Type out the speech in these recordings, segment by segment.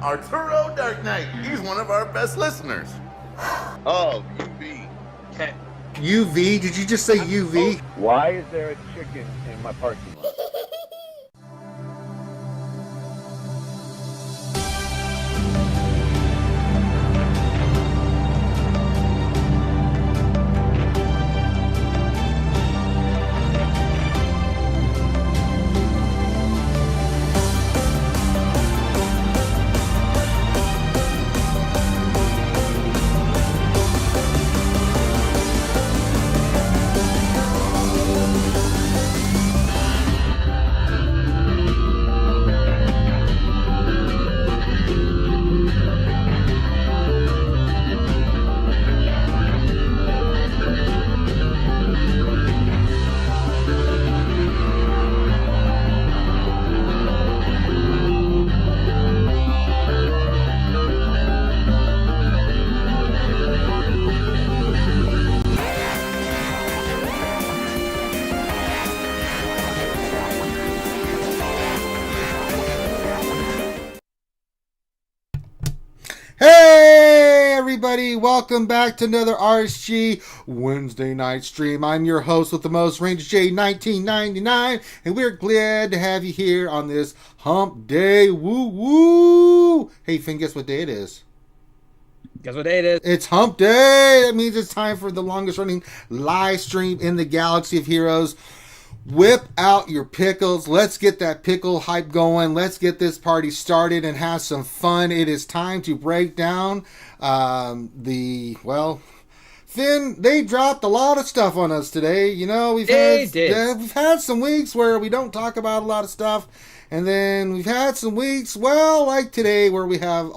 Arturo Dark Knight. He's one of our best listeners. Oh, UV. Okay. UV? Did you just say UV? Why is there a chicken in my parking lot? Hey everybody, welcome back to another RSG Wednesday night stream. I'm your host with the most, Ranger J 1999, and we're glad to have you here on this hump day. Woo woo! Hey Finn, guess what day it is? Guess what day it is? It's hump day! That means it's time for the longest running live stream in the Galaxy of Heroes. Whip out your pickles. Let's get that pickle hype going. Let's get this party started and have some fun. It is time to break down Finn, they dropped a lot of stuff on us today. You know, we've had some weeks where we don't talk about a lot of stuff. And then we've had some weeks, well, like today, where we have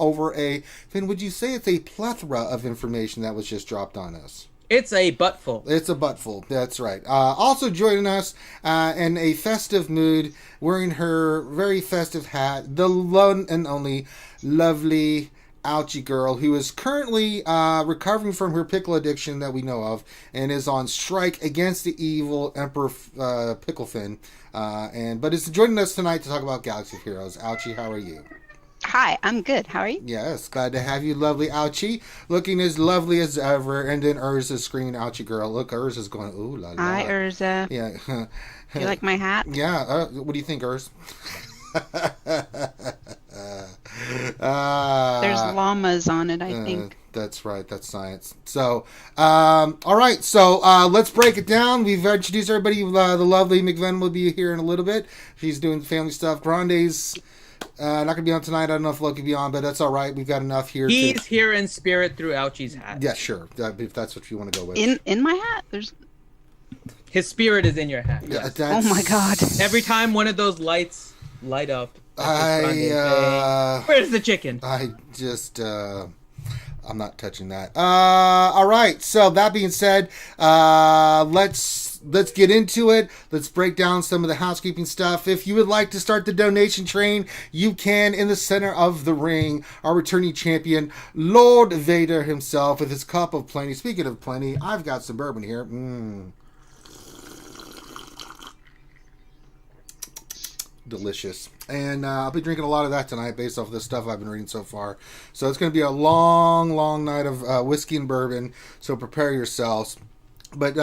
Finn, would you say it's a plethora of information that was just dropped on us? It's a buttful. It's a buttful. That's right. Also joining us in a festive mood, wearing her very festive hat, the one and only lovely Ouchie girl, who is currently recovering from her pickle addiction that we know of, and is on strike against the evil Emperor Pickle Finn. But is joining us tonight to talk about Galaxy of Heroes. Ouchie, how are you? Hi, I'm good. How are you? Yes, glad to have you, lovely Ouchie. Looking as lovely as ever. And then Urza's screaming, Ouchie girl. Look, Urza's going, ooh la la. Hi, Urza. Yeah. Do you like my hat? Yeah. What do you think, Urz? There's llamas on it, I think. That's right. That's science. So, all right. So, let's break it down. We've introduced everybody. The lovely McVen will be here in a little bit. She's doing family stuff. Grande's not going to be on tonight. I don't know if Loki will be on, but that's all right. We've got enough here. He's here in spirit through Ouchie's hat. Yeah, sure. If that's what you want to go with. In my hat? His spirit is in your hat. Yeah, Yes. Oh my god. Every time one of those lights light up. Where's the chicken? I'm not touching that. All right. So that being said, let's get into it. Let's break down some of the housekeeping stuff. If you would like to start the donation train, you can. In the center of the ring, our returning champion, Lord Vader himself, with his cup of plenty. Speaking of plenty, I've got some bourbon here. Delicious. And I'll be drinking a lot of that tonight based off of the stuff I've been reading so far. So it's going to be a long, long night of whiskey and bourbon. So prepare yourselves. But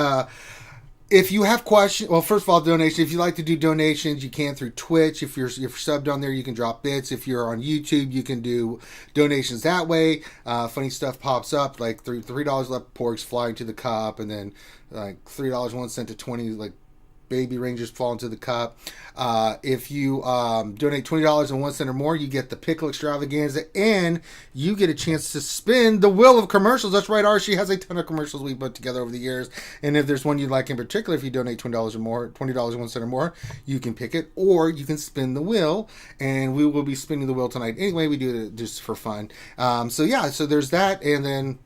if you have questions, well, first of all, donation. If you like to do donations, you can through Twitch. If you're subbed on there, you can drop bits. If you're on YouTube, you can do donations that way. Funny stuff pops up, like $3 left porks flying to the cup, and then like $3.01 to 20 like baby rangers fall into the cup. If you donate $20.01 or more, you get the pickle extravaganza, and you get a chance to spin the wheel of commercials. That's right, Archie has a ton of commercials we put together over the years, and if there's one you'd like in particular, if you donate $20 or more, $20.01 or more, you can pick it, or you can spin the wheel, and we will be spinning the wheel tonight. Anyway, we do it just for fun. So there's that, and then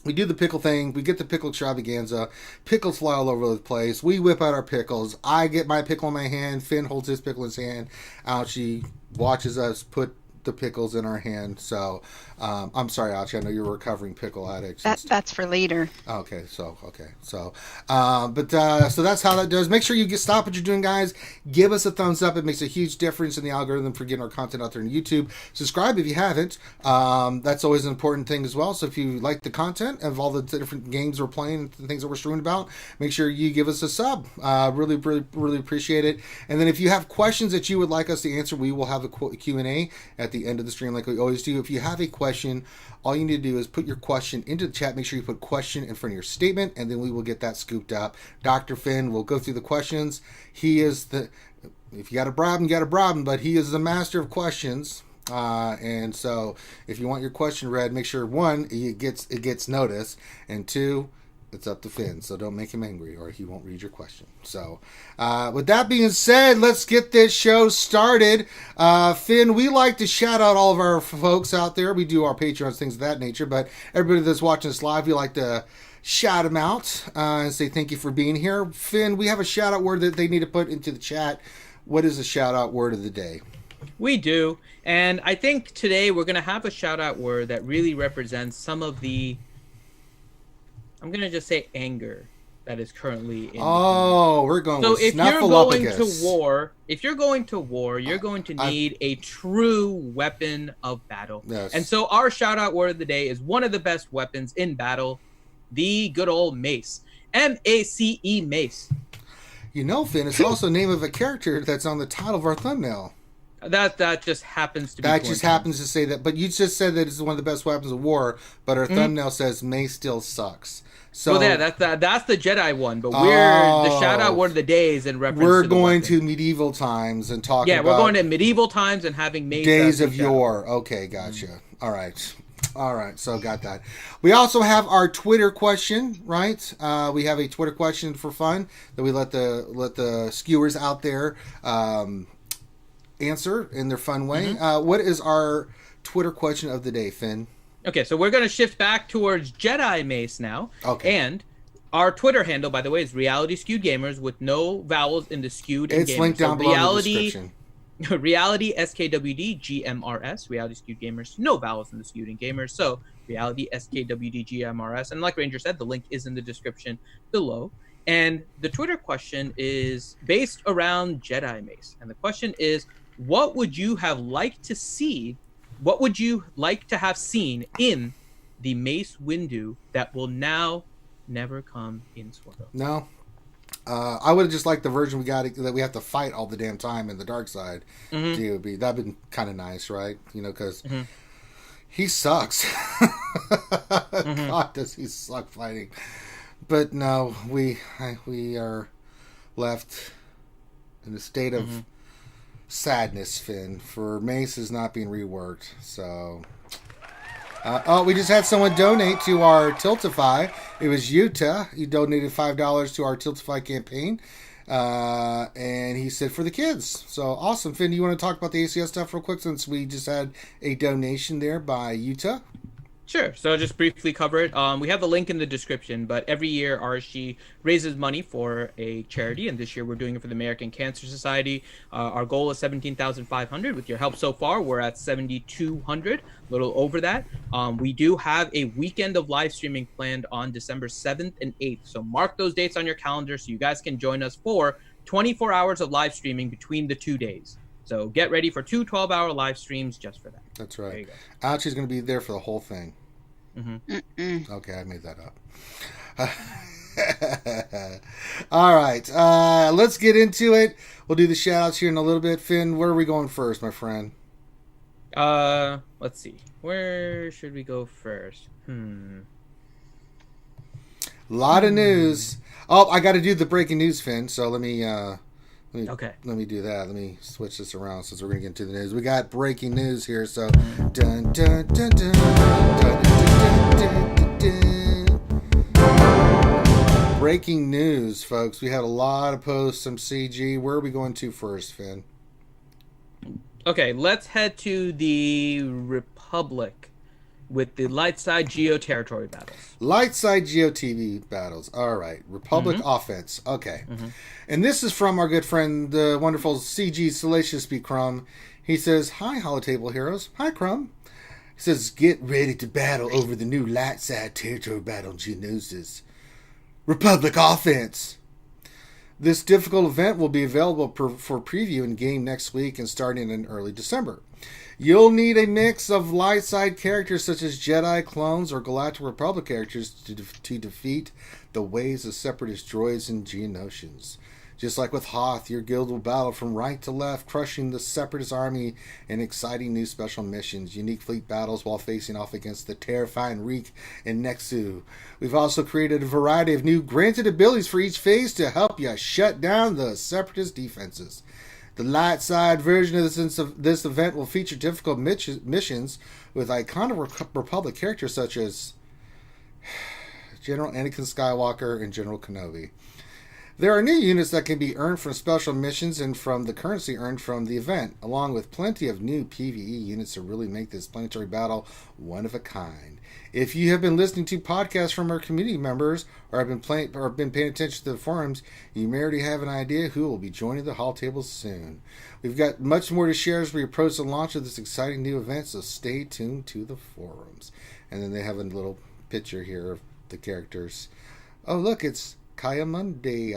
we do the pickle thing. We get the pickle extravaganza. Pickles fly all over the place. We whip out our pickles. I get my pickle in my hand. Finn holds his pickle in his hand. Ouchie watches us put the pickles in our hand. So I'm sorry, Ouchie, I know you're a recovering pickle addict. That's for later. Okay, so so that's how that does. Make sure you stop what you're doing, guys. Give us a thumbs up. It makes a huge difference in the algorithm for getting our content out there on YouTube. Subscribe if you haven't. That's always an important thing as well. So if you like the content of all the different games we're playing, the things that we're streaming about, make sure you give us a sub. Really appreciate it. And then if you have questions that you would like us to answer, we will have a Q&A at the end of the stream like we always do. If you have a question, all you need to do is put your question into the chat. Make sure you put question in front of your statement, and then we will get that scooped up. Dr. Finn will go through the questions. He is if you got a problem, you got a problem, but he is the master of questions. And so if you want your question read, make sure, one, it gets noticed, and two, it's up to Finn, so don't make him angry or he won't read your question. So, with that being said, let's get this show started. Finn, we like to shout out all of our folks out there. We do our Patrons, things of that nature, but everybody that's watching us live, we like to shout them out and say thank you for being here. Finn, we have a shout out word that they need to put into the chat. What is the shout out word of the day? We do, and I think today we're going to have a shout out word that really represents some of the, I'm going to just say, anger that is currently in we're going with Snuffleupagus. If you're going to war, you're going to need a true weapon of battle. Yes. And so our shout out word of the day is one of the best weapons in battle, the good old mace. M-A-C-E, mace. You know, Finn, it's also the name of a character that's on the title of our thumbnail. That just happens to be That just happens to say that. But you just said that it's one of the best weapons of war, but our thumbnail says mace still sucks. So, well, yeah, that's the Jedi one, but the shout out word of the day is in reference. We're to going to medieval times and talking. Yeah, we're going to medieval times and having mace days of yore. Okay, gotcha. All right. So got that. We also have our Twitter question, right? We have a Twitter question for fun that we let the skewers out there answer in their fun way. What is our Twitter question of the day, Finn? Okay, so we're going to shift back towards Jedi Mace now. Okay. And our Twitter handle, by the way, is Reality Skewed Gamers with no vowels in the skewed and It's gamers. linked down below in the description. Reality SKWD GMRS, Reality Skewed Gamers, no vowels in the skewed and gamers. So Reality SKWD GMRS. And like Ranger said, the link is in the description below. And the Twitter question is based around Jedi Mace. And the question is, what would you have liked to see? What would you like to have seen in the Mace Windu that will now never come in SWGOH? No. I would have just liked the version we got that we have to fight all the damn time in the dark side. That'd been kind of nice, right? You know, because he sucks. God, does he suck fighting? But no, we are left in a state of sadness, Finn, for Mace is not being reworked. So, we just had someone donate to our Tiltify. It was Utah. He donated $5 to our Tiltify campaign, and he said for the kids. So awesome, Finn. Do you want to talk about the ACS stuff real quick since we just had a donation there by Utah? Sure. So I'll just briefly cover it. We have the link in the description, but every year RSG raises money for a charity, and this year we're doing it for the American Cancer Society. Our goal is $17,500. With your help so far, we're at $7,200, a little over that. We do have a weekend of live streaming planned on December 7th and 8th. So mark those dates on your calendar so you guys can join us for 24 hours of live streaming between the 2 days. So get ready for 2 12-hour live streams just for that. That's right. There you go. Ouchie's going to be there for the whole thing. Okay, I made that up. All right, let's get into it. We'll do the shout-outs here in a little bit. Finn, where are we going first, my friend? Let's see. Where should we go first? A lot of news. Oh, I got to do the breaking news, Finn. So let me Let me do that. Let me switch this around since we're going to get into the news. We got breaking news here. So, dun, dun, dun, dun, dun, dun, dun, dun, dun. Breaking news, folks. We had a lot of posts, some CG. Where are we going to first, Finn? Okay, let's head to the Republic with the Lightside Geo territory battles. Lightside Geo TB battles. All right. Republic offense. Okay. And this is from our good friend, the wonderful CG Salacious B. Crumb. He says, "Hi, Holotable Heroes. Hi, Crumb. He says, get ready to battle over the new light side territory battle Geonosis. Republic offense. This difficult event will be available for preview in game next week and starting in early December. You'll need a mix of light side characters such as Jedi, clones, or Galactic Republic characters to defeat the waves of separatist droids and Geonosians. Just like with Hoth, your guild will battle from right to left, crushing the separatist army in exciting new special missions, unique fleet battles while facing off against the terrifying Reek and Nexu. We've also created a variety of new granted abilities for each phase to help you shut down the separatist defenses. The light side version of this event will feature difficult missions with iconic Republic characters such as General Anakin Skywalker and General Kenobi. There are new units that can be earned from special missions and from the currency earned from the event, along with plenty of new PvE units to really make this planetary battle one of a kind. If you have been listening to podcasts from our community members or have been paying attention to the forums, you may already have an idea who will be joining the hall tables soon. We've got much more to share as we approach the launch of this exciting new event, so stay tuned to the forums. And then they have a little picture here of the characters. Oh, look, it's Kayamundi.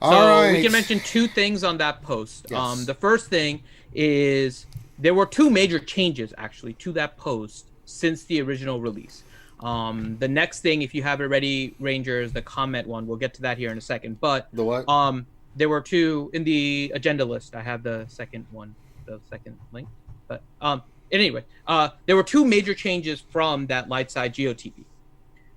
Alright. We can mention two things on that post. Yes. The first thing is there were two major changes actually to that post since the original release. The next thing, if you have it ready, Rangers, the comment one, we'll get to that here in a second. But The what? there were two in the agenda list. I have the second one, the second link. But anyway, there were two major changes from that light side Geo TB.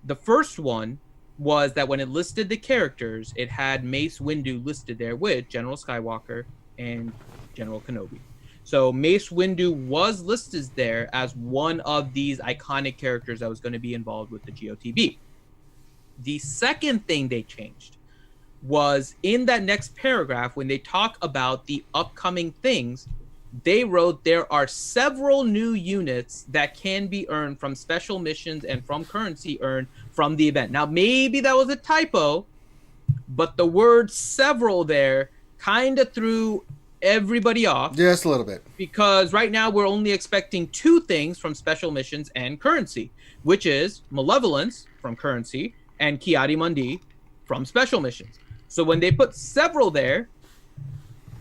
The first one was that when it listed the characters, it had Mace Windu listed there with General Skywalker and General Kenobi. So Mace Windu was listed there as one of these iconic characters that was going to be involved with the Geo TB. The second thing they changed was in that next paragraph when they talk about the upcoming things, they wrote there are several new units that can be earned from special missions and from currency earned from the event. Now, maybe that was a typo, but the word several there kind of threw everybody off. Just a little bit. Because right now we're only expecting two things from special missions and currency, which is Malevolence from currency and Kiadi Mundi from special missions. So when they put several there,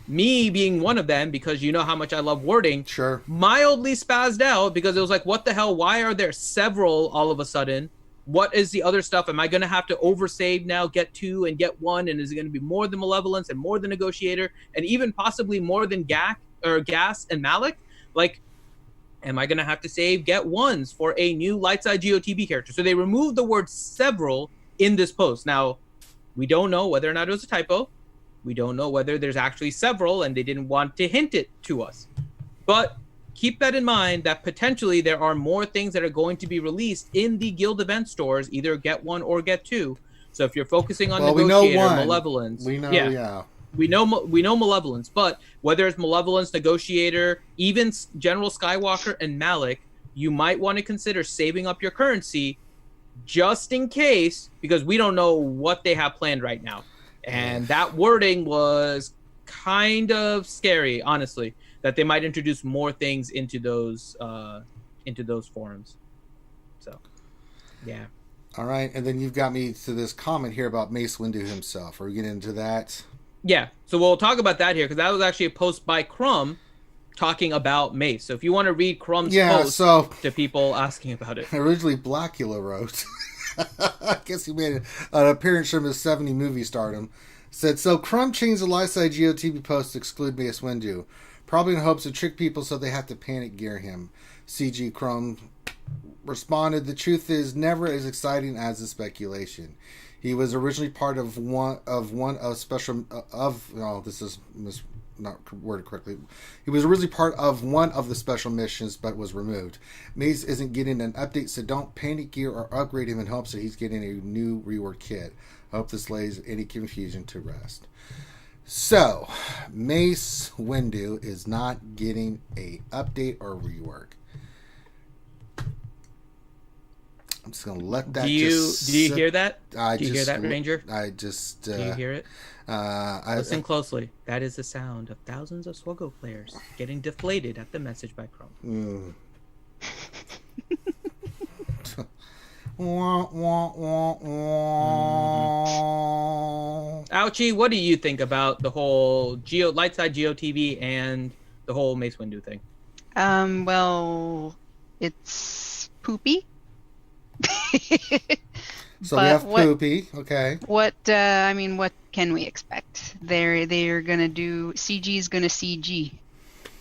me being one of them, because you know how much I love wording, Sure. mildly spazzed out because it was like, what the hell? Why are there several all of a sudden? What is the other stuff? Am I going to have to oversave now, get two and get one? And is it going to be more than Malevolence and more than Negotiator and even possibly more than Gas and Malik? Like, am I going to have to save get ones for a new light side Geo TB character? So they removed the word several in this post. Now, we don't know whether or not it was a typo. We don't know whether there's actually several and they didn't want to hint it to us. But keep that in mind that potentially there are more things that are going to be released in the guild event stores, either get one or get two. So if you're focusing on Negotiator, Malevolence, We know. we know Malevolence, but whether it's Malevolence, Negotiator, even General Skywalker and Malik, you might want to consider saving up your currency just in case, because we don't know what they have planned right now. And that wording was kind of scary, honestly, that they might introduce more things into those forums. So, yeah. All right, and then you've got me to this comment here about Mace Windu himself. Are we getting into that? Yeah, so we'll talk about that here, because that was actually a post by Crumb talking about Mace. So if you want to read Crumb's post to people asking about it. Originally, Blackula wrote... I guess he made an appearance from his 70 movie stardom. Said, so Crumb changed the Lifeside Geo TB post to exclude Mace Windu. Probably in hopes to trick people so they have to panic gear him. CG Crumb responded, the truth is never as exciting as the speculation. He was originally part of not worded correctly. He was originally part of one of the special missions, but was removed. Mace isn't getting an update, so don't panic gear or upgrade him in hopes that he's getting a new rework kit. I hope this lays any confusion to rest. So, Mace Windu is not getting a update or rework. I'm just gonna let that. Do you sit. hear that? I Do you hear that, Ranger? I just. Do you hear it? Listen closely. That is the sound of thousands of SWGOH players getting deflated at the message by Chrome. Wah, wah, wah, wah. Ouchie, what do you think about the whole Lightside Geo TB and the whole Mace Windu thing? Well, it's poopy. So But we have what- poopy. Okay. What what can we expect? They're gonna do CG's gonna CG,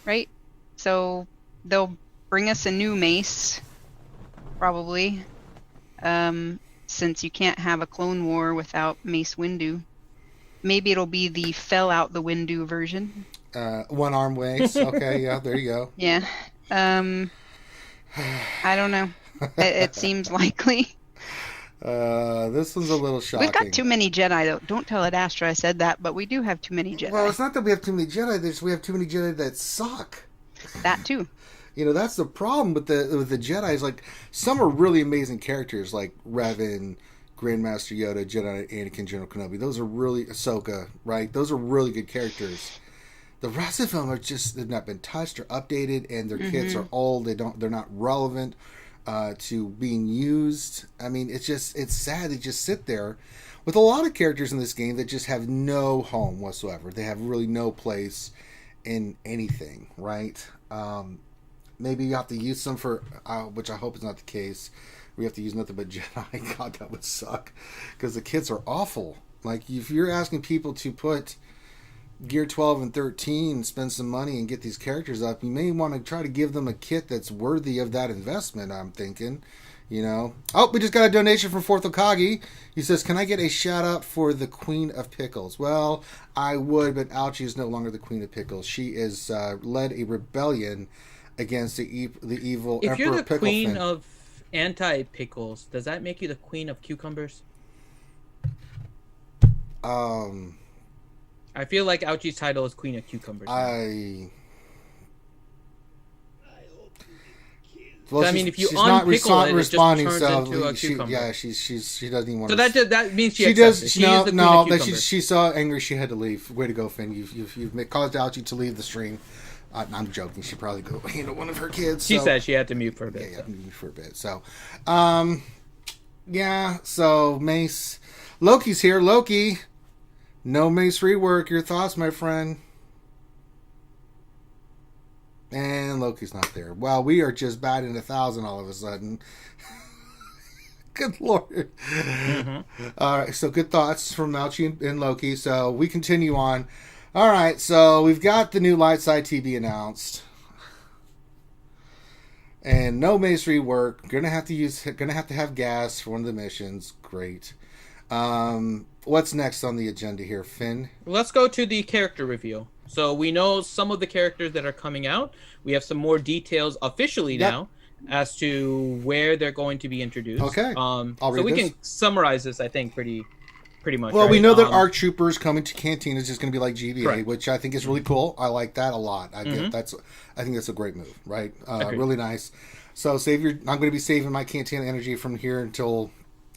right? So they'll bring us a new Mace, probably. Since you can't have a Clone War without Mace Windu. Maybe it'll be the fell out the Windu version. One arm waist. Okay, yeah, there you go. Yeah. I don't know. It seems likely. This one's a little shocking. We've got too many Jedi, though. Don't tell Ad Astra I said that, but we do have too many Jedi. Well, it's not that we have too many Jedi. We have too many Jedi that suck. That too. You know, that's the problem with the Jedi. Is like some are really amazing characters, like Revan, Grandmaster Yoda, Jedi Anakin, General Kenobi. Those are really Ahsoka, right? Those are really good characters. The rest of them are just they've not been touched or updated, and their kits are old. They're not relevant to being used. I mean, it's sad. They just sit there with a lot of characters in this game that just have no home whatsoever. They have really no place in anything, right? Maybe you have to use them for, which I hope is not the case. We have to use nothing but Jedi. God, that would suck, because the kits are awful. Like if you're asking people to put Gear 12 and 13, spend some money and get these characters up, you may want to try to give them a kit that's worthy of that investment, I'm thinking. You know. Oh, we just got a donation from Fourth Okagi. He says, can I get a shout out for the Queen of Pickles? Well, I would, but Ouchie is no longer the Queen of Pickles. She is led a rebellion against the evil If Emperor you're the Picklefin. queen of anti-pickles, does that make you the queen of cucumbers? I feel like Ouchie's title is Queen of Cucumbers. Well, I mean, if you she's not unpickle it, it just responding, turns so into a she cucumber. she doesn't even want So to. that means she does. accepts it. She is the Queen of Cucumbers. She's so angry she had to leave. Way to go, Finn. You've caused Ouchie to leave the stream. I'm joking. She probably go handle one of her kids. She said she had to mute for a bit. Yeah, mute for a bit. So, yeah. So Mace, Loki's here. Loki, no Mace rework. Your thoughts, my friend? And Loki's not there. Well, we are just batting 1,000 all of a sudden. Good Lord. All right, so good thoughts from Ouchie and Loki. So we continue on. All right, so we've got the new Lightside TB announced. And no Mace rework. Gonna have to have gas for one of the missions. Great. What's next on the agenda here, Finn? Let's go to the character reveal. So we know some of the characters that are coming out. We have some more details officially now as to where they're going to be introduced. Okay. So we can summarize this, I think, pretty much. Well, right? we know that ARC Troopers coming to Canteen is just going to be like GVA, Correct. which I think is really cool. I like that a lot. I think that's a great move, right? Really nice. So I'm going to be saving my Canteen energy from here until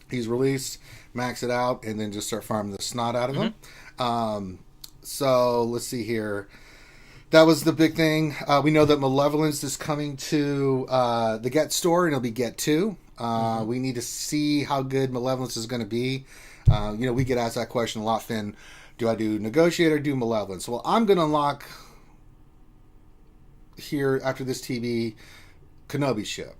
he's released, max it out, and then just start farming the snot out of him. So let's see here. That was the big thing. We know that Malevolence is coming to the Get store, and it'll be Get 2. We need to see how good Malevolence is going to be. We get asked that question a lot, Finn. Do I do Negotiate or do Malevolence? Well, I'm going to unlock here after this TB Kenobi ship.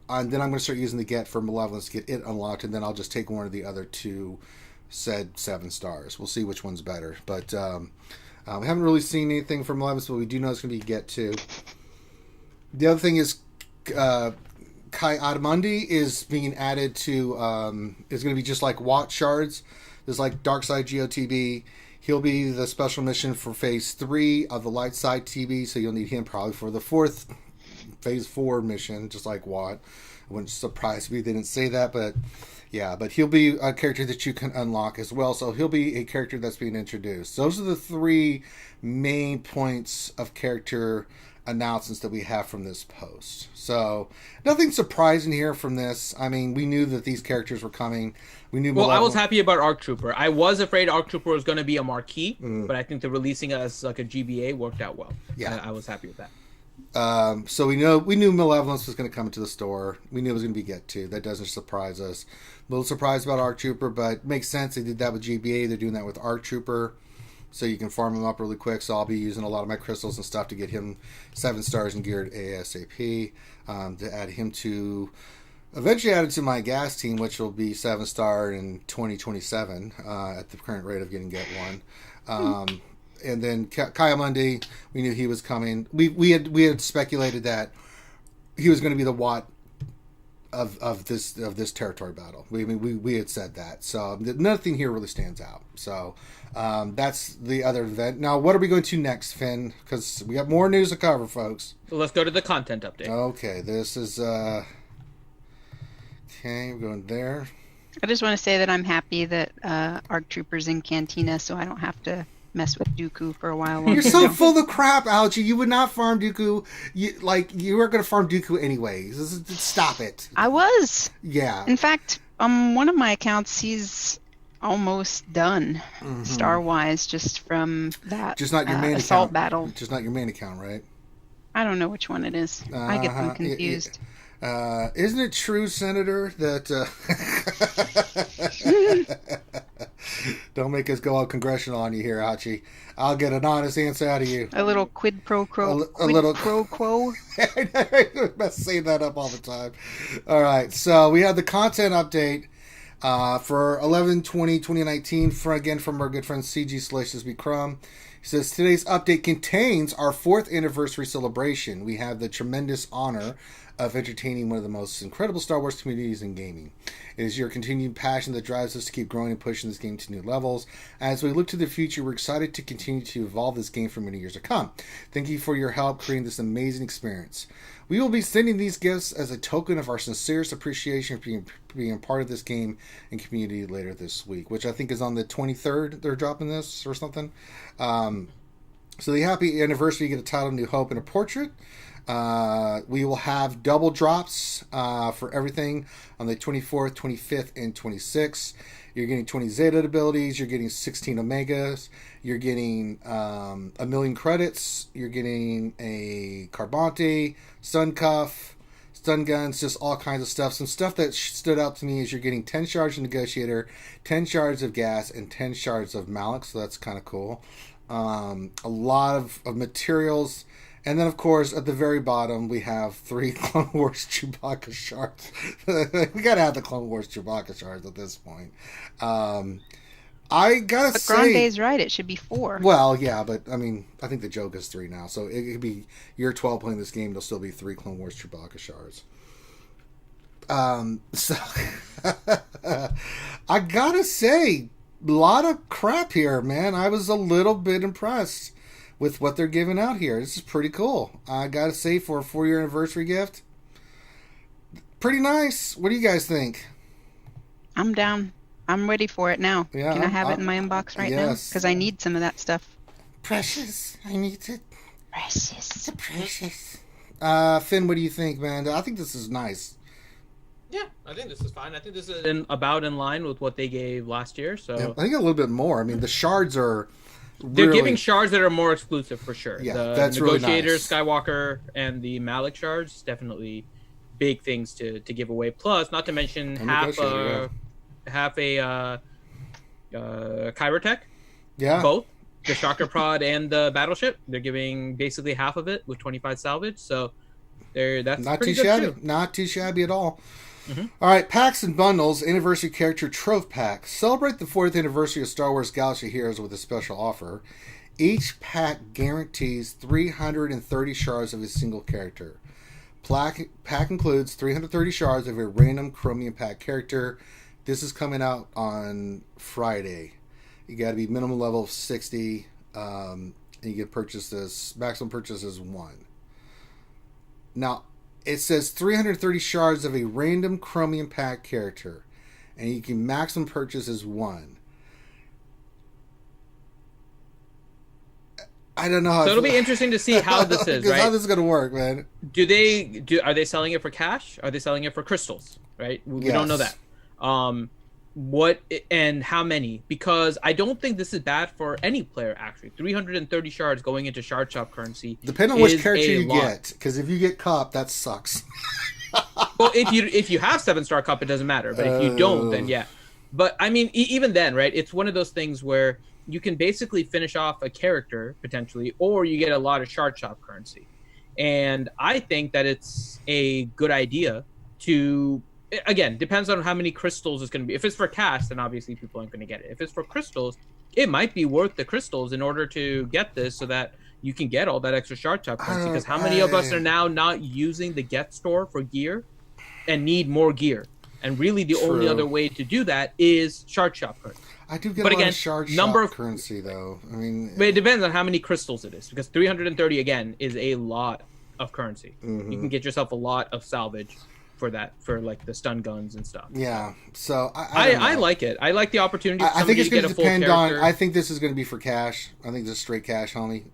And then I'm going to start using the Get for Malevolence to get it unlocked, and then I'll just take one of the other two said 7 stars. We'll see which one's better. But we haven't really seen anything from Malevolence, but we do know it's going to be Get 2. The other thing is Kai Adamundi is being added to, is going to be just like Watt Shards. There's like Darkside Geo TB. He'll be the special mission for Phase 3 of the Lightside TB, so you'll need him probably for the 4th Phase 4 mission, just like Watt. It wouldn't surprise me if they didn't say that, but yeah, but he'll be a character that you can unlock as well, so he'll be a character that's being introduced. Those are the 3 main points of character announcements that we have from this post. So nothing surprising here from this. I mean, we knew that these characters were coming. We knew. Well, I was happy about ARC Trooper. I was afraid ARC Trooper was going to be a marquee, but I think the releasing it as like a GBA worked out well. Yeah, I was happy with that. So we knew Malevolence was going to come into the store. We knew it was going to be Get To. That doesn't surprise us. A little surprised about ARC Trooper, but it makes sense. They did that with GBA. They're doing that with ARC Trooper. So you can farm him up really quick. So I'll be using a lot of my crystals and stuff to get him 7 stars and geared ASAP. To add him to... Eventually added to my gas team, which will be 7-star in 2027 at the current rate of getting Get 1. And then Kyle Mundy, we knew he was coming. We had speculated that he was going to be the Watt of this territory battle. We had said that. So nothing here really stands out. So that's the other event. Now, what are we going to next, Finn? Because we got more news to cover, folks. So let's go to the content update. Okay, this is okay. We're going there. I just want to say that I'm happy that ARC Trooper's in Cantina, so I don't have to mess with Dooku for a while longer. You're so full of crap, Algie. You would not farm Dooku. You were going to farm Dooku anyways. Stop it. I was. Yeah. In fact, one of my accounts, he's almost done star-wise, just from that just not your main assault account. battle. Just not your main account, right? I don't know which one it is. I get them confused. Isn't it true, Senator, that don't make us go all congressional on you here, Hachi. I'll get an honest answer out of you. A little quid pro quo. A little pro quo. I must say that up all the time. All right, so we have the content update for 11/20/2019 from our good friend CG/SB Crumb. He says, today's update contains our 4th anniversary celebration. We have the tremendous honor of entertaining one of the most incredible Star Wars communities in gaming. It is your continued passion that drives us to keep growing and pushing this game to new levels. As we look to the future, we're excited to continue to evolve this game for many years to come. Thank you for your help creating this amazing experience. We will be sending these gifts as a token of our sincerest appreciation for being part of this game and community later this week, which I think is on the 23rd. They're dropping this or something. So the happy anniversary, you get a title, New Hope, and a portrait. We will have double drops for everything on the 24th, 25th, and 26th. You're getting 20 Zeta abilities. You're getting 16 Omegas. You're getting 1,000,000 credits. You're getting a Carbonte, Stun Cuff, Stun Guns, just all kinds of stuff. Some stuff that stood out to me is you're getting 10 shards of Negotiator, 10 shards of Gas, and 10 shards of Malak, so that's kind of cool. A lot of materials. And then, of course, at the very bottom, we have 3 Clone Wars Chewbacca shards. We gotta have the Clone Wars Chewbacca shards at this point. I gotta say... But Grande's right, it should be 4. Well, yeah, but, I mean, I think the joke is 3 now. So it could be year 12 playing this game, there'll still be 3 Clone Wars Chewbacca shards. So... I gotta say, a lot of crap here, man. I was a little bit impressed with what they're giving out here. This is pretty cool. I gotta say, for a 4-year anniversary gift, pretty nice. What do you guys think? I'm down. I'm ready for it now. Yeah, Can I have it in my inbox right now? Because I need some of that stuff. Precious. I need it. Precious. Precious. Finn, what do you think, man? I think this is nice. Yeah, I think this is fine. I think this is about in line with what they gave last year. So Yeah, I think a little bit more. I mean, the shards are... They're really... giving shards that are more exclusive for sure. Yeah, the that's Negotiator, really nice. Skywalker, and the Malak shards, definitely big things to give away. Plus, not to mention And half a Kyrotech. Yeah. Both the Shocker Prod and the Battleship. They're giving basically half of it with 25 salvage. So that's not pretty too good shabby. too. Not too shabby at all. Mm-hmm. All right, packs and bundles, anniversary character Trove Pack. Celebrate the 4th anniversary of Star Wars Galaxy Heroes with a special offer. Each pack guarantees 330 shards of a single character. Pack includes 330 shards of a random Chromium Pack character. This is coming out on Friday. You got to be minimum level of 60, and you can purchase this. Maximum purchase is 1. Now, it says 330 shards of a random Chromium Pack character, and you can maximum purchase is 1. I don't know how. So it'll be interesting to see how this is, right? How this is gonna work, man? Are they selling it for cash? Are they selling it for crystals? Right? We don't know that. What and how many? Because I don't think this is bad for any player. Actually, 330 shards going into shard shop currency. Depending on which character you get, because if you get Cop, that sucks. Well, if you have 7-star Cup, it doesn't matter. But if you don't, then yeah. But I mean, even then, right? It's one of those things where you can basically finish off a character potentially, or you get a lot of shard shop currency. And I think that it's a good idea to. Again, depends on how many crystals it's going to be. If it's for cash, then obviously people aren't going to get it. If it's for crystals, it might be worth the crystals in order to get this so that you can get all that extra shard shop currency. Because how many of us are now not using the get store for gear and need more gear? And really the only other way to do that is shard shop currency. I do get a lot of shard shop currency, though. I mean, but it depends on how many crystals it is. Because 330, again, is a lot of currency. Mm-hmm. You can get yourself a lot of salvage for that, for like the stun guns and stuff. Yeah, so I like it. I like the opportunity. For I think it's going to depend on. I think this is going to be for cash. I think this is straight cash, homie.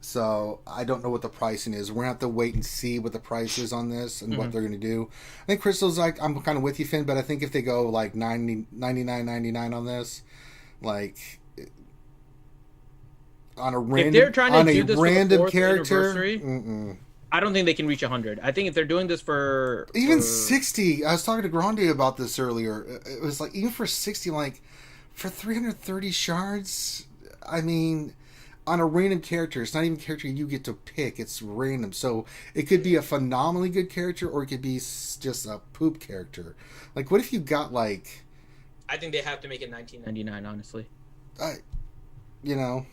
So I don't know what the pricing is. We're gonna have to wait and see what the price is on this and what they're going to do. I think crystals, like, I'm kind of with you, Finn, but I think if they go like $99.99 on this, like on a random, if they're trying to do this random for the character. I don't think they can reach 100. I think if they're doing this for 60, I was talking to Grande about this earlier. It was like, even for 60, like for 330 shards, I mean, on a random character, it's not even a character you get to pick. It's random, so it could be a phenomenally good character, or it could be just a poop character. Like, what if you got like? I think they have to make it $19.99. Honestly, you know,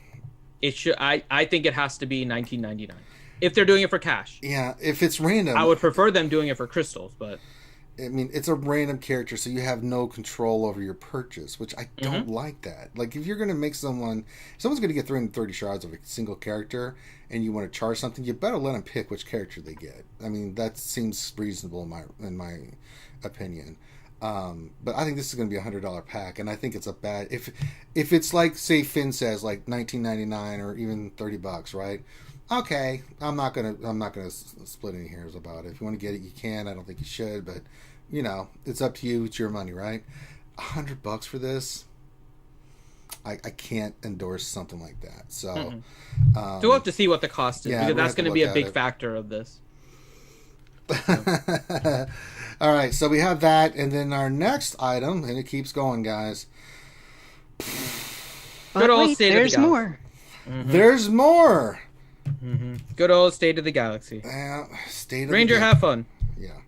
it should. I think it has to be $19.99. If they're doing it for cash. Yeah, if it's random. I would prefer them doing it for crystals, but... I mean, it's a random character, so you have no control over your purchase, which I don't like that. Like, if you're going to make someone's going to get 330 shards of a single character, and you want to charge something, you better let them pick which character they get. I mean, that seems reasonable in my opinion. But I think this is going to be a $100 pack, and I think it's a bad... If it's like, say, Finn says, like $19.99 or even $30, right? Okay, I'm not gonna split any hairs about it. If you want to get it, you can. I don't think you should, but you know, it's up to you. It's your money, right? $100 for this, I can't endorse something like that. So, so we'll have to see what the cost is, because that's going to be a big factor of this. All right, so we have that, and then our next item, and it keeps going, guys. Good old state of the galaxy. More. There's more. Good old State of the Galaxy. Ranger, have fun. Yeah.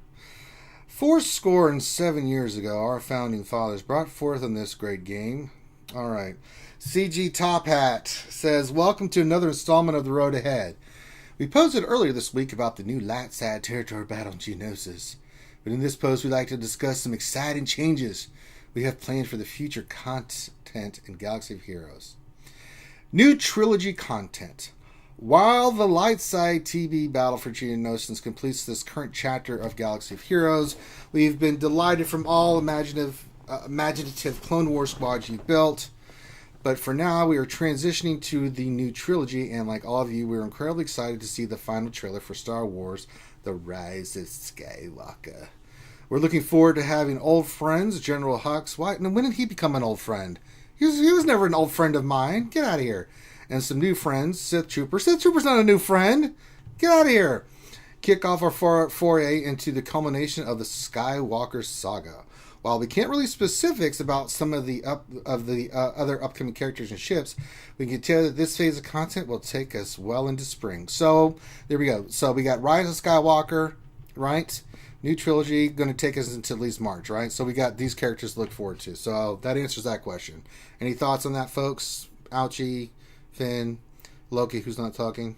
47 years ago, our founding fathers brought forth on this great game. All right. CG Top Hat says, welcome to another installment of The Road Ahead. We posted earlier this week about the new Latsad territory battle Geonosis. But in this post, we'd like to discuss some exciting changes we have planned for the future content in Galaxy of Heroes. New trilogy content. While the Lightside TB battle for Geonosis completes this current chapter of Galaxy of Heroes, we've been delighted from all imaginative Clone Wars squads you've built. But for now, we are transitioning to the new trilogy, and like all of you, we're incredibly excited to see the final trailer for Star Wars: The Rise of Skywalker. We're looking forward to having old friends, General Hux. Why? When did he become an old friend? He was never an old friend of mine. Get out of here. And some new friends, Sith Trooper. Sith Trooper's not a new friend. Get out of here. Kick off our foray into the culmination of the Skywalker saga. While we can't release specifics about some of the other upcoming characters and ships, we can tell that this phase of content will take us well into spring. So there we go. So we got Rise of Skywalker, right? New trilogy going to take us into at least March, right? So we got these characters to look forward to. So that answers that question. Any thoughts on that, folks? Ouchie, Finn, Loki, who's not talking?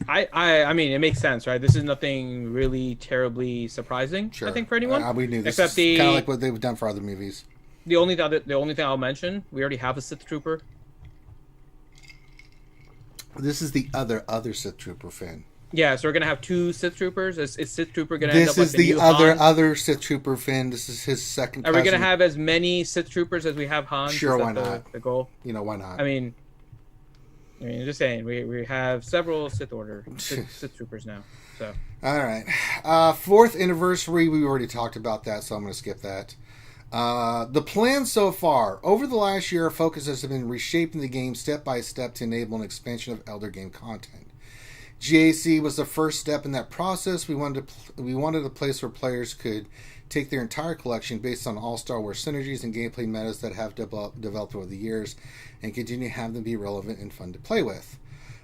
I mean, it makes sense, right? This is nothing really terribly surprising, sure. I think, for anyone. We knew this. Except kind of like what they've done for other movies. The only thing I'll mention, we already have a Sith Trooper. This is the other Sith Trooper, Finn. Yeah, so we're gonna have 2 Sith Troopers. Is Sith Trooper gonna end This up like is the the new Han? other Sith Trooper, Finn. This is his second Are we gonna cousin. have as many Sith Troopers as we have Han? Sure, Is that why not? The goal. You know, why not? I mean, just saying, we have several Sith Troopers now. So All right. 4th anniversary, we already talked about that, so I'm going to skip that. The plan so far. Over the last year, our focus has been reshaping the game step by step to enable an expansion of Elder Game content. GAC was the first step in that process. We wanted a place where players could take their entire collection based on all Star Wars synergies and gameplay metas that have developed over the years and continue to have them be relevant and fun to play with.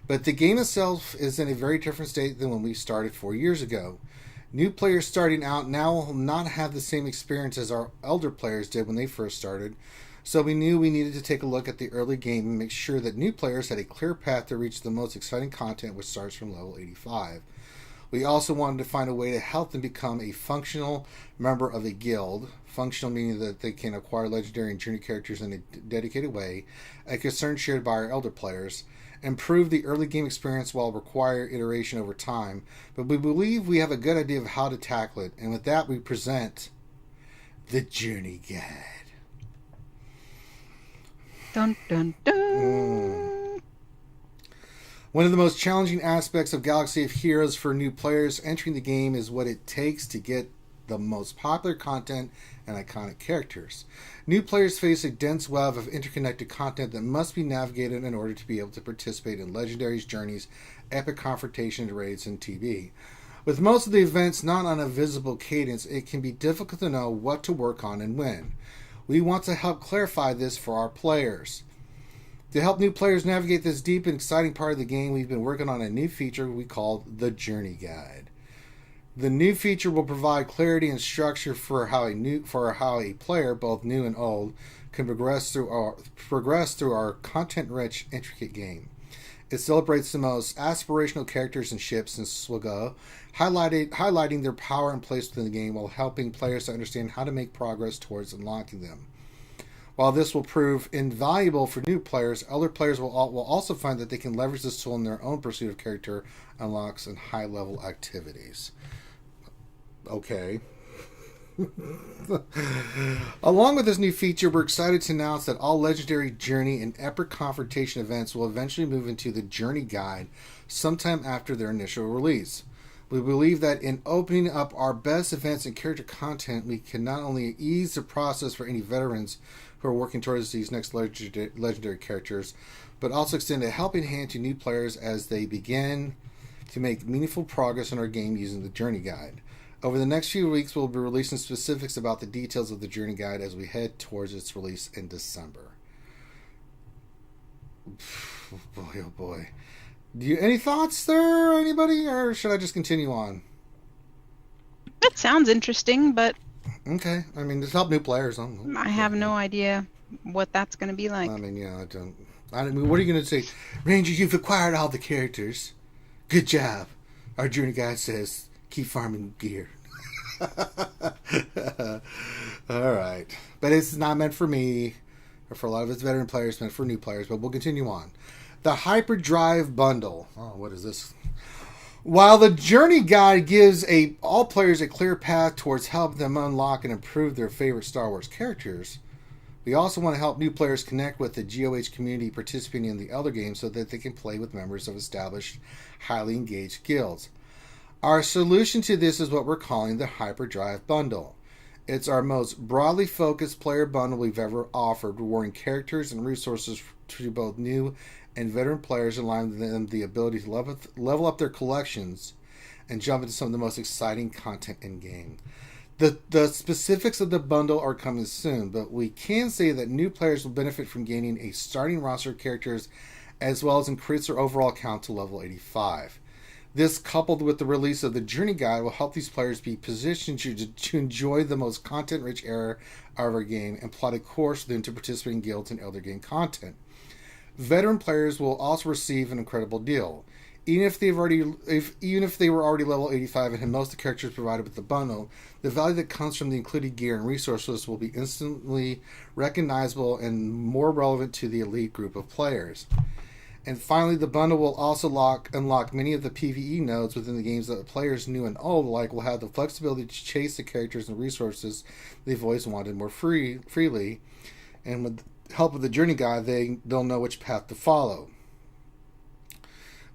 But the game itself is in a very different state than when we started 4 years ago. New players starting out now will not have the same experience as our elder players did when they first started, so we knew we needed to take a look at the early game and make sure that new players had a clear path to reach the most exciting content, which starts from level 85. We also wanted to find a way to help them become a functional member of a guild, functional meaning that they can acquire legendary and journey characters in a dedicated way, a concern shared by our elder players, improve the early game experience while require iteration over time, but we believe we have a good idea of how to tackle it, and with that we present the Journey Guide. Dun dun dun. One of the most challenging aspects of Galaxy of Heroes for new players entering the game is what it takes to get the most popular content and iconic characters. New players face a dense web of interconnected content that must be navigated in order to be able to participate in legendaries, journeys, epic confrontations, raids, and TB. With most of the events not on a visible cadence, it can be difficult to know what to work on and when. We want to help clarify this for our players. To help new players navigate this deep and exciting part of the game, we've been working on a new feature we call the Journey Guide. The new feature will provide clarity and structure for how a player, both new and old, can progress through our content-rich, intricate game. It celebrates the most aspirational characters and ships in SWGOH, highlighting their power and place within the game while helping players to understand how to make progress towards unlocking them. While this will prove invaluable for new players, elder players will also find that they can leverage this tool in their own pursuit of character unlocks and high-level activities. Okay. Along with this new feature, we're excited to announce that all legendary journey and epic confrontation events will eventually move into the Journey Guide sometime after their initial release. We believe that in opening up our best events and character content, we can not only ease the process for any veterans who are working towards these next legendary characters, but also extend a helping hand to new players as they begin to make meaningful progress in our game using the Journey Guide. Over the next few weeks, we'll be releasing specifics about the details of the Journey Guide as we head towards its release in December. Boy, oh boy. Any thoughts there, anybody? Or should I just continue on? That sounds interesting, but Okay. I mean, just help new players. I have no idea what that's going to be like. I mean, yeah, I mean, what are you going to say? Ranger, you've acquired all the characters. Good job. Our Journey Guide says, keep farming gear. All right. But it's not meant for me, or for a lot of its veteran players, it's meant for new players, but we'll continue on. The Hyperdrive bundle. Oh, what is this? While the Journey Guide gives all players a clear path towards helping them unlock and improve their favorite Star Wars characters, we also want to help new players connect with the GOH community participating in the Elder game so that they can play with members of established, highly engaged guilds. Our solution to this is what we're calling the Hyperdrive bundle. It's our most broadly focused player bundle we've ever offered, rewarding characters and resources to both new and veteran players, allowing them the ability to level up their collections and jump into some of the most exciting content in game. The specifics of the bundle are coming soon, but we can say that new players will benefit from gaining a starting roster of characters as well as increase their overall count to level 85. This, coupled with the release of the Journey Guide, will help these players be positioned to enjoy the most content-rich era of our game and plot a course for them to participate in guilds and Elder Game content. Veteran players will also receive an incredible deal. Even if they were already level 85 and had most of the characters provided with the bundle, the value that comes from the included gear and resources will be instantly recognizable and more relevant to the elite group of players. And finally, the bundle will also unlock many of the PvE nodes within the games that players new and old alike will have the flexibility to chase the characters and resources they've always wanted more freely. And with the help of the journey guide, they'll know which path to follow.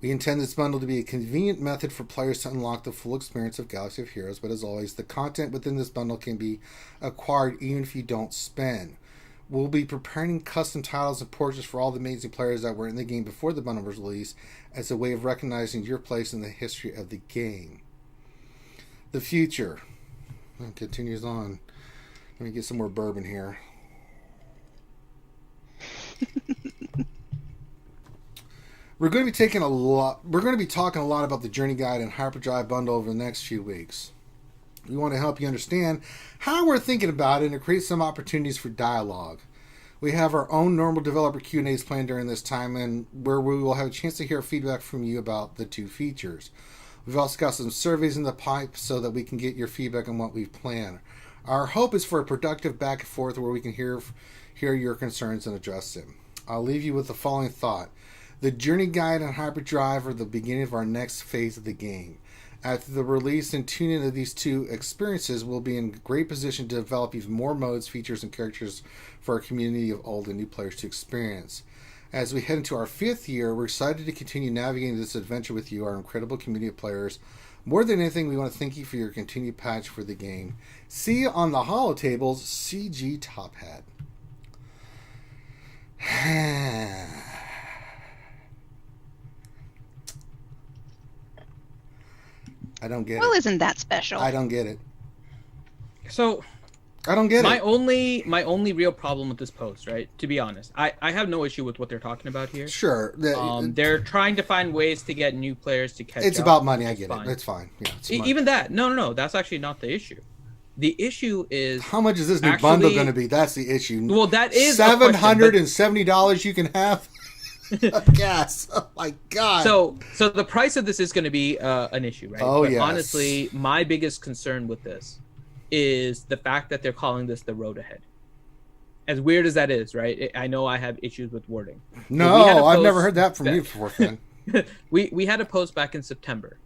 We intend this bundle to be a convenient method for players to unlock the full experience of Galaxy of Heroes, but as always, the content within this bundle can be acquired even if you don't spend. We'll be preparing custom titles and portraits for all the amazing players that were in the game before the bundle was released as a way of recognizing your place in the history of the game. The future. It continues on. Let me get some more bourbon here. We're going to be talking a lot about the Journey Guide and Hyperdrive bundle over the next few weeks. We want to help you understand how we're thinking about it and to create some opportunities for dialogue. We have our own normal developer Q&As planned during this time, and where we will have a chance to hear feedback from you about the two features. We've also got some surveys in the pipe so that we can get your feedback on what we've planned. Our hope is for a productive back and forth where we can hear your concerns and address them. I'll leave you with the following thought. The Journey Guide and Hyperdrive are the beginning of our next phase of the game. After the release and tuning of these two experiences, we'll be in great position to develop even more modes, features, and characters for our community of old and new players to experience. As we head into our 5th year, we're excited to continue navigating this adventure with you, our incredible community of players. More than anything, we want to thank you for your continued passion for the game. See you on the holotables, CG Top Hat. I don't get it. Well, isn't that special? I don't get it. So I don't get my it. My only real problem with this post, right? To be honest, I have no issue with what they're talking about here. Sure. They're trying to find ways to get new players to catch up. It's about money. I It's get fine. it. It's fine. Yeah. It's money. Even that. No. That's actually not the issue. The issue is How much is this new bundle going to be? That's the issue. Well, that is a question, $770 you can have. Gas. Oh my god. So the price of this is going to be an issue, right? Oh, but yes. honestly, my biggest concern with this is the fact that they're calling this the road ahead. As weird as that is, right? I know I have issues with wording. No, I've never heard that from you before, Finn. we had a post back in September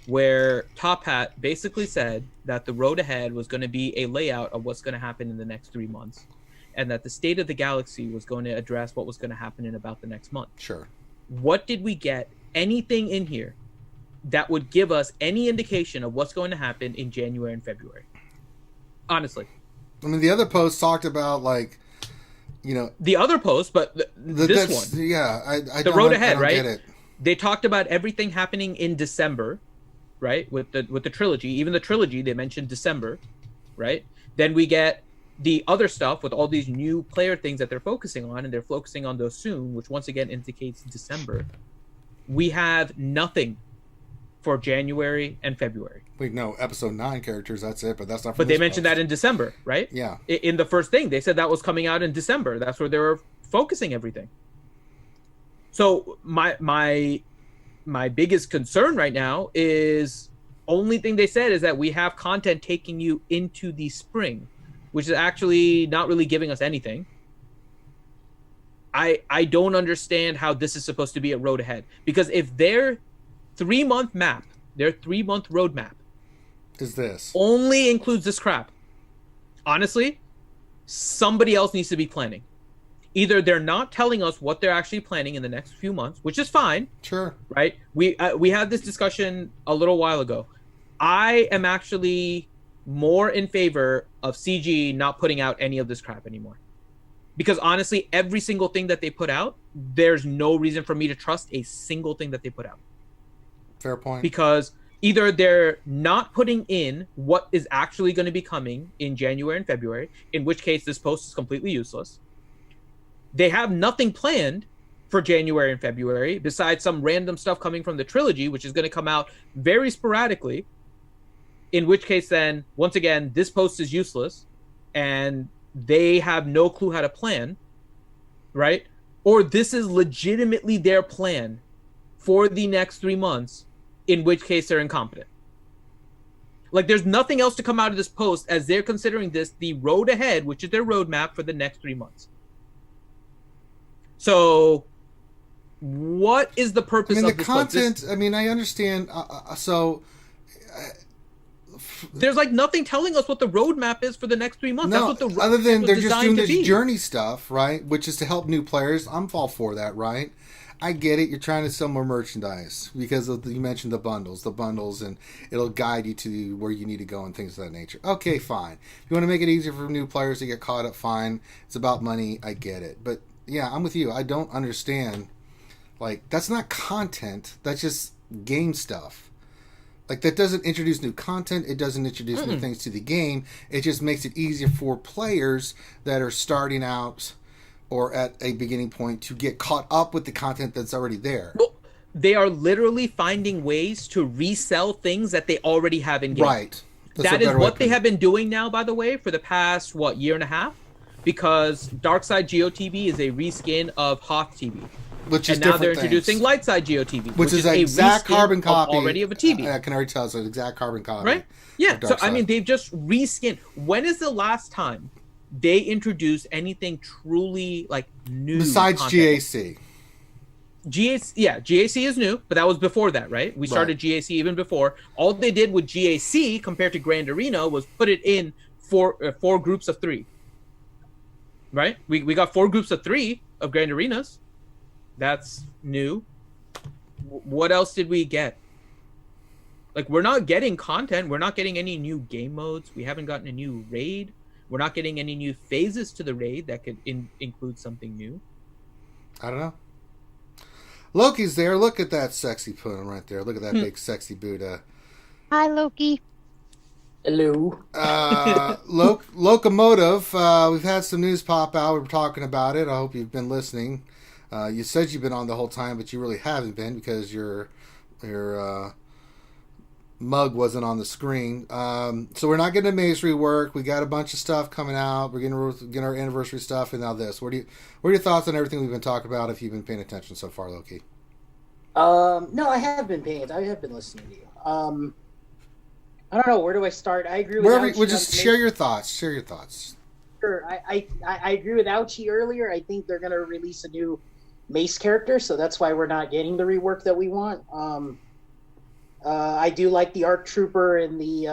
where Top Hat basically said that the road ahead was going to be a layout of what's going to happen in the next 3 months, and that the state of the galaxy was going to address what was going to happen in about the next month. Sure. What did we get? Anything in here that would give us any indication of what's going to happen in January and February? Honestly. I mean, the other post talked about, like, the other post, but this one. Yeah, I the road ahead, right? Get it. They talked about everything happening in December, right? With the trilogy, even the trilogy, they mentioned December, right? Then we get the other stuff with all these new player things that they're focusing on, and they're focusing on those soon, which once again indicates December. We have nothing for January and February. Wait, no, episode 9 characters, that's it, but that's not. But they mentioned that in December, right? Yeah. In the first thing, they said that was coming out in December. That's where they were focusing everything. So my biggest concern right now is only thing they said is that we have content taking you into the spring, which is actually not really giving us anything. I don't understand how this is supposed to be a road ahead, because if their 3-month map, their 3-month roadmap is this only includes this crap, honestly, somebody else needs to be planning. Either they're not telling us what they're actually planning in the next few months, which is fine. Sure. Right? We had this discussion a little while ago. I am actually more in favor of CG not putting out any of this crap anymore. Because honestly, every single thing that they put out, there's no reason for me to trust a single thing that they put out. Fair point. Because either they're not putting in what is actually going to be coming in January and February, in which case this post is completely useless. They have nothing planned for January and February besides some random stuff coming from the trilogy, which is going to come out very sporadically, in which case then, once again, this post is useless and they have no clue how to plan, right? Or this is legitimately their plan for the next 3 months, in which case they're incompetent. Like, there's nothing else to come out of this post as they're considering this the road ahead, which is their roadmap for the next 3 months. So What is the I purpose mean, of the this content. book? I mean, I understand. There's like nothing telling us what the roadmap is for the next 3 months. No, That's what the other than was they're just doing designed to this be. journey stuff, right? Which is to help new players. I'm all for that, right? I get it. You're trying to sell more merchandise because you mentioned the bundles, and it'll guide you to where you need to go and things of that nature. Okay, fine. If you want to make it easier for new players to get caught up, fine. It's about money. I get it. But yeah, I'm with you. I don't understand. Like, that's not content. That's just game stuff. Like, that doesn't introduce new content. It doesn't introduce new things to the game. It just makes it easier for players that are starting out or at a beginning point to get caught up with the content that's already there. Well, they are literally finding ways to resell things that they already have in game. Right. That is what they have been doing now, by the way, for the past, year and a half? Because Darkside Geo TB is a reskin of Hoth TB. Which is and now different they're introducing things. Lightside Geo TB, Which is an a exact reskin carbon copy already of a TB. I can already tell it's an exact carbon copy. Right? Yeah. of So, I Darkside. mean, they've just reskinned. When is the last time they introduced anything truly, like, new besides content? GAC. GAC is new, but that was before that, right? We started GAC even before. All they did with GAC compared to Grand Arena was put it in four groups of 3. Right? We got 4 groups of 3 of Grand Arenas. That's new. What else did we get? Like, we're not getting content. We're not getting any new game modes. We haven't gotten a new raid. We're not getting any new phases to the raid that could include something new. I don't know. Loki's there. Look at that sexy pun right there. Look at that big sexy Buddha. Hi, Loki. Hello. Locomotive. We've had some news pop out. We were talking about it. I hope you've been listening. You said you've been on the whole time, but you really haven't been because your mug wasn't on the screen. So we're not getting a Mace rework. We got a bunch of stuff coming out. We're getting our anniversary stuff, and now this. What are your thoughts on everything we've been talking about? If you've been paying attention so far, Loki. No, I have been paying. I have been listening to you. I don't know. Where do I start? I agree with Ouchie. We'll just share your thoughts. Share your thoughts. Sure. I agree with Ouchie earlier. I think they're going to release a new Mace character, so that's why we're not getting the rework that we want. I do like the ARC Trooper and the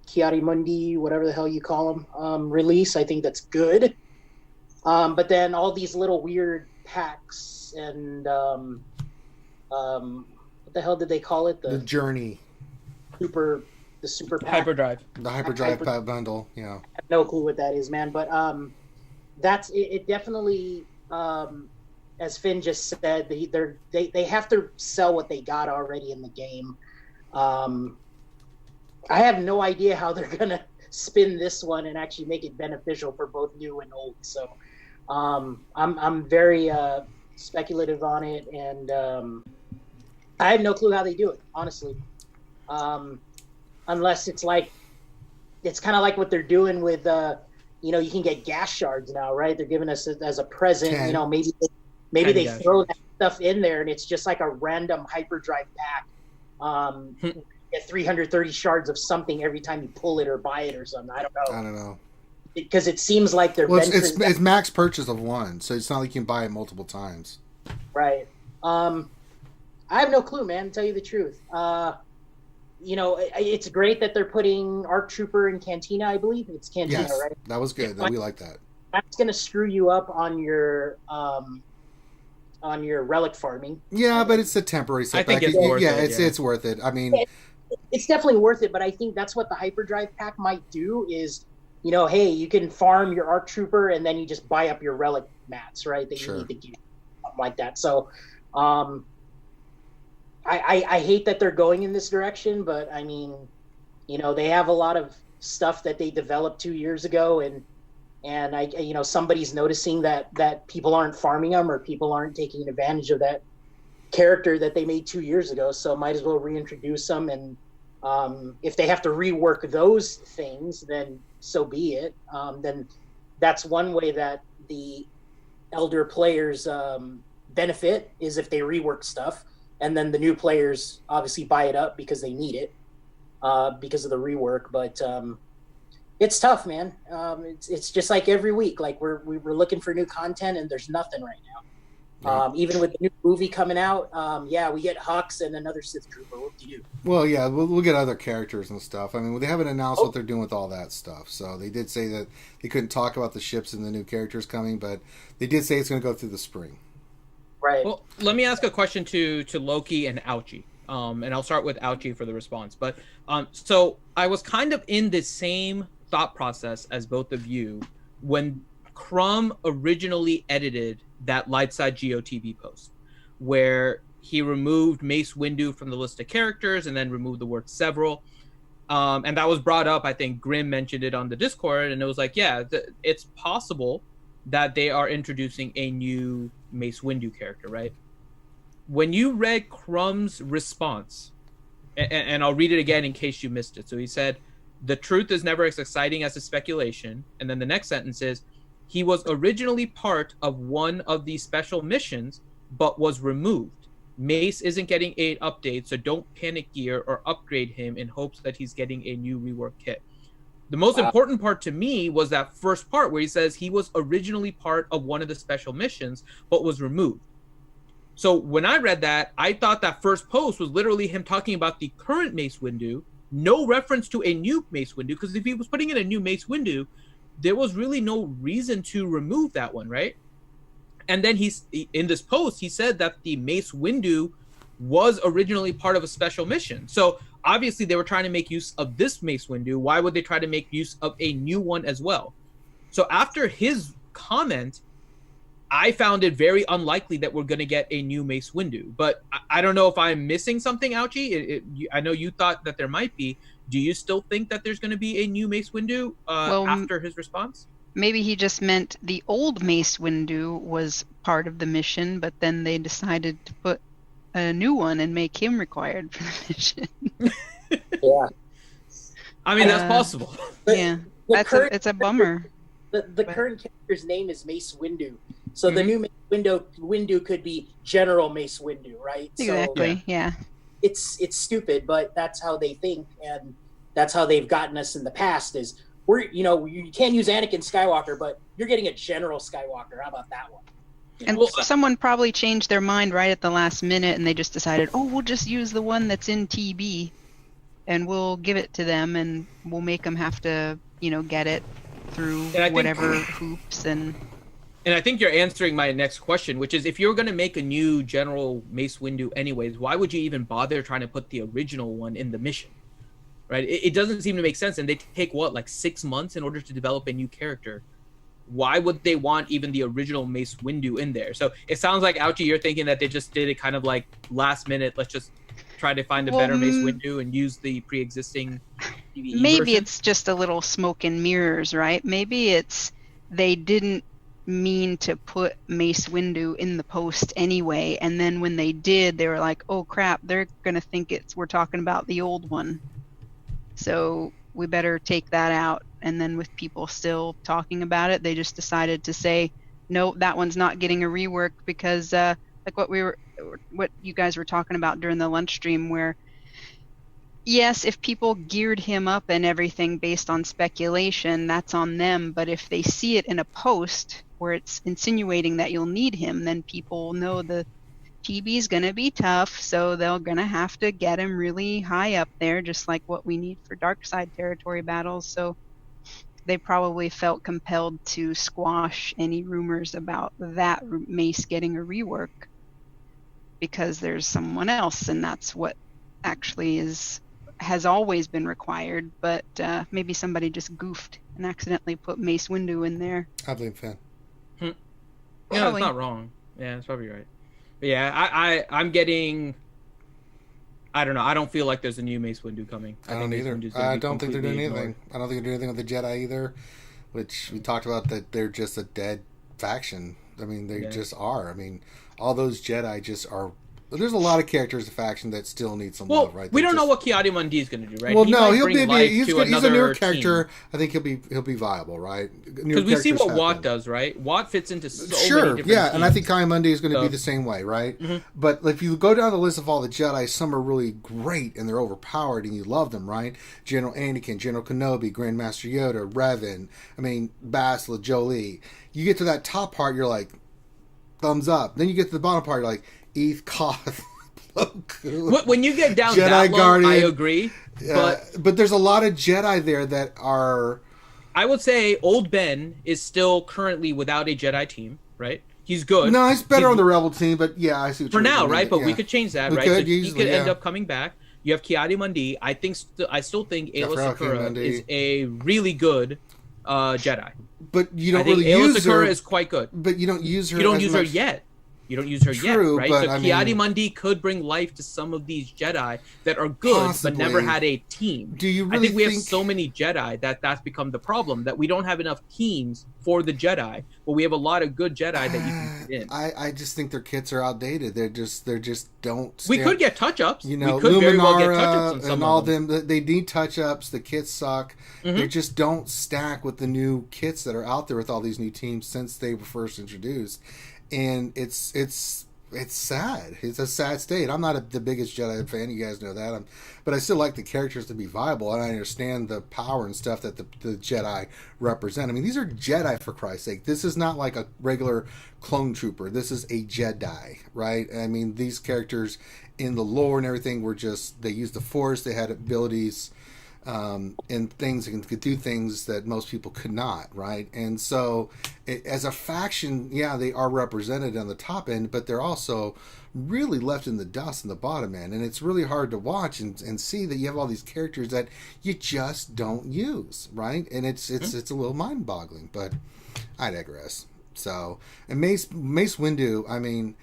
Chiari Mundi, whatever the hell you call them, release. I think that's good. But then all these little weird packs and what the hell did they call it? The Journey. The super pack. Hyperdrive. The Hyperdrive bundle. Yeah. I have no clue what that is, man. But that's it. It definitely. As Finn just said, they have to sell what they got already in the game. I have no idea how they're gonna spin this one and actually make it beneficial for both new and old. So I'm very speculative on it, and I have no clue how they do it, honestly. Unless it's kind of like what they're doing with you can get gas shards now, right? They're giving us it as a present. 10. Maybe they throw that stuff in there, and it's just like a random hyperdrive pack. Get 330 shards of something every time you pull it or buy it or something. I don't know. Because it seems like they're it's max purchase of 1, so it's not like you can buy it multiple times. Right. I have no clue, man. To tell you the truth. It's great that they're putting ARC Trooper in Cantina, I believe. It's Cantina, Yes, right? that was good. We like that. That's going to screw you up on your relic farming. Yeah, but it's a temporary setback. I think it's worth it. It's worth it. I mean... It's definitely worth it, but I think that's what the Hyperdrive pack might do is, hey, you can farm your ARC Trooper and then you just buy up your relic mats, right? That you need to get, something like that. So, I hate that they're going in this direction, but I mean, they have a lot of stuff that they developed 2 years ago, and somebody's noticing that people aren't farming them or people aren't taking advantage of that character that they made 2 years ago. So might as well reintroduce them, and if they have to rework those things, then so be it. Then that's one way that the elder players benefit, is if they rework stuff. And then the new players obviously buy it up because they need it, because of the rework. But it's tough, man. It's just like every week. Like we're looking for new content, and there's nothing right now. Even with the new movie coming out, we get Hux and another Sith Trooper. What do you do? Well, yeah, we'll get other characters and stuff. I mean, they haven't announced what they're doing with all that stuff. So they did say that they couldn't talk about the ships and the new characters coming, but they did say it's going to go through the spring. Right. Well, let me ask a question to Loki and Ouchie. And I'll start with Ouchie for the response. But so I was kind of in the same thought process as both of you when Crumb originally edited that Lightside Geo TB post, where he removed Mace Windu from the list of characters and then removed the word several. And that was brought up. I think Grim mentioned it on the Discord, and it was like, yeah, it's possible that they are introducing a new Mace Windu character, right? When you read Crumb's response, and I'll read it again in case you missed it. So he said, "The truth is never as exciting as the speculation." And then the next sentence is, "He was originally part of one of these special missions, but was removed. Mace isn't getting an update, so don't panic gear or upgrade him in hopes that he's getting a new rework kit." The most important part to me was that first part where he says he was originally part of one of the special missions, but was removed. So when I read that, I thought that first post was literally him talking about the current Mace Windu, no reference to a new Mace Windu, because if he was putting in a new Mace Windu, there was really no reason to remove that one, right? And then in this post, he said that the Mace Windu was originally part of a special mission. So obviously they were trying to make use of this Mace Windu. Why would they try to make use of a new one as well? So after his comment, I found it very unlikely that we're going to get a new Mace Windu. But I don't know if I'm missing something, Ouchie. I know you thought that there might be. Do you still think that there's going to be a new Mace Windu after his response? Maybe he just meant the old Mace Windu was part of the mission, but then they decided to put a new one and make him required for the mission. Yeah. I mean, that's possible. Yeah, it's a bummer. The current character's name is Mace Windu. So the new Mace Windu could be General Mace Windu, right? Exactly, so, yeah. It's stupid, but that's how they think, and that's how they've gotten us in the past is you can't use Anakin Skywalker, but you're getting a General Skywalker. How about that one? And someone probably changed their mind right at the last minute, and they just decided, we'll just use the one that's in TB, and we'll give it to them, and we'll make them have to, get it through whatever hoops and I think you're answering my next question, which is if you're going to make a new General Mace Windu anyways, why would you even bother trying to put the original one in the mission? Right? It doesn't seem to make sense. And they take, 6 months in order to develop a new character. Why would they want even the original Mace Windu in there? So it sounds like, Ouchie, you're thinking that they just did it kind of like last minute. Let's just try to find a better Mace Windu and use the pre-existing TVE maybe version. It's just a little smoke and mirrors, right? Maybe it's they didn't mean to put Mace Windu in the post anyway, and then when they did, they were like, oh crap, they're gonna think we're talking about the old one, so we better take that out. And then with people still talking about it, they just decided to say, no, that one's not getting a rework, because like what you guys were talking about during the lunch stream, where yes, if people geared him up and everything based on speculation, that's on them. But if they see it in a post where it's insinuating that you'll need him, then people know the TB's going to be tough, so they're going to have to get him really high up there, just like what we need for dark side territory battles. So they probably felt compelled to squash any rumors about that Mace getting a rework, because there's someone else, and that's what actually has always been required. But maybe somebody just goofed and accidentally put Mace Windu in there. I blame Finn. Yeah, that's not wrong. Yeah, that's probably right. But yeah, I'm getting. I don't know. I don't feel like there's a new Mace Windu coming. I don't either. I don't think they're doing anything. I don't think they're doing anything with the Jedi either, which we talked about, that they're just a dead faction. I mean, they just are. I mean, all those Jedi just are. There's a lot of characters in faction that still need some love, right? We don't know what Ki-Adi-Mundi is going to do, right? Well, no, he'll be. He's a newer character. I think he'll be viable, right? Because we see what Watt does, right? Watt fits into so many different teams. And I think Ki-Adi-Mundi is going to be the same way, right? Mm-hmm. But if you go down the list of all the Jedi, some are really great and they're overpowered and you love them, right? General Anakin, General Kenobi, Grandmaster Yoda, Revan, Bastila, Jolie. You get to that top part, you're like, thumbs up. Then you get to the bottom part, you're like, Eth, Koth, Plo Koon, When you get down Jedi that low, Guardian. I agree. But there's a lot of Jedi there that are... I would say Old Ben is still currently without a Jedi team, right? He's good. No, he's better on the Rebel team, but yeah, I see what for you're now, doing. right? But Yeah. we could change that, We right? could, So he easily, could end yeah. up coming back. You have Kiadi-Mundi. I still think Ayla Sakura is a really good Jedi. But you don't I think really Ayla use Sakura her. is quite good. But you don't use her. You don't as use her much. yet. You don't use her True, yet, right? but So I mean- Kiadi-Mundi could bring life to some of these Jedi that are good, Possibly. but never had a team. Do you really I think we have so many Jedi that's become the problem, that we don't have enough teams for the Jedi, but we have a lot of good Jedi that you can put in. I just think their kits are outdated. They're just don't. We stand- could get touch-ups. You know, we could very well get Luminara touch-ups on some and of all them. them. They need touch-ups. The kits suck. Mm-hmm. They just don't stack with the new kits that are out there with all these new teams since they were first introduced, and it's sad. It's a sad state. I'm not the biggest Jedi fan. You guys know that. But I still like the characters to be viable, and I understand the power and stuff that the Jedi represent. I mean, these are Jedi, for Christ's sake. This is not like a regular clone trooper. This is a Jedi, right? I mean, these characters in the lore and everything were just, they used the Force. They had abilities and things, and could do things that most people could not, right? And so as a faction, yeah, they are represented on the top end, but they're also really left in the dust in the bottom end, and it's really hard to watch and see that you have all these characters that you just don't use, right? And it's a little mind-boggling, but I digress. So, and Mace Windu, I mean,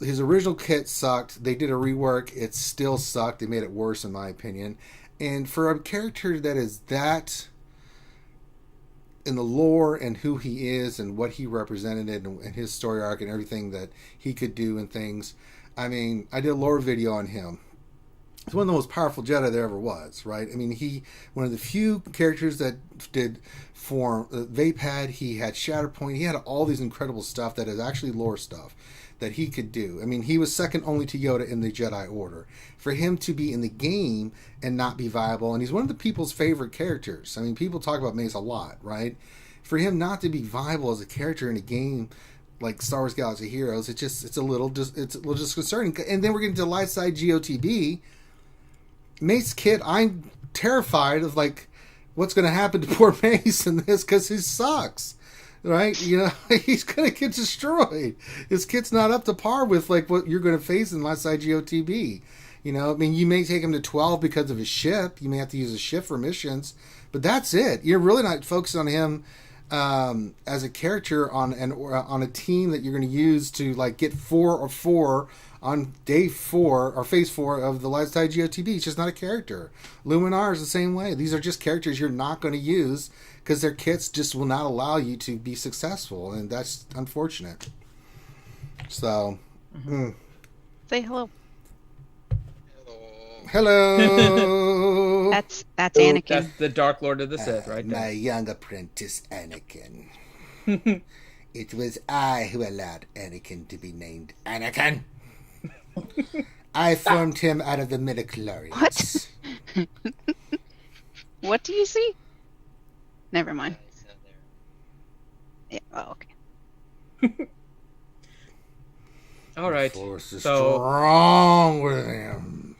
his original kit sucked. They did a rework. It still sucked. They made it worse, in my opinion. And for a character that is that in the lore and who he is and what he represented and his story arc and everything that he could do and things, I mean, I did a lore video on him. He's one of the most powerful Jedi there ever was, right? I mean, one of the few characters that did form Vape had. He had Shatterpoint. He had all these incredible stuff that is actually lore stuff that he could do. I mean, he was second only to Yoda in the Jedi Order. For him to be in the game and not be viable, and he's one of the people's favorite characters. I mean, people talk about Mace a lot, right? For him not to be viable as a character in a game like Star Wars Galaxy Heroes, it's a little disconcerting. And then we're getting to Light Side Geo TB. Mace kit, I'm terrified of like what's going to happen to poor Mace in this, because he sucks. Right? You know, he's going to get destroyed. His kit's not up to par with like what you're going to face in Last Side Geo TB. You know, I mean, you may take him to 12 because of his ship. You may have to use a ship for missions, but that's it. You're really not focused on him as a character on a team that you're going to use to like get 4 or 4 on day 4 or phase 4 of the Last Side Geo TB. It's just not a character. Luminar is the same way. These are just characters you're not going to use because their kits just will not allow you to be successful, and that's unfortunate. So, Say hello. Hello. That's Anakin. That's the Dark Lord of the Sith, right there. My young apprentice, Anakin. It was I who allowed Anakin to be named Anakin. I formed him out of the midichlorians. What? What do you see? Never mind. Yeah. Oh, okay. All right. Force is So strong with him.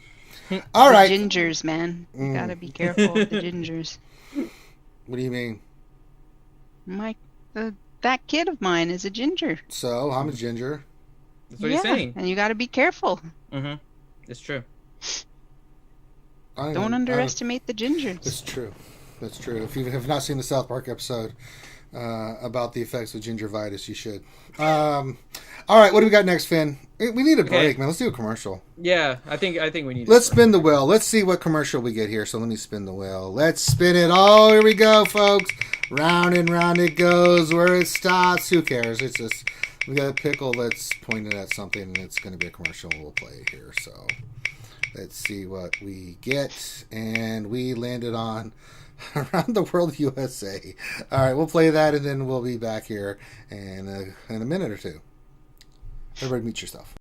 All right. The gingers, man. You gotta be careful with the gingers. What do you mean? That kid of mine is a ginger. So, I'm a ginger. that's what he's saying. And you gotta be careful. Mm-hmm. It's true. Don't underestimate the gingers. It's true. That's true. If you have not seen the South Park episode about the effects of gingivitis, you should. All right, what do we got next, Finn? We need a break, man. Let's do a commercial. Yeah, I think we need. Let's spin the wheel. Let's see what commercial we get here. So let me spin the wheel. Let's spin it. Oh, here we go, folks. Round and round it goes. Where it stops, who cares? It's just we got a pickle that's pointed at something, and it's going to be a commercial. We'll play it here. So let's see what we get, and we landed on Around the World USA. All right, we'll play that, and then we'll be back here in a minute or two. Everybody meet yourself.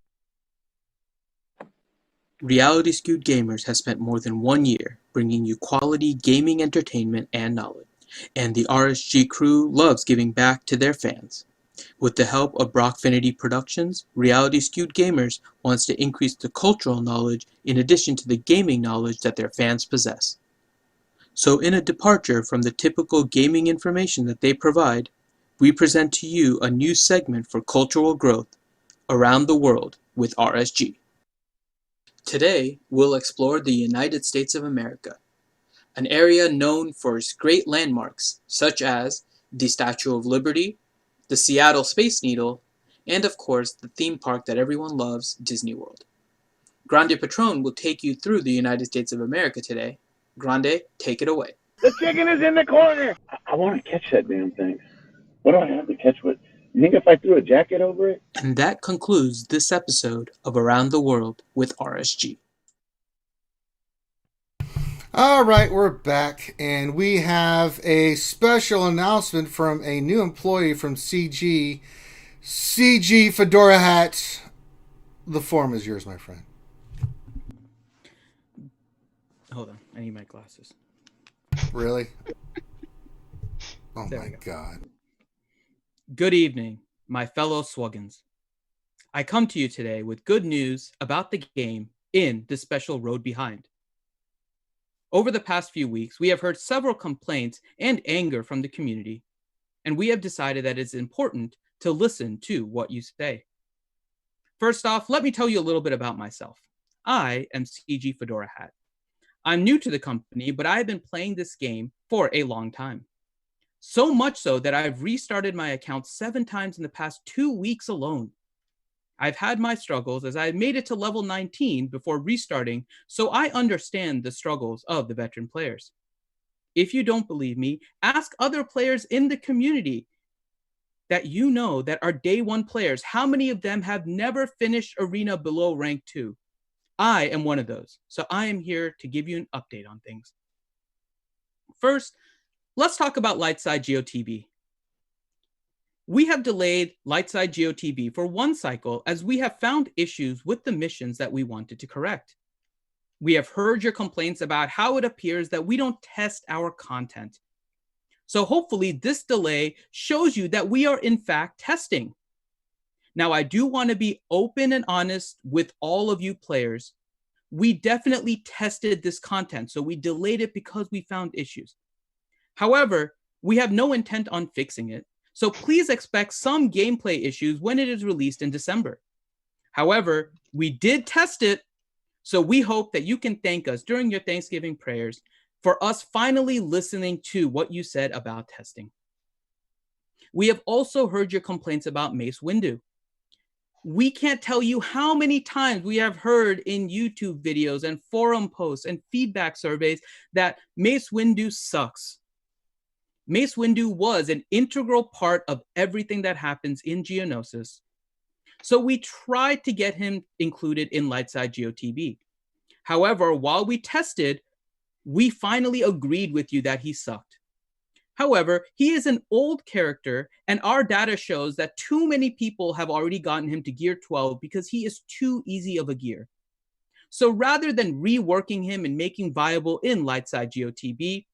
Reality Skewed Gamers has spent more than 1 year bringing you quality gaming entertainment and knowledge, and the RSG crew loves giving back to their fans. With the help of Brockfinity Productions, Reality Skewed Gamers wants to increase the cultural knowledge in addition to the gaming knowledge that their fans possess. So in a departure from the typical gaming information that they provide, we present to you a new segment for cultural growth, Around the World with RSG. Today, we'll explore the United States of America, an area known for its great landmarks such as the Statue of Liberty, the Seattle Space Needle, and of course the theme park that everyone loves, Disney World. Grande Patron will take you through the United States of America today. Grande, take it away. The chicken is in the corner. I want to catch that damn thing. What do I have to catch with? You think if I threw a jacket over it? And that concludes this episode of Around the World with RSG. All right, we're back, and we have a special announcement from a new employee from CG. CG Fedora Hat. The form is yours, my friend. Hold on, I need my glasses. Really? Oh There my we God. Good evening, my fellow Swuggins. I come to you today with good news about the game in the special Road Behind. Over the past few weeks, we have heard several complaints and anger from the community, and we have decided that it's important to listen to what you say. First off, let me tell you a little bit about myself. I am CG Fedora Hat. I'm new to the company, but I've been playing this game for a long time. So much so that I've restarted my account 7 times in the past 2 weeks alone. I've had my struggles as I made it to level 19 before restarting, so I understand the struggles of the veteran players. If you don't believe me, ask other players in the community that you know that are day 1 players. How many of them have never finished Arena below rank 2? I am one of those, so I am here to give you an update on things. First, let's talk about Lightside Geo TB. We have delayed Lightside Geo TB for 1 cycle as we have found issues with the missions that we wanted to correct. We have heard your complaints about how it appears that we don't test our content. So hopefully this delay shows you that we are in fact testing. Now I do want to be open and honest with all of you players. We definitely tested this content, so we delayed it because we found issues. However, we have no intent on fixing it. So please expect some gameplay issues when it is released in December. However, we did test it, so we hope that you can thank us during your Thanksgiving prayers for us finally listening to what you said about testing. We have also heard your complaints about Mace Windu. We can't tell you how many times we have heard in YouTube videos and forum posts and feedback surveys that Mace Windu sucks. Mace Windu was an integral part of everything that happens in Geonosis. So we tried to get him included in Lightside Geo TB. However, while we tested, we finally agreed with you that he sucked. However, he is an old character, and our data shows that too many people have already gotten him to gear 12 because he is too easy of a gear. So rather than reworking him and making viable in Lightside Geo TB,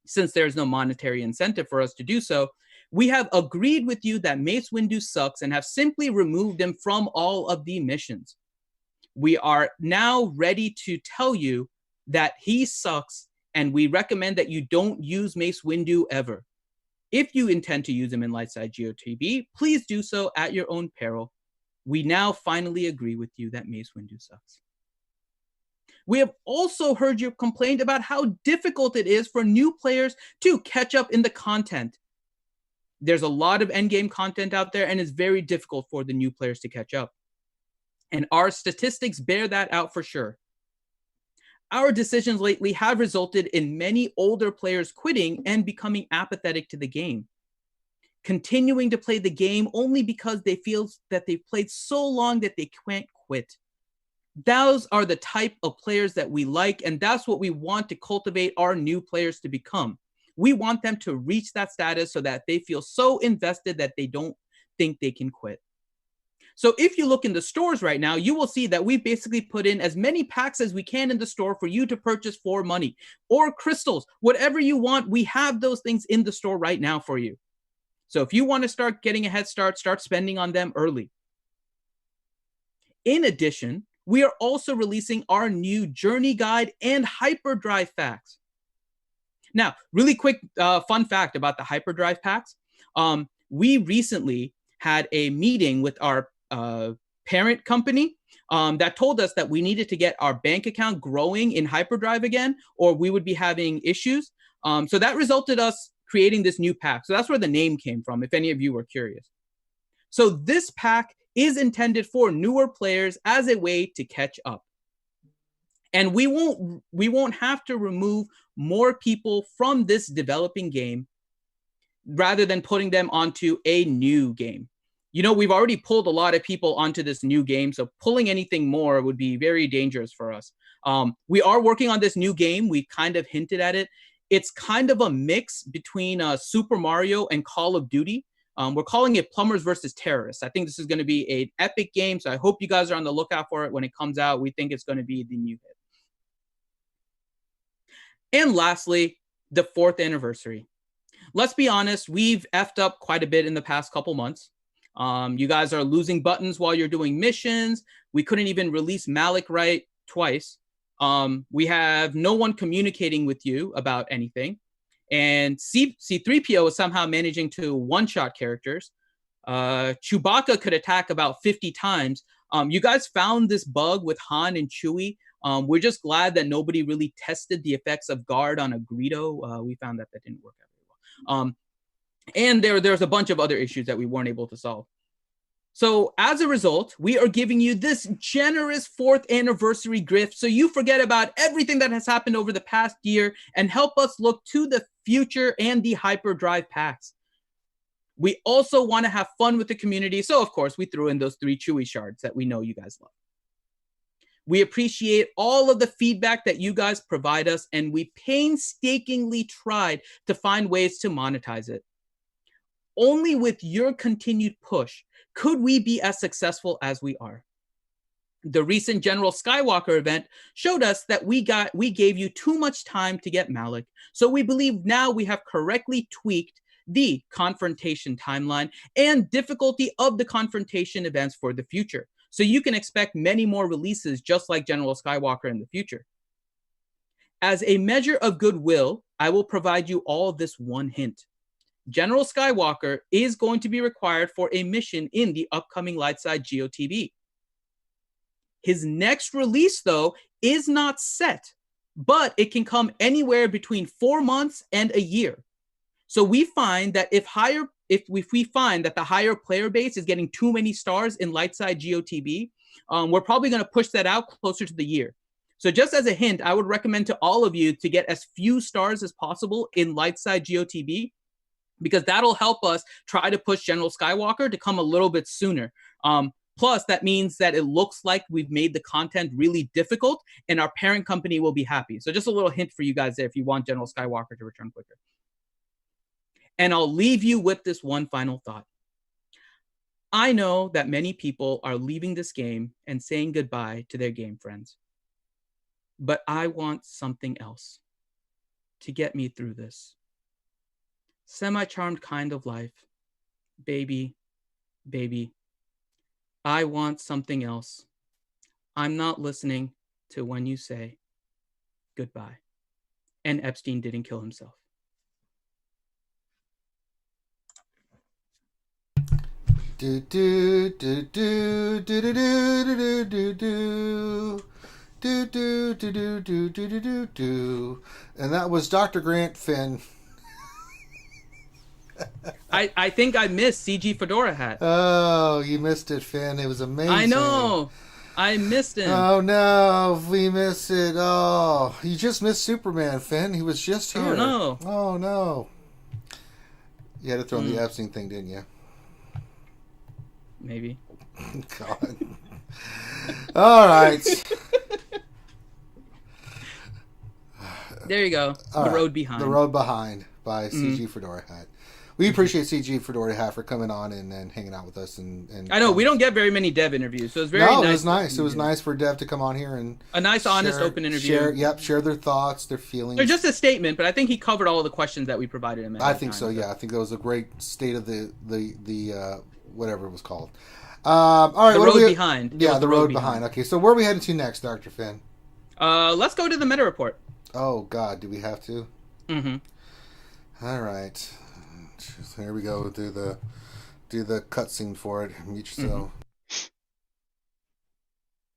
since there's no monetary incentive for us to do so, we have agreed with you that Mace Windu sucks and have simply removed him from all of the missions. We are now ready to tell you that he sucks, and we recommend that you don't use Mace Windu ever. If you intend to use him in Lightside Geo TB, please do so at your own peril. We now finally agree with you that Mace Windu sucks. We have also heard your complaint about how difficult it is for new players to catch up in the content. There's a lot of endgame content out there, and it's very difficult for the new players to catch up. And our statistics bear that out for sure. Our decisions lately have resulted in many older players quitting and becoming apathetic to the game, continuing to play the game only because they feel that they've played so long that they can't quit. Those are the type of players that we like, and that's what we want to cultivate our new players to become. We want them to reach that status so that they feel so invested that they don't think they can quit. So if you look in the stores right now, you will see that we basically put in as many packs as we can in the store for you to purchase for money or crystals, whatever you want. We have those things in the store right now for you. So if you want to start getting a head start, start spending on them early. In addition, we are also releasing our new Journey Guide and Hyperdrive packs. Now, really quick fun fact about the Hyperdrive packs. We recently had a meeting with our parent company that told us that we needed to get our bank account growing in Hyperdrive again, or we would be having issues. So that resulted us creating this new pack. So that's where the name came from, if any of you were curious. So this pack is intended for newer players as a way to catch up. And we won't have to remove more people from this developing game rather than putting them onto a new game. You know, we've already pulled a lot of people onto this new game, so pulling anything more would be very dangerous for us. We are working on this new game. We kind of hinted at it. It's kind of a mix between Super Mario and Call of Duty. We're calling it Plumbers versus Terrorists. I think this is going to be an epic game, so I hope you guys are on the lookout for it when it comes out. We think it's going to be the new hit. And lastly, the 4th anniversary. Let's be honest, we've effed up quite a bit in the past couple months. You guys are losing buttons while you're doing missions. We couldn't even release Malik right twice. We have no one communicating with you about anything. And C3PO is somehow managing to one-shot characters. Chewbacca could attack about 50 times. You guys found this bug with Han and Chewie. We're just glad that nobody really tested the effects of guard on a Greedo. We found that didn't work out very well. And there's a bunch of other issues that we weren't able to solve. So as a result, we are giving you this generous 4th anniversary gift so you forget about everything that has happened over the past year and help us look to the future and the Hyperdrive packs. We also want to have fun with the community, so of course we threw in those 3 Chewy shards that we know you guys love. We appreciate all of the feedback that you guys provide us, and we painstakingly tried to find ways to monetize it. Only with your continued push could we be as successful as we are. The recent General Skywalker event showed us that we gave you too much time to get Malik, so we believe now we have correctly tweaked the confrontation timeline and difficulty of the confrontation events for the future. So you can expect many more releases just like General Skywalker in the future. As a measure of goodwill, I will provide you all this one hint. General Skywalker is going to be required for a mission in the upcoming Lightside Geo TB. His next release, though, is not set, but it can come anywhere between 4 months and a year. So we find that if we find that the higher player base is getting too many stars in Lightside Geo TB, we're probably going to push that out closer to the year. So just as a hint, I would recommend to all of you to get as few stars as possible in Lightside Geo TB, because that'll help us try to push General Skywalker to come a little bit sooner. Plus, that means that it looks like we've made the content really difficult and our parent company will be happy. So just a little hint for you guys there if you want General Skywalker to return quicker. And I'll leave you with this one final thought. I know that many people are leaving this game and saying goodbye to their game friends. But I want something else to get me through this. Semi-charmed kind of life. Baby, baby. I want something else. I'm not listening to when you say goodbye. And Epstein didn't kill himself. Do do do do do do do do do do. Do do do do do do do do do. And that was Dr. Grant Finn. I think I missed CG Fedora Hat. Oh, you missed it, Finn. It was amazing. I know. I missed him. Oh no, we missed it. Oh, you just missed Superman, Finn. He was just here. Oh no. Oh no. You had to throw in the Epstein thing, didn't you? Maybe. God. All right. There you go. All The right. Road Behind. The Road Behind by CG Fedora Hat. We appreciate CG Fedora Half for coming on and hanging out with us. And I know we don't get very many dev interviews, so it's very no, nice. it was nice. It was nice for Dev to come on here and a nice, honest, open interview. Share their thoughts, their feelings. They're just a statement, but I think he covered all of the questions that we provided him. I think so. Yeah, I think that was a great state of the whatever it was called. All right, the road behind. Yeah, the road behind. Okay, so where are we headed to next, Dr. Finn? Let's go to the meta report. Oh God, do we have to? Mm-hmm. All right. Here we go. Do the cutscene for it. Mute yourself.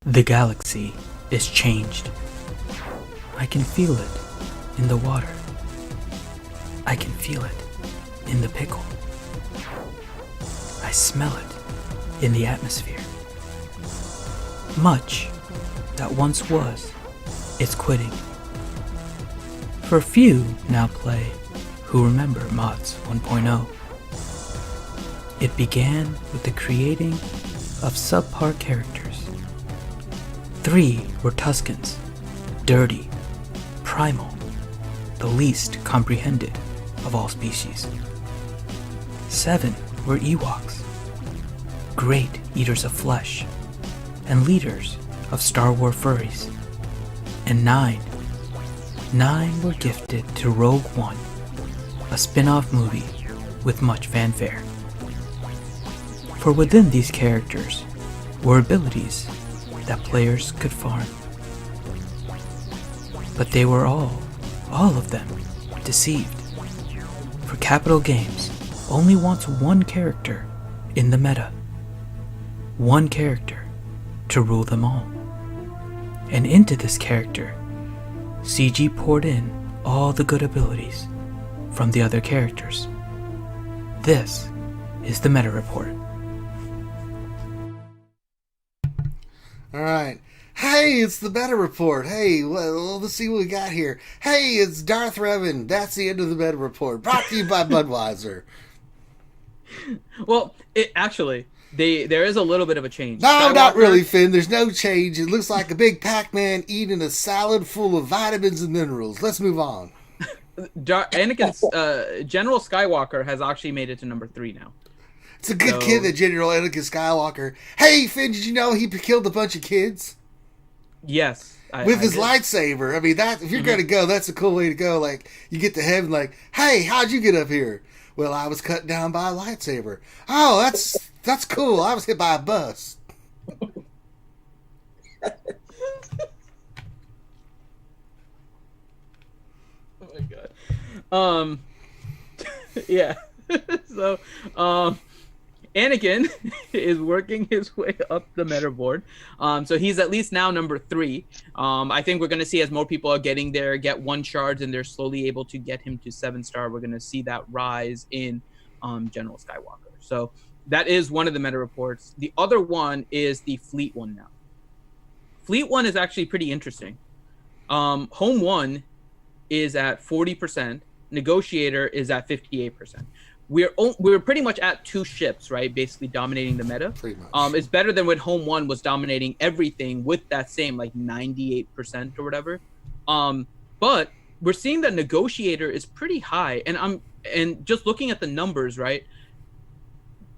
The galaxy is changed. I can feel it in the water. I can feel it in the pickle. I smell it in the atmosphere. Much that once was, it's quitting. For few now play who remember Mods 1.0. It began with the creating of subpar characters. 3 were Tuscans, dirty, primal, the least comprehended of all species. 7 were Ewoks, great eaters of flesh, and leaders of Star Wars furries. And 9 were gifted to Rogue One, a spin-off movie with much fanfare. For within these characters were abilities that players could farm. But they were all of them, deceived. For Capital Games only wants one character in the meta. One character to rule them all. And into this character, CG poured in all the good abilities from the other characters. This is the meta report. All right. Hey, it's the meta report. Hey, well, let's see what we got here. Hey, it's Darth Revan. That's the end of the meta report. Brought to you by Budweiser. Well, there is a little bit of a change. No, Skywalker, not really, Finn. There's no change. It looks like a big Pac-Man eating a salad full of vitamins and minerals. Let's move on. Anakin's General Skywalker has actually made it to number 3 now. It's a good kid, that General Anakin Skywalker. Hey, Finn, did you know he killed a bunch of kids? Yes. With his lightsaber. I mean, that if you're going to go, that's a cool way to go. Like, you get to heaven like, hey, how'd you get up here? Well, I was cut down by a lightsaber. Oh, that's cool. I was hit by a bus. Oh my god. Yeah. So, Anakin is working his way up the meta board. So he's at least now number 3. I think we're going to see as more people are getting there, get 1 charge, and they're slowly able to get him to 7-star. We're going to see that rise in General Skywalker. So that is one of the meta reports. The other one is the Fleet one now. Fleet one is actually pretty interesting. Home one is at 40%. Negotiator is at 58%. We're pretty much at 2 ships, right? Basically dominating the meta. Pretty much. It's better than when Home 1 was dominating everything with that same like 98% or whatever. But we're seeing that Negotiator is pretty high, and just looking at the numbers, right?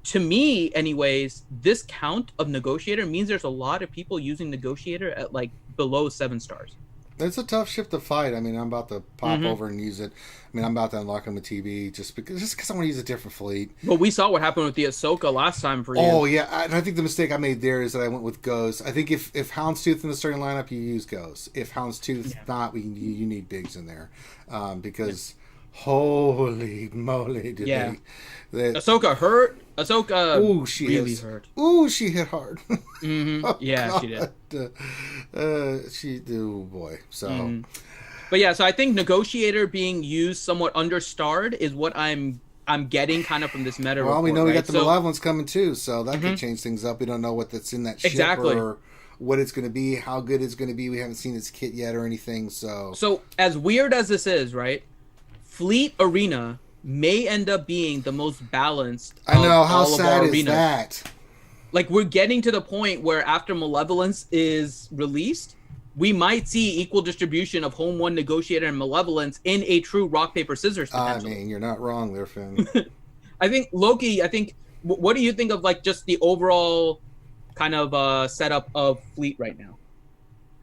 To me, anyways, this count of Negotiator means there's a lot of people using Negotiator at like below 7 stars. It's a tough ship to fight. I mean, I'm about to pop over and use it. I mean, I'm about to unlock on the TV just because I want to use a different fleet. Well, we saw what happened with the Ahsoka last time for you. Oh, yeah. And I think the mistake I made there is that I went with Ghost. I think if Houndstooth in the starting lineup, you use Ghost. If Houndstooth not, you need Biggs in there. Because holy moly, did they... Ahsoka hurt. Ahsoka really hurt. Ooh, she hit hard. Oh, yeah, God. She did. Oh, boy. So... But yeah, so I think Negotiator being used somewhat understarred is what I'm getting kind of from this meta report. Well, we know we right? got the Malevolence coming too, so that could change things up. We don't know what that's in that ship or what it's going to be, how good it's going to be. We haven't seen its kit yet or anything, So as weird as this is, right? Fleet Arena may end up being the most balanced. I know, how sad is that? Like, we're getting to the point where after Malevolence is released, we might see equal distribution of Home 1, Negotiator, and Malevolence in a true rock, paper, scissors. I mean, you're not wrong there, Finn. I think Loki. What do you think of like just the overall kind of setup of Fleet right now?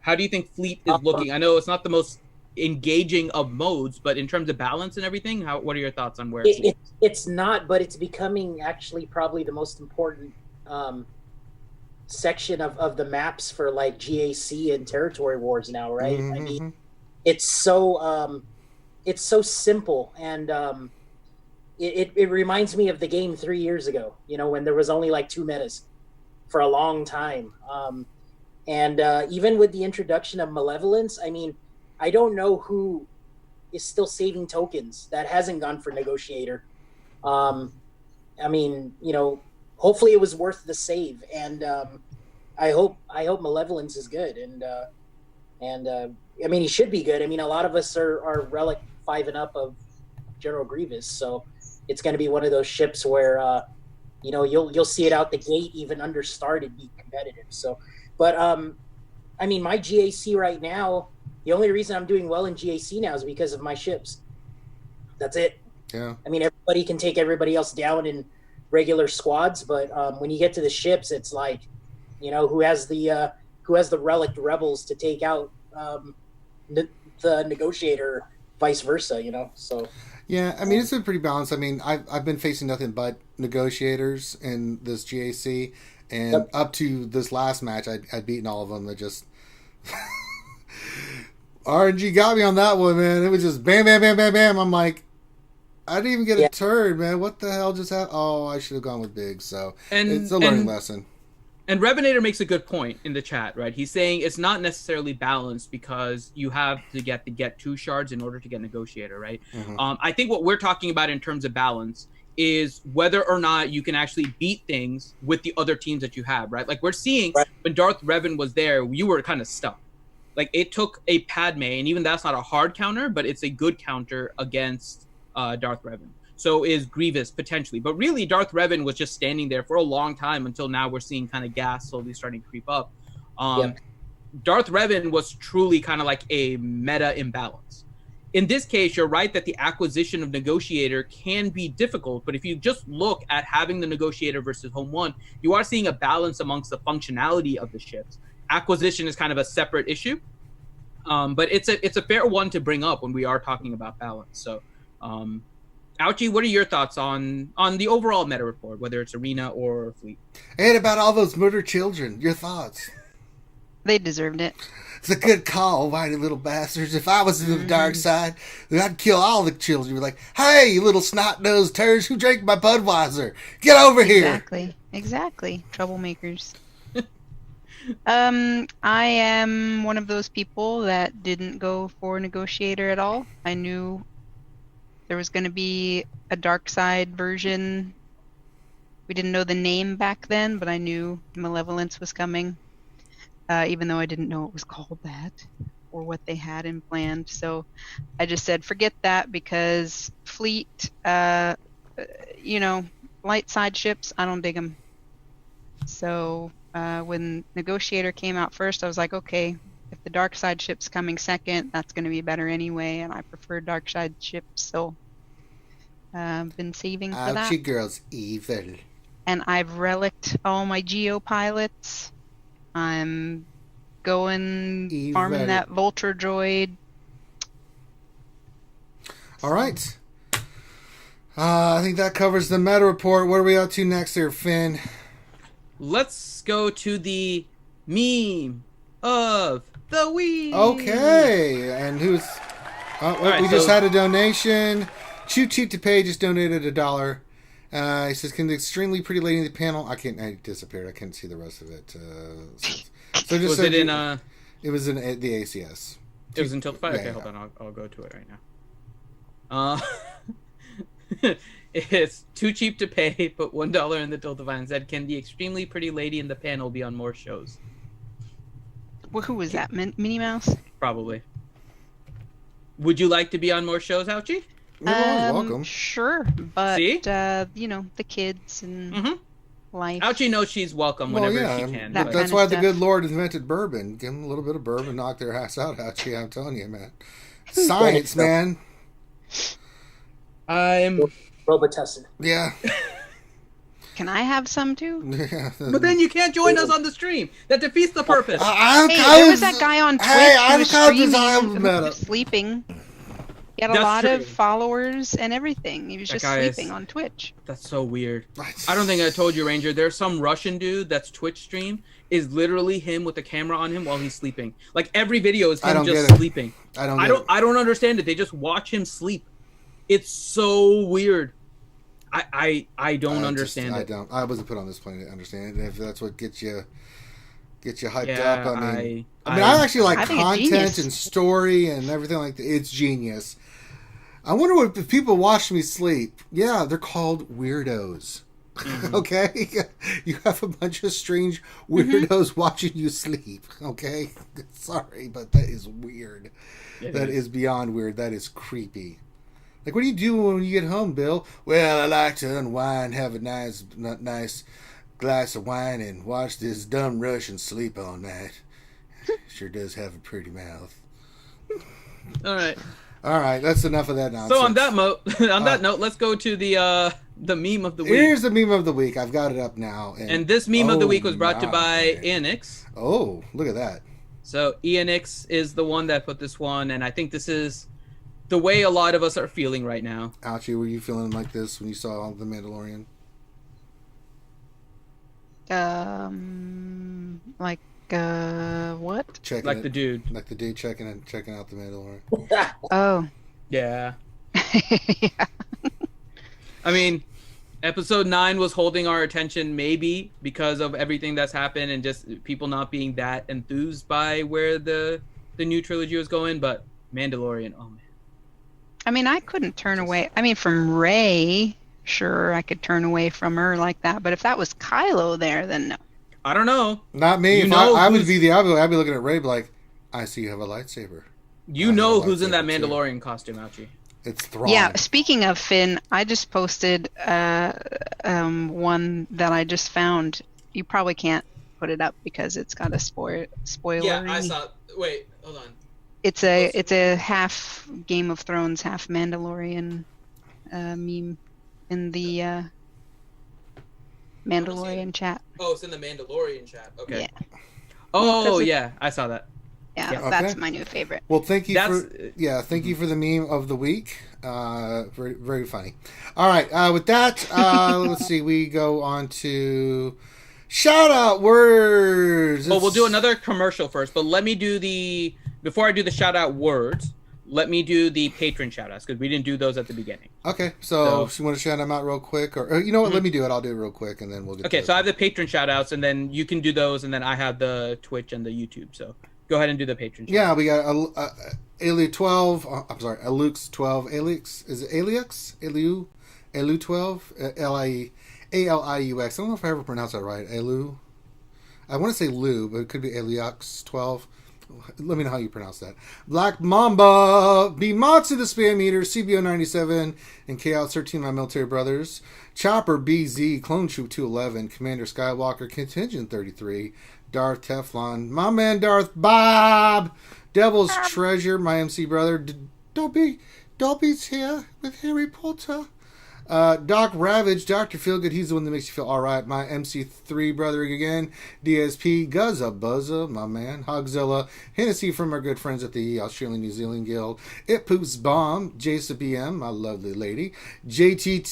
How do you think Fleet is looking? I know it's not the most engaging of modes, but in terms of balance and everything, what are your thoughts on where it's not, but it's becoming actually probably the most important section of the maps for like GAC and territory wars now, right? I mean, it's so simple, and it reminds me of the game 3 years ago, you know, when there was only like 2 metas for a long time. And even with the introduction of Malevolence, I mean, I don't know who is still saving tokens that hasn't gone for Negotiator. I mean, you know, hopefully it was worth the save, and I hope Malevolence is good, and I mean, he should be good. I mean, a lot of us are Relic 5 and up of General Grievous, so it's going to be one of those ships where you know, you'll see it out the gate, even understarted, be competitive. So, but I mean, my GAC right now, the only reason I'm doing well in GAC now is because of my ships. That's it. Yeah. I mean, everybody can take everybody else down in regular squads, but when you get to the ships, it's like, you know, who has the Relic Rebels to take out the Negotiator, vice versa, you know. So yeah, I mean, it's been pretty balanced. I mean, I've been facing nothing but Negotiators in this GAC, and up to this last match, I'd beaten all of them. That just RNG got me on that one, man. It was just bam, bam, bam, bam, bam. I'm like, I didn't even get a turn, man. What the hell just happened? Oh, I should have gone with Big. So it's a learning lesson. And Revenator makes a good point in the chat, right? He's saying it's not necessarily balanced because you have to get 2 shards in order to get Negotiator, right? I think what we're talking about in terms of balance is whether or not you can actually beat things with the other teams that you have, right? Like we're seeing when Darth Revan was there, you were kind of stuck. Like it took a Padme, and even that's not a hard counter, but it's a good counter against Darth Revan. So is Grievous potentially. But really, Darth Revan was just standing there for a long time until now we're seeing kind of gas slowly starting to creep up. Darth Revan was truly kind of like a meta imbalance. In this case, you're right that the acquisition of Negotiator can be difficult, but if you just look at having the Negotiator versus Home 1, you are seeing a balance amongst the functionality of the ships. Acquisition is kind of a separate issue, but it's a fair one to bring up when we are talking about balance. So, Ouchie, what are your thoughts on the overall meta report, whether it's Arena or Fleet? And about all those murdered children, your thoughts? They deserved it. It's a good call, whiny little bastards. If I was in the dark side, I'd kill all the children. Be like, hey, you little snot-nosed turds, who drank my Budweiser? Get over here. Exactly. Troublemakers. I am one of those people that didn't go for Negotiator at all. I knew there was going to be a dark side version. We didn't know the name back then, but I knew Malevolence was coming, even though I didn't know it was called that or what they had in planned. So I just said, forget that, because Fleet, you know, light side ships, I don't dig them. So when Negotiator came out first, I was like, okay, if the dark side ship's coming second, that's going to be better anyway, and I prefer dark side ships, so been saving for that. Ouchie girls, evil. And I've relicked all my Geo pilots. I'm going farming that Vulture droid. All right. I think that covers the meta report. What are we up to next here, Finn? Let's go to the meme of the week. Okay, and who's? We just had a donation. Cheap to Pay just donated $1. He says, "Can the extremely pretty lady in the panel?" I disappeared. I couldn't see the rest of it. So just was it in? It was in the ACS. It was in Tilt 5. Okay, hold on. I'll go to it right now. It's too cheap to pay. Put $1 in the Tilt Divine and said, "Can the extremely pretty lady in the panel be on more shows?" Well, who was that? Minnie Mouse? Probably. Would you like to be on more shows, Ouchie? You're always welcome. Sure, but See? You know, the kids and life. Ouchie knows she's welcome whenever she can. That's why the good Lord invented bourbon. Give them a little bit of bourbon, knock their ass out, Ouchie. I'm telling you, man. Science, man. Robitussin. Yeah. Can I have some too? But then you can't join us on the stream. That defeats the purpose. Hey, there was that guy on Twitch who was streaming, meta. sleeping. He had a That's lot true. of followers and everything. He was That just guy is- sleeping on Twitch. That's so weird. I don't think I told you, Ranger. There's some Russian dude that's Twitch stream is literally him with the camera on him while he's sleeping. Like every video is I him don't just get it. sleeping. I don't. I don't understand it. They just watch him sleep. It's so weird. I don't understand I it. don't. I wasn't put on this planet to understand it. If that's what gets you hyped Yeah, up, I mean, I actually like I think it's content genius. and story and everything like that. It's genius. I wonder what if people watch me sleep. Yeah, they're called weirdos. Mm-hmm. Okay, you have a bunch of strange weirdos watching you sleep. Okay, sorry, but that is weird. That is beyond weird. That is creepy. Like, what do you do when you get home, Bill? Well, I like to unwind, have a nice glass of wine, and watch this dumb Russian sleep all night. Sure does have a pretty mouth. All right. All right, that's enough of that nonsense. So on that note, let's go to the meme of the week. Here's the meme of the week. I've got it up now. And this meme of the week was brought to you my. by Enix. Oh, look at that. So Enix is the one that put this one, and I think this is the way a lot of us are feeling right now. Ouchie, were you feeling like this when you saw The Mandalorian? Like, what? Checking Like it, the dude. like the dude checking out The Mandalorian. Oh. Yeah. Yeah. I mean, episode 9 was holding our attention maybe because of everything that's happened and just people not being that enthused by where the new trilogy was going, but Mandalorian, oh man. I mean, I couldn't turn away. I mean, from Rey, sure, I could turn away from her like that. But if that was Kylo there, then no. I don't know. Not me. You If know I would who's- be the I'd be looking at Ray, be like, I see you have a lightsaber. You I know have a who's in that lightsaber, too. Mandalorian costume, Ouchie. It's Thrawn. Yeah, speaking of Finn, I just posted one that I just found. You probably can't put it up because it's got a spoiler. Wait, hold on. It's a half Game of Thrones, half Mandalorian meme in the Mandalorian chat. Oh, it's in the Mandalorian chat. Okay. Yeah. Oh, yeah, I saw that. Yeah, Yeah. that's Okay. my new favorite. Well, thank you That's- thank you for the meme of the week. Very, very funny. All right, with that, let's see. We go on to shout out words. Oh, we'll do another commercial first, but let me do before I do the shout out words, let me do the patron shout outs because we didn't do those at the beginning. Okay, so you want to shout them out real quick, or you know what? Let me do it. I'll do it real quick, and then we'll get. Okay, to so I it. have the patron shout outs, and then you can do those, and then I have the Twitch and the YouTube. So go ahead and do the patron shout Yeah, we got Aliu 12. I'm sorry, Alux 12. Alix is it Aliux? Aliu 12. Aliux. I don't know if I ever pronounced that right. Aliu. I want to say Lu, but it could be Aliux 12. Let me know how you pronounce that. Black Mamba, Bimatsu the Spam Eater, CBO 97, and Chaos 13, my military brothers. Chopper BZ, Clone Troop 211, Commander Skywalker, Contingent 33, Darth Teflon, my man Bob, Devil's Treasure, my MC brother, Dobby's here with Harry Potter. Doc Ravage, Dr. Feelgood, he's the one that makes you feel alright. My MC3 brother again, DSP, Guzza Buzza, my man, Hogzilla, Hennessy from our good friends at the Australian New Zealand Guild, It Poops Bomb, Jason BM, my lovely lady, JT,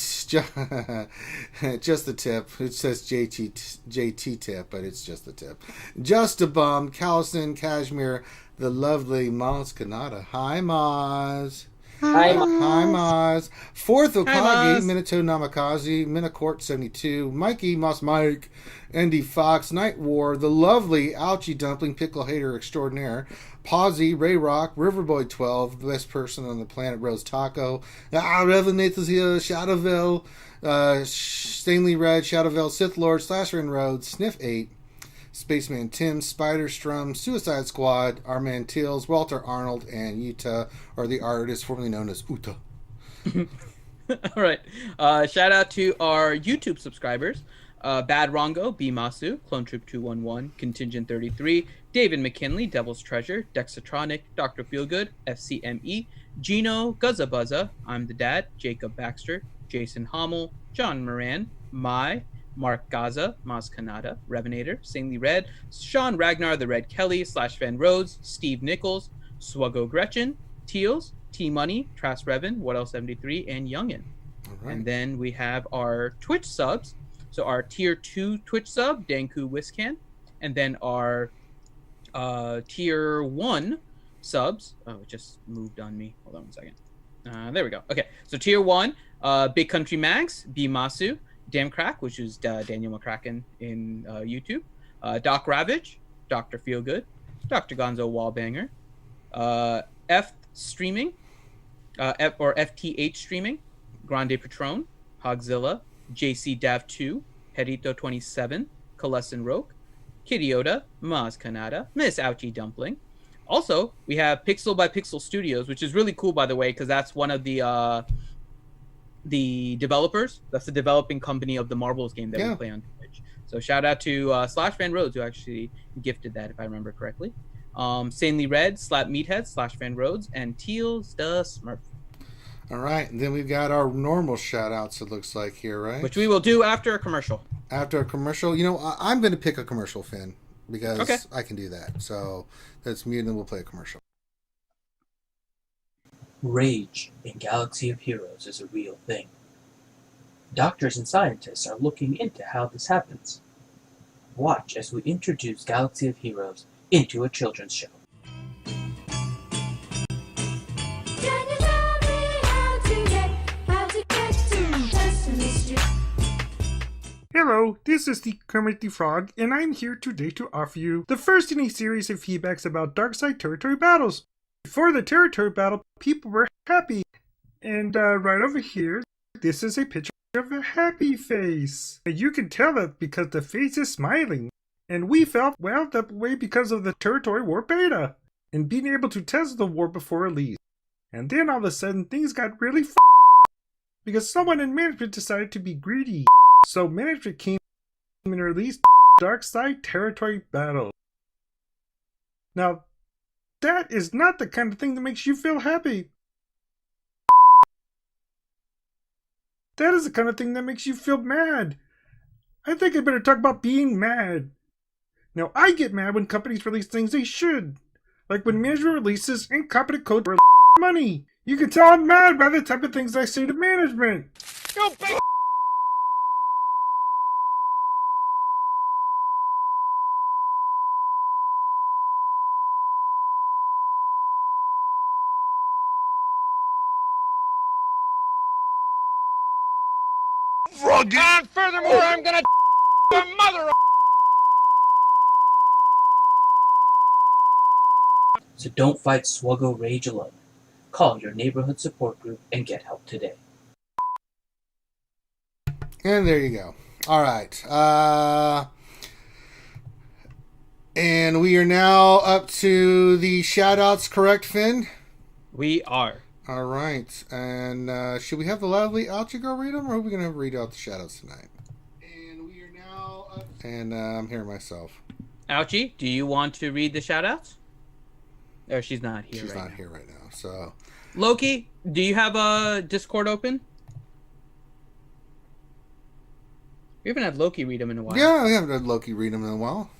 just the tip, it says JT tip, but it's just the tip, Just a Bum, Callison, Kashmir, the lovely Maz Kanata, hi Maz. Hi, Hi, Maz. Fourth Hi, Okage, Maz. Minato Namikaze, Minacourt 72, Mikey, Moss Mike, Andy Fox, Night War, the lovely Ouchie Dumpling, Pickle Hater Extraordinaire, Pawsy, Ray Rock, Riverboy 12, the best person on the planet, Rose Taco, Revenators here, Shadowville, Stanley Red, Shadowville, Sith Lord, Slasher and Road, Sniff 8, Spaceman Tim, Spider Strum, Suicide Squad, our man Teals, Walter Arnold, and Yuta, or the artist formerly known as Uta. All right. Shout out to our YouTube subscribers. Bad Rongo, B Masu, Clone Troop 211, Contingent 33, David McKinley, Devil's Treasure, Dexatronic, Dr. Feelgood, FCME, Gino, Guzza Buzza, I'm the Dad, Jacob Baxter, Jason Hommel, John Moran, Mai, Mark Gaza, Maz Kanata, Revenator, Saintly Red, Sean Ragnar, The Red Kelly, /Van Rhodes, Steve Nichols, Swuggo Gretchen, Teals, T Money, Trask Revan, What Else 73, and Youngin. Right. And then we have our Twitch subs. So our tier 2 Twitch sub, Danku Wiscan, and then our tier 1 subs. Oh, it just moved on me. Hold on one second. There we go. Okay, so tier 1, Big Country Mags, B Masu, Damn Crack, which is Daniel McCracken in YouTube, Doc Ravage, Dr. Feelgood, Dr. Gonzo Wallbanger, F Streaming, FTH Streaming, Grande Patron, Hogzilla, JC Dav 2, Perito 27, Kalessin Roke, Kiriota, Maz Kanata, Miss Ouchie Dumpling. Also, we have Pixel by Pixel Studios, which is really cool, by the way, because that's one of the developers. That's the developing company of the Marbles game that we play on Twitch. So shout out to /Van Rhodes, who actually gifted that, if I remember correctly. Sanely Red, Slap Meathead, /Van Rhodes, and Teals the Smurf. All right, and then we've got our normal shout-outs, it looks like here, right? Which we will do after a commercial. After a commercial? You know, I'm going to pick a commercial, Finn, because I can do that. So let's mute and then we'll play a commercial. Rage in Galaxy of Heroes is a real thing. Doctors and scientists are looking into how this happens. Watch as we introduce Galaxy of Heroes into a children's show. Hello, this is the Kermit the Frog, and I'm here today to offer you the first in a series of feedbacks about Darkside territory battles. Before the territory battle, people were happy. And right over here, this is a picture of a happy face. And you can tell that because the face is smiling. And we felt, well, that way because of the territory war beta. And being able to test the war before release. And then all of a sudden, things got really because someone in management decided to be greedy. So management came and released Darkside Territory Battle. Now, that is not the kind of thing that makes you feel happy. That is the kind of thing that makes you feel mad. I think I better talk about being mad. Now, I get mad when companies release things they should. Like when management releases incompetent code for money. You can tell I'm mad by the type of things I say to management. You big Froggy! And furthermore, I'm gonna your mother. So don't fight Swuggo Rage alone. Call your neighborhood support group and get help today. And there you go. All right. And we are now up to the shout-outs, correct, Finn? We are. All right. And should we have the lovely Ouchie go read them, or are we going to read out the shout-outs tonight? And we are now up... And I'm here myself. Ouchie, do you want to read the shout-outs? Or she's not here She's right not now. here right now, so... Loki, do you have a Discord open? We haven't had Loki read them in a while. Yeah, we haven't had Loki read them in a while.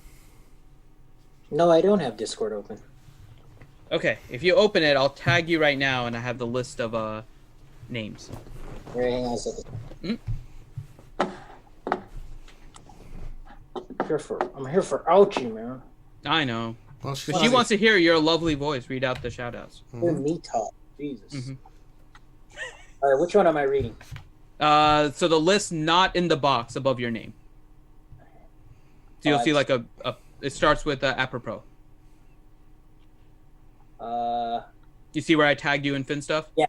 No, I don't have Discord open. Okay, if you open it, I'll tag you right now, and I have the list of names. Here, hang on a second. I'm here for Ouchie, man. I know. Well, But she wants to hear your lovely voice read out the shout-outs. Hear me talk. Jesus. All right, which one am I reading? So the list not in the box above your name. So you'll see like a it starts with apropos. You see where I tagged you in Finn stuff? Yeah.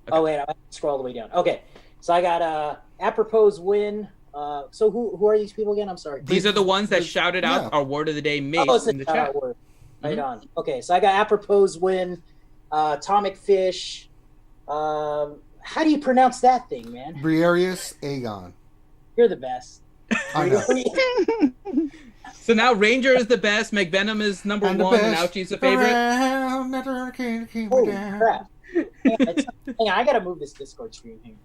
Okay. Oh, wait, I have to scroll all the way down. Okay, so I got apropos win. So who are these people again? I'm sorry. These are the ones that shouted out our word of the day, Mace, it's in the chat. word. Right on. Okay, so I got apropos win, Atomic Fish. How do you pronounce that thing, man? Briarius Aegon. You're the best. I know. So now Ranger is the best, McVenom is number And the one, and best. Ouchie's the favorite. Holy crap. Hang on, I gotta move this Discord screen here.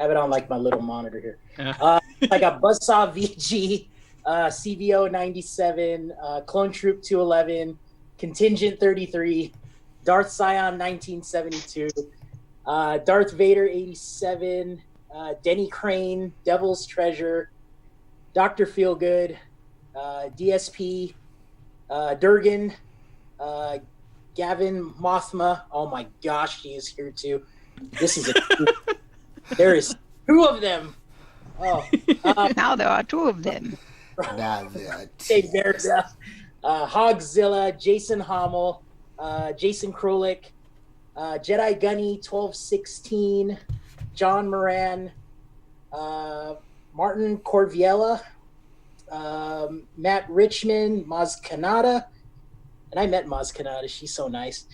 have it on like my little monitor here. Yeah. I got Buzzsaw VG, CVO 97, Clone Troop 211, Contingent 33, Darth Scion 1972, Darth Vader 87, Denny Crane, Devil's Treasure, Dr. Feelgood, DSP, Durgan, Gavin Mothma. Oh my gosh, he is here too. This is there is 2 of them. Oh, Now there are 2 of them. Now that. Hey, there's Hogzilla, Jason Hommel, Jason Krolik, Jedi Gunny 1216, John Moran, Martin Corviella, Matt Richmond, Maz Kanata, and I met Maz Kanata. She's so nice.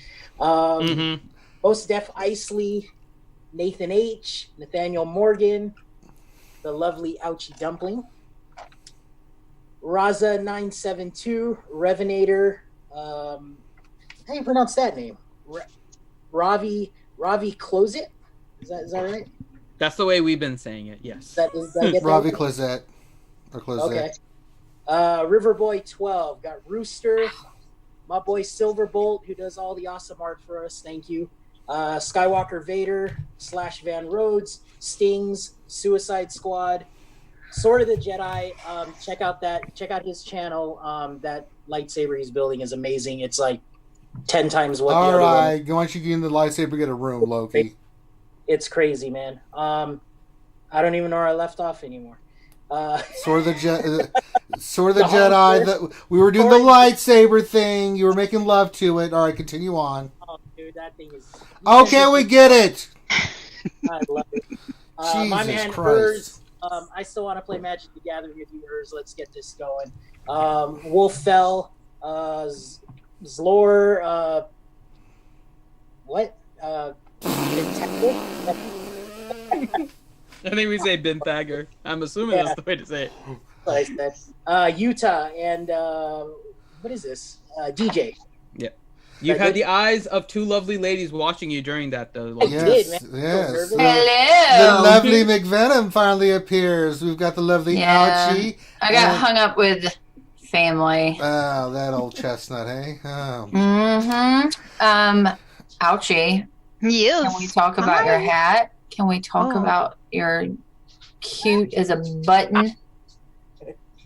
Most Def Isley, Nathan H, Nathaniel Morgan, the lovely Ouchie Dumpling, Raza 972, Revenator. How do you pronounce that name? Ravi Close It. Is that right? That's the way we've been saying it. Yes. Did I get Robbie that? Closette. Or Closette. Okay. Riverboy 12 got Rooster, my boy Silverbolt, who does all the awesome art for us. Thank you. Skywalker Vader / Van Rhodes, Stings, Suicide Squad, Sword of the Jedi. Check out his channel. That lightsaber he's building is amazing. It's like 10 times what. All the other right, one. once you get in the lightsaber, get a room, Loki. It's crazy, man. I don't even know where I left off anymore. Sword of the Jedi. That we were doing the lightsaber thing. You were making love to it. All right, continue on. Oh, dude, that thing is. Okay, we get it. I love it. Jesus My man Christ. Urs, I still want to play Magic the Gathering with you, Urs. Let's get this going. Wolf Fell, Zlor, what? I think we say Ben Thagger. I'm assuming that's the way to say it. Utah and what is this? DJ. Yep. You've had the eyes of 2 lovely ladies watching you during that, though. Yes, did, man. yes. Hello. The lovely McVenom finally appears. We've got the lovely Ouchie. I got hung up with family. Oh, that old chestnut, hey? Oh. Ouchie. Yes. Can we talk about your hat? Can we talk about your cute as a button?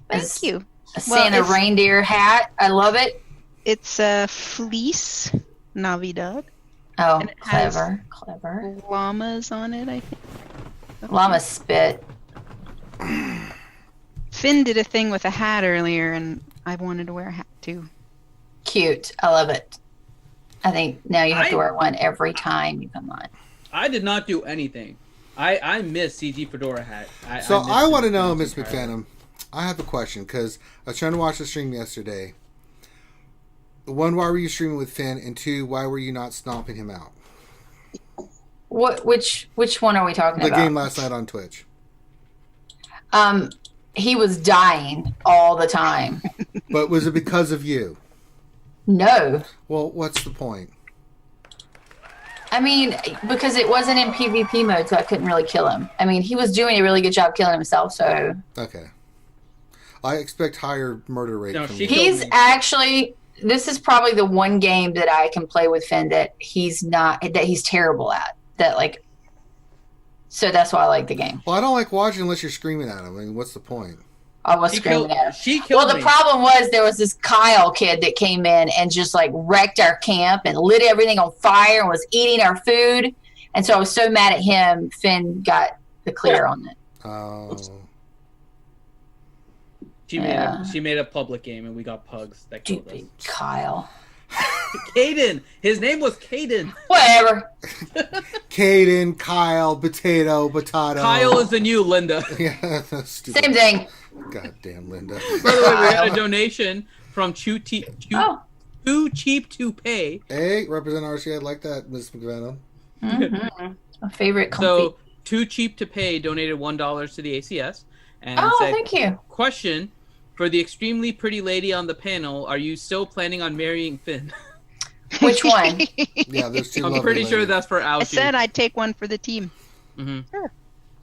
Thank you. A Santa reindeer hat. I love it. It's a fleece Navidad. Oh, And it has clever. llamas on it, I think. Llama spit. Finn did a thing with a hat earlier, and I wanted to wear a hat too. Cute. I love it. I think now you have to wear one every time you come on. I did not do anything. I miss CG Fedora hat. I want to know, Miss McKenna, I have a question, because I was trying to watch the stream yesterday. 1, why were you streaming with Finn? And 2, why were you not stomping him out? Which one are we talking about? The game last night on Twitch. He was dying all the time. But was it because of you? No. Well, what's the point? I mean, because it wasn't in PvP mode, so I couldn't really kill him. I mean, he was doing a really good job killing himself, so... Okay. I expect higher murder rate from you. He's actually... This is probably the one game that I can play with Finn that he's terrible at. So that's why I like the game. Well, I don't like watching unless you're screaming at him. I mean, what's the point? I was screaming at him. Well, the problem was there was this Kyle kid that came in and just wrecked our camp and lit everything on fire and was eating our food. And so I was so mad at him, Finn got the clear on it. Oh. She made a public game and we got pugs that killed us. Kyle. Caden. His name was Caden. Whatever. Caden, Kyle, Potato. Kyle is the new Linda. Yeah, that's stupid. Same thing. Goddamn Linda. By the way, we had a donation from Too Cheap to Pay. Hey, represent RC. I like that, Miss McVenom. Mm-hmm. My favorite comfy. So, Too Cheap to Pay donated $1 to the ACS. And said, thank you. Question: for the extremely pretty lady on the panel, are you still planning on marrying Finn? Which one? Yeah, there's 2 I'm lovely pretty sure ladies. that's for Ouchie. I said I'd take one for the team. Mm-hmm. Sure.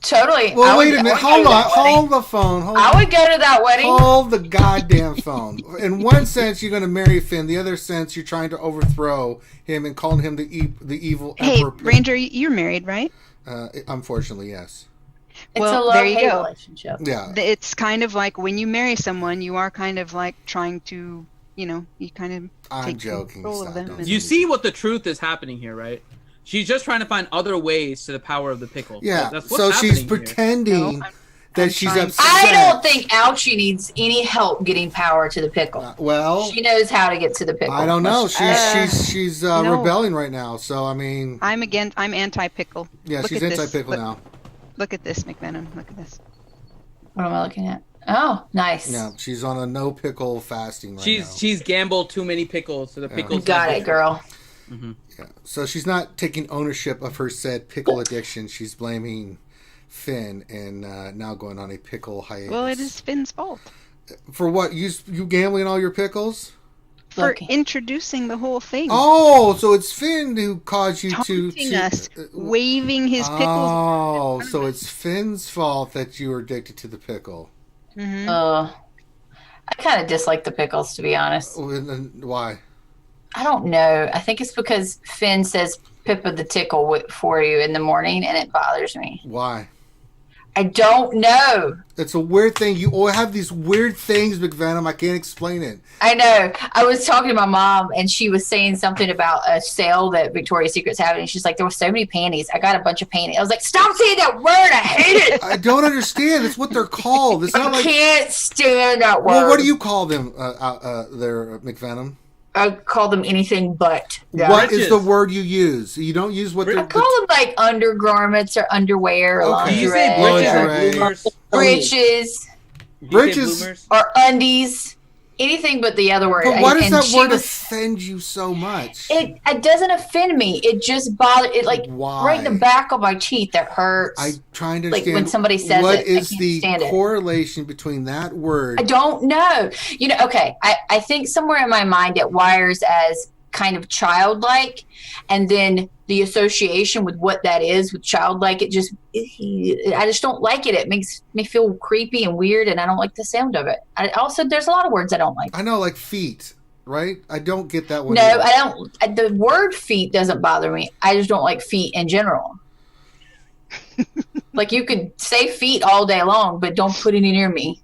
Totally. Well, wait a minute. Hold on. Hold the phone. I would go to that wedding. Hold the goddamn phone. In one sense, you're going to marry Finn. The other sense, you're trying to overthrow him and calling him the evil Hey, emperor. Ranger, you're married, right? Unfortunately, yes. It's Well, a love there you hate go. relationship. Yeah. It's kind of like when you marry someone, you are kind of like trying to, you kind of I'm take joking. control of Stop, them. don't and- You see what the truth is happening here, right? She's just trying to find other ways to the power of the pickle. Yeah. That's So what's she's happening here. pretending No, I'm that she's trying- upset. I don't think Ouchie needs any help getting power to the pickle. Well, She knows how to get to the pickle. I don't know. She's no. rebelling right now. So I mean, I'm anti-pickle. yeah, Look she's at this. anti-pickle Look- now. Look at this, McVenom. Look at this. What am I looking at? Oh, nice. Yeah, she's on a no pickle fasting right now. She's gambled too many pickles, so the You pickles. got it, girl. Yeah. So she's not taking ownership of her said pickle addiction. She's blaming Finn and now going on a pickle hiatus. Well, it is Finn's fault For what? You gambling all your pickles? for Okay. introducing the whole thing. Oh, so it's Finn who caused you Taunting to us, waving his pickles. Oh, so it's Finn's fault that you were addicted to the pickle. Mhm. I kind of dislike the pickles, to be honest. Oh, and then why? I don't know. I think it's because Finn says Pippa the tickle for you in the morning, and it bothers me. Why? I don't know. It's a weird thing. You all have these weird things, McVenom. I can't explain it. I know. I was talking to my mom, and she was saying something about a sale that Victoria's Secret's having. And she's like, there were so many panties. I got a bunch of panties. I was like, stop saying that word. I hate it. I don't understand. It's what they're called. It's not I like. can't stand that word. Well, what do you call them there, McVenom? I call them anything but that. What is Bridges. the word you use? You don't use what I they're. call them like undergarments or underwear or Okay. Do you lingerie. say bridges or Lingerie. bloomers? Britches Do you say Bridges. bloomers? or undies. Anything but the other word. But why does And that she word was- offend you so much? It doesn't offend me. It just bothers it, like Why? right in the back of my teeth. That hurts. I'm trying to Like, understand when somebody says what it, I is can't the stand it. correlation between that word. I don't know. Okay. I think somewhere in my mind it wires as kind of childlike, and then the association with what that is with childlike, I just don't like it. It makes me feel creepy and weird, and I don't like the sound of it. There's a lot of words I don't like. I know, like feet, right? I don't get that one. No, either. I don't. The word feet doesn't bother me. I just don't like feet in general. Like, you could say feet all day long, but don't put any near me.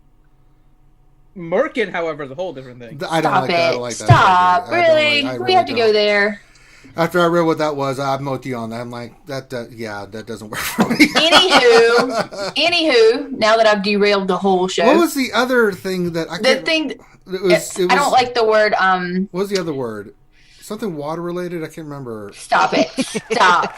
Merkin, however, is a whole different thing. I don't Stop like it. that. I don't like that. Stop. I don't Really? like- I We have to really go don't. there. After I read what that was, I'm with you on that. I'm like, that doesn't work for me. Anywho, now that I've derailed the whole show, What was the other thing that I the can't... thing, It was, I don't like the word, What was the other word? Something water related? I can't remember. stop it. Stop.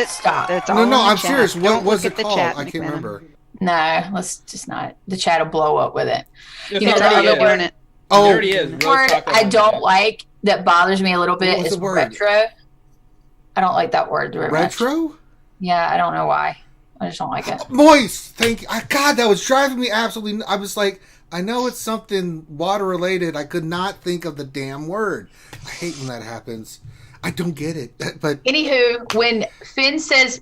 Stop. That's No, all in no, the I'm chat. serious. What Don't was look it at the called? chat, I can't McMahon. remember. No, let's just not. The chat will blow up with it. It's You know, already the is. word- Doing it. Oh, It already is. The Roast word chocolate I on don't it. like that bothers me a little What bit was is the word? retro. I don't like that word very much. retro? Yeah, I don't know why. I just don't like it. Moist. Thank you. God, that was driving me absolutely... I was like, I know it's something water related. I could not think of the damn word. I hate when that happens. I don't get it. But Anywho, when Finn says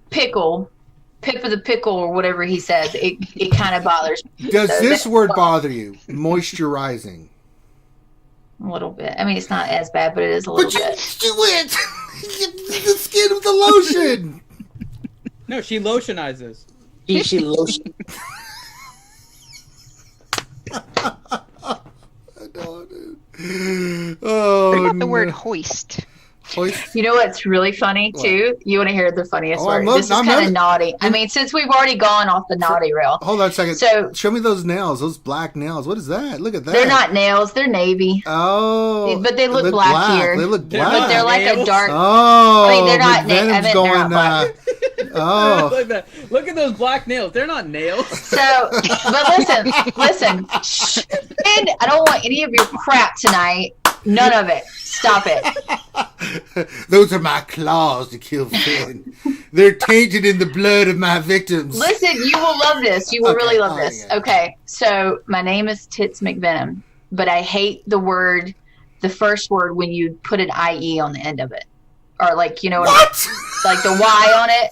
pickle, Pippa the pickle, or whatever he says, it kind of bothers me. does So this that- word bother you? Moisturizing. A little bit. I mean, it's not as bad, but it is a little But you bit. went the skin of the lotion. No, she lotionizes. She lotion. No, dude. Oh, What about the word no. hoist? Hoist. You know what's really funny What? too? You want to hear the funniest Oh, word? I'm This is I'm kind of not- naughty. I mean, since we've already gone off the naughty rail, Hold on a second. So- Show me those nails. Those black nails. What is that? Look at that. they're not nails; they're navy. Oh. But they look black here. They look They're black. But they're like a Nails? dark. Oh. I mean, they're not na- I McVenon's meant they're going, not oh. Look at that. Look at those black nails. They're not nails. So, but listen. Shh. And I don't want any of your crap tonight. None of it. Stop it. Those are my claws to kill Finn. They're tainted in the blood of my victims. Listen, you will love this. You will Okay, really love fine, this. yeah. Okay, so my name is Tits McVenom, but I hate the first word when you put an IE on the end of it. Or like, you know what? What? Like the Y on it.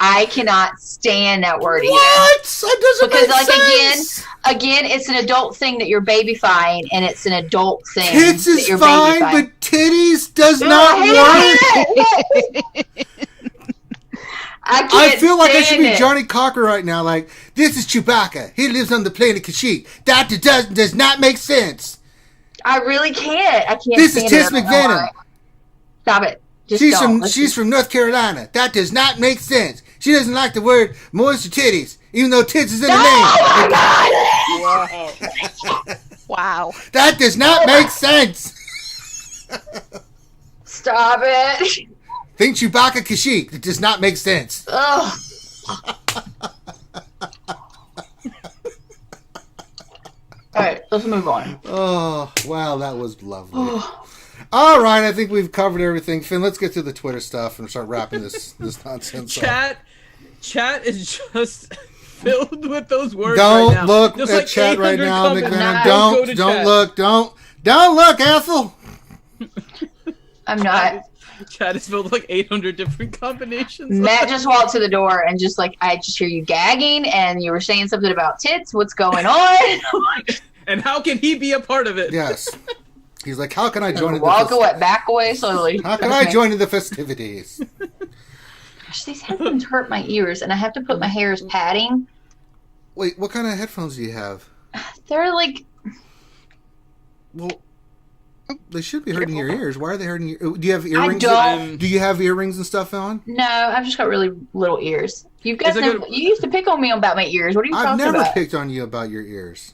I cannot stand that word either. What? That doesn't Because, make like, sense. again, it's an adult thing that you're babyfying, and it's an adult thing Tits that is you're fine, babyfying. but titties does Ugh, not I work. hate it. I I can't feel like I should stand be it. Johnny Cocker right now. Like, this is Chewbacca. He lives on the planet Kashyyyk. That does not make sense. I really can't. I can't. This is stand it. Tiss I don't know McVenom. why. Stop it. Just She's don't. from North Carolina. That does not make sense. She doesn't like the word moist or titties, even though tits is in the name. Oh my God! Wow. That does not make sense. Stop it. Think Chewbacca Kashyyyk. It does not make sense. Ugh. All right, let's move on. Oh, wow, that was lovely. All right, I think we've covered everything. Finn, let's get to the Twitter stuff and start wrapping this nonsense up. Chat is just filled with those words Don't right now. look Just at like chat right 800 now, comments. McVenom. Go to Don't chat. look. Don't look, Ethel. I'm not. Chat is filled with like 800 different combinations. Matt just walked to the door and just like I just hear you gagging and you were saying something about tits. What's going on? And how can he be a part of it? Yes. He's like, how can I join in the Walk away, back away slowly. How can I join in the festivities? Gosh, these headphones hurt my ears, and I have to put my hair as padding. Wait, what kind of headphones do you have? They're like, Well, they should be hurting your ears. Why are they hurting your? Do you have earrings? don't. Do you have earrings and stuff on? no, I've just got really little ears. You guys, Is it never, good- you used to pick on me about my ears. What are you I've talking never about? picked on you about your ears.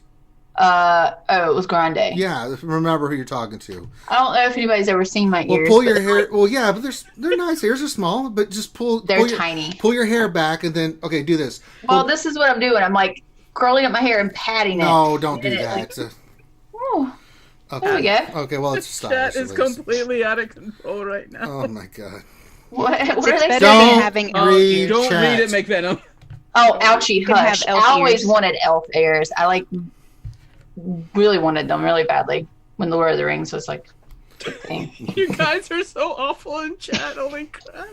Oh, it was Grande. Yeah, remember who you're talking to. I don't know if anybody's ever seen my Well, ears. pull but your hair. Well, yeah, but they're nice. Ears are small, but just pull. They're pull your, tiny. Pull your hair back, and then do this. Well, Pull- this is what I'm doing. I'm like curling up my hair and patting it. no, don't do And it, that. like, It's a- oh, okay. there we go. Okay, well, it's stylish. Chat is at least. completely out of control right now. Oh my god. What are It's they better saying? Don't than having elf read ears. Don't chat. read it, McVenom. Oh, ouchie, You can have hush. elf I always ears. wanted elf ears. I really wanted them really badly when the Lord of the Rings was like a thing. You guys are so awful in chat. Holy crap.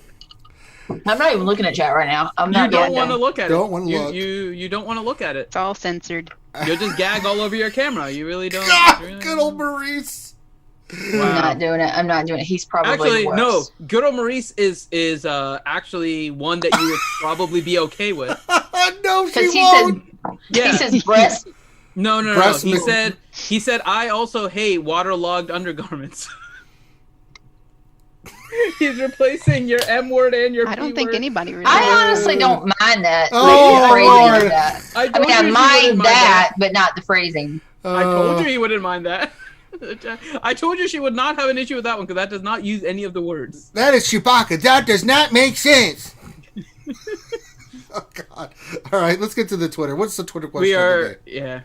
I'm not even looking at chat right now. I'm You not don't yet want to done. look at Don't it. wanna look. You don't want to look at it. It's all censored. You'll just gag all over your camera. You really don't. God, you really good old Maurice. I'm not doing it. I'm not doing it. He's probably Actually, worse. no. Good old Maurice is actually one that you would probably be okay with. No, she Because he won't. says Yeah. he says breast. No. Breast He milk. said I also hate waterlogged undergarments. He's replacing your M word and your I don't P think word. anybody really. I honestly don't mind that. Oh, the phrasing Lord. of that. I I told mean, I you she mind wouldn't that, but not the phrasing. I told you he wouldn't mind that. I told you she would not have an issue with that one because that does not use any of the words. That is Chewbacca. That does not make sense. Oh God! All right, let's get to the Twitter. What's the Twitter question? We of the are, day? yeah.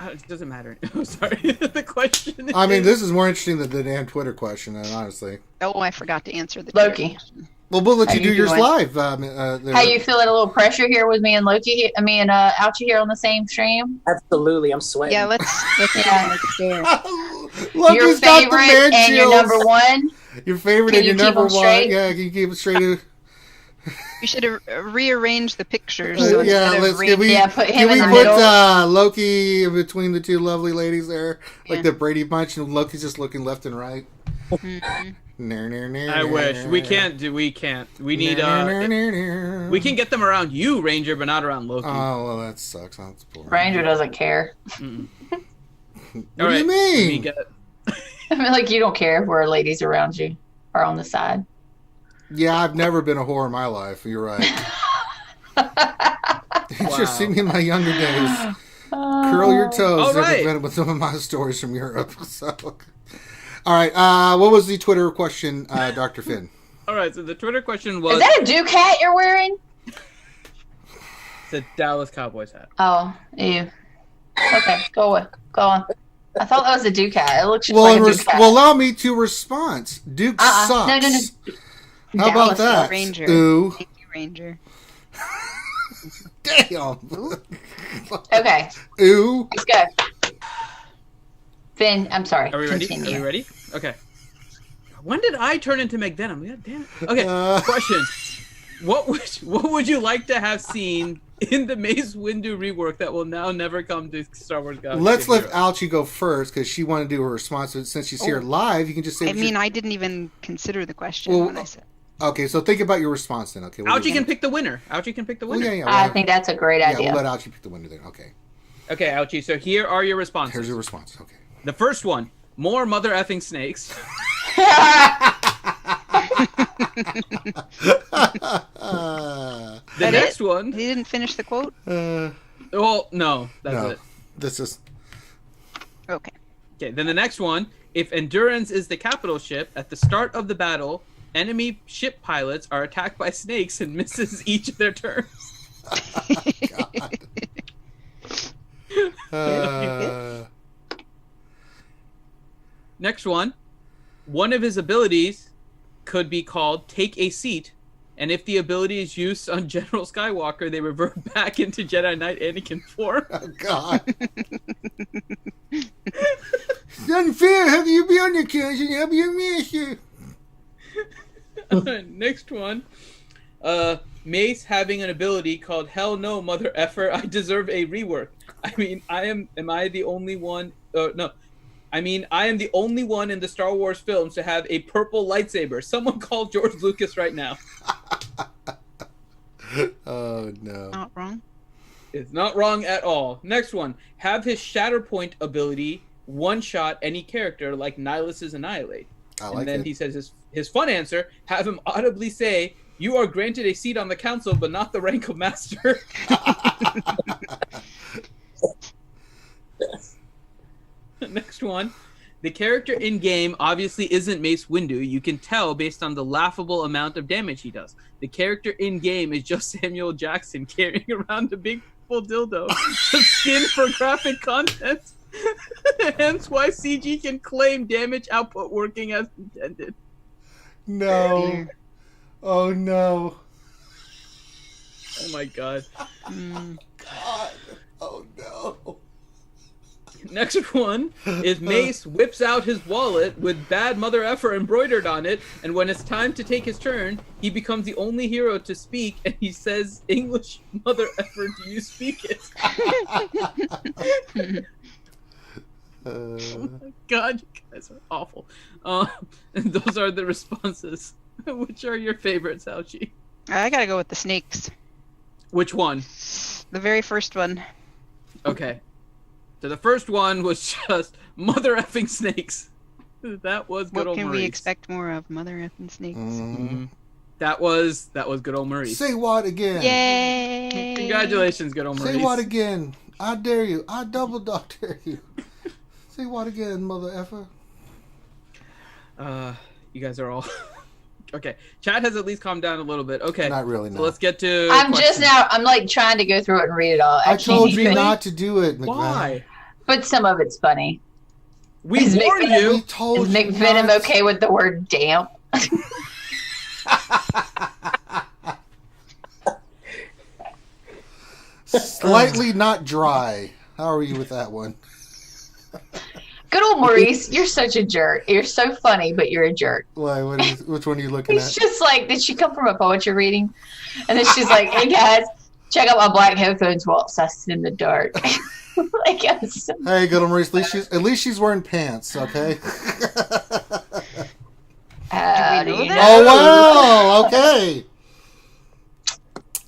It doesn't matter. I'm sorry. The question is... I mean, this is more interesting than the damn Twitter question, honestly. Oh, I forgot to answer the Loki. Well, we'll let How you do you yours doing? live. There. How you feeling? A little pressure here with me and Loki? Ouchie here on the same stream. Absolutely, I'm sweating. Yeah, let's Yeah. let's share. Look, Your he's got the man favorite and your chills. number one. Your favorite Can and you your keep number them one. straight? Yeah, can you keep it straight? We should rearrange the pictures. So Yeah, instead of let's. Can we? Yeah, put him Can we in the put middle. Loki in between the two lovely ladies there, like Yeah. the Brady Bunch, and Loki's just looking left and right. Mhm. I wish. We can't. We need, we can get them around you, Ranger, but not around Loki. Oh well, that sucks. That's boring. Ranger doesn't care. Mm-mm. What All do right, you we mean? get- I mean, like you don't care if we're ladies around you or on the side. Yeah, I've never been a whore in my life. You're right. You should see me in my younger days. Curl your toes. All Never right. been with some of my stories from Europe. So, all right. What was the Twitter question, Dr. Finn? All right. So the Twitter question was: Is that a Duke hat you're wearing? It's a Dallas Cowboys hat. Oh, ew. Okay, go away. Go on. I thought that was a Duke hat. It looks just Well, like a Duke hat. well, allow me to respond. Duke sucks. No. How about Dallas that? Ranger. Ooh. Thank you, Ranger. Damn. Okay, Ooh. let's go. Finn, I'm sorry. Are we ready? Continue. Are we ready? Okay. When did I turn into McVenom? God damn it. Okay. Question. What would you like to have seen in the Mace Windu rework that will now never come to Star Wars Galaxy? Let's let Alchie go first because she wanted to do her response. Since she's here live, you can just say. I didn't even consider the question when I said. Okay, so think about your response then. Okay, Alchie can pick the winner. Alchie can pick the winner. I think that's a great idea. Yeah, we'll let Alchie pick the winner then. Okay. Okay, Alchie. So here are your responses. Here's your response. Okay. The first one: more mother effing snakes. The next one. He didn't finish the quote. Well, no, that's it. This is okay. Okay, then the next one: if Endurance is the capital ship, at the start of the battle, enemy ship pilots are attacked by snakes and misses each of their turns. God. Next one: one of his abilities could be called Take a Seat, and if the ability is used on General Skywalker, they revert back into Jedi Knight Anakin form. Oh, God. It's unfair. Have you be on your couch and have your master? Next one. Mace having an ability called Hell No, Mother Effer, I deserve a rework. I mean, I am the only one in the Star Wars films to have a purple lightsaber. Someone call George Lucas right now. Oh, no. Not wrong. It's not wrong at all. Next one. Have his Shatterpoint ability one-shot any character like Nihilus's Annihilate. And then he says his fun answer, have him audibly say, you are granted a seat on the council, but not the rank of master. Next one. The character in-game obviously isn't Mace Windu. You can tell based on the laughable amount of damage he does. The character in-game is just Samuel Jackson carrying around a big full dildo to skin for graphic content. Hence why CG can claim damage output working as intended. No. Oh, no. Oh, my God. God. Oh, no. Next one is Mace whips out his wallet with bad mother effer embroidered on it, and when it's time to take his turn, he becomes the only hero to speak, and he says, English mother effer, do you speak it? Oh my God, you guys are awful. And those are the responses. Which are your favorites, Alchi? I gotta go with the snakes. Which one? The very first one. Okay. So the first one was just mother effing snakes. That was good old Maurice. What can we expect more of? Mother effing snakes. Mm-hmm. That was good old Maurice. Say what again? Yay! Congratulations, good old Maurice. Say what again? I dare you. I double dog dare you. Say what again, mother effer? You guys are all okay. Chat has at least calmed down a little bit. Okay, not really. No. So let's get to. I'm like trying to go through it and read it all. I told you not to do it, McVenom. Why? But some of it's funny. We warned you. We told Is you McVenom not. okay with the word damp? Slightly not dry. How are you with that one? Good old Maurice, you're such a jerk. You're so funny, but you're a jerk. Why? Which one are you looking He's at? just like, did she come from a poetry reading? And then she's like, hey guys, check out my black headphones while it's in the dark. Like, hey, good old Maurice. At least she's wearing pants. Okay. Oh wow! Okay.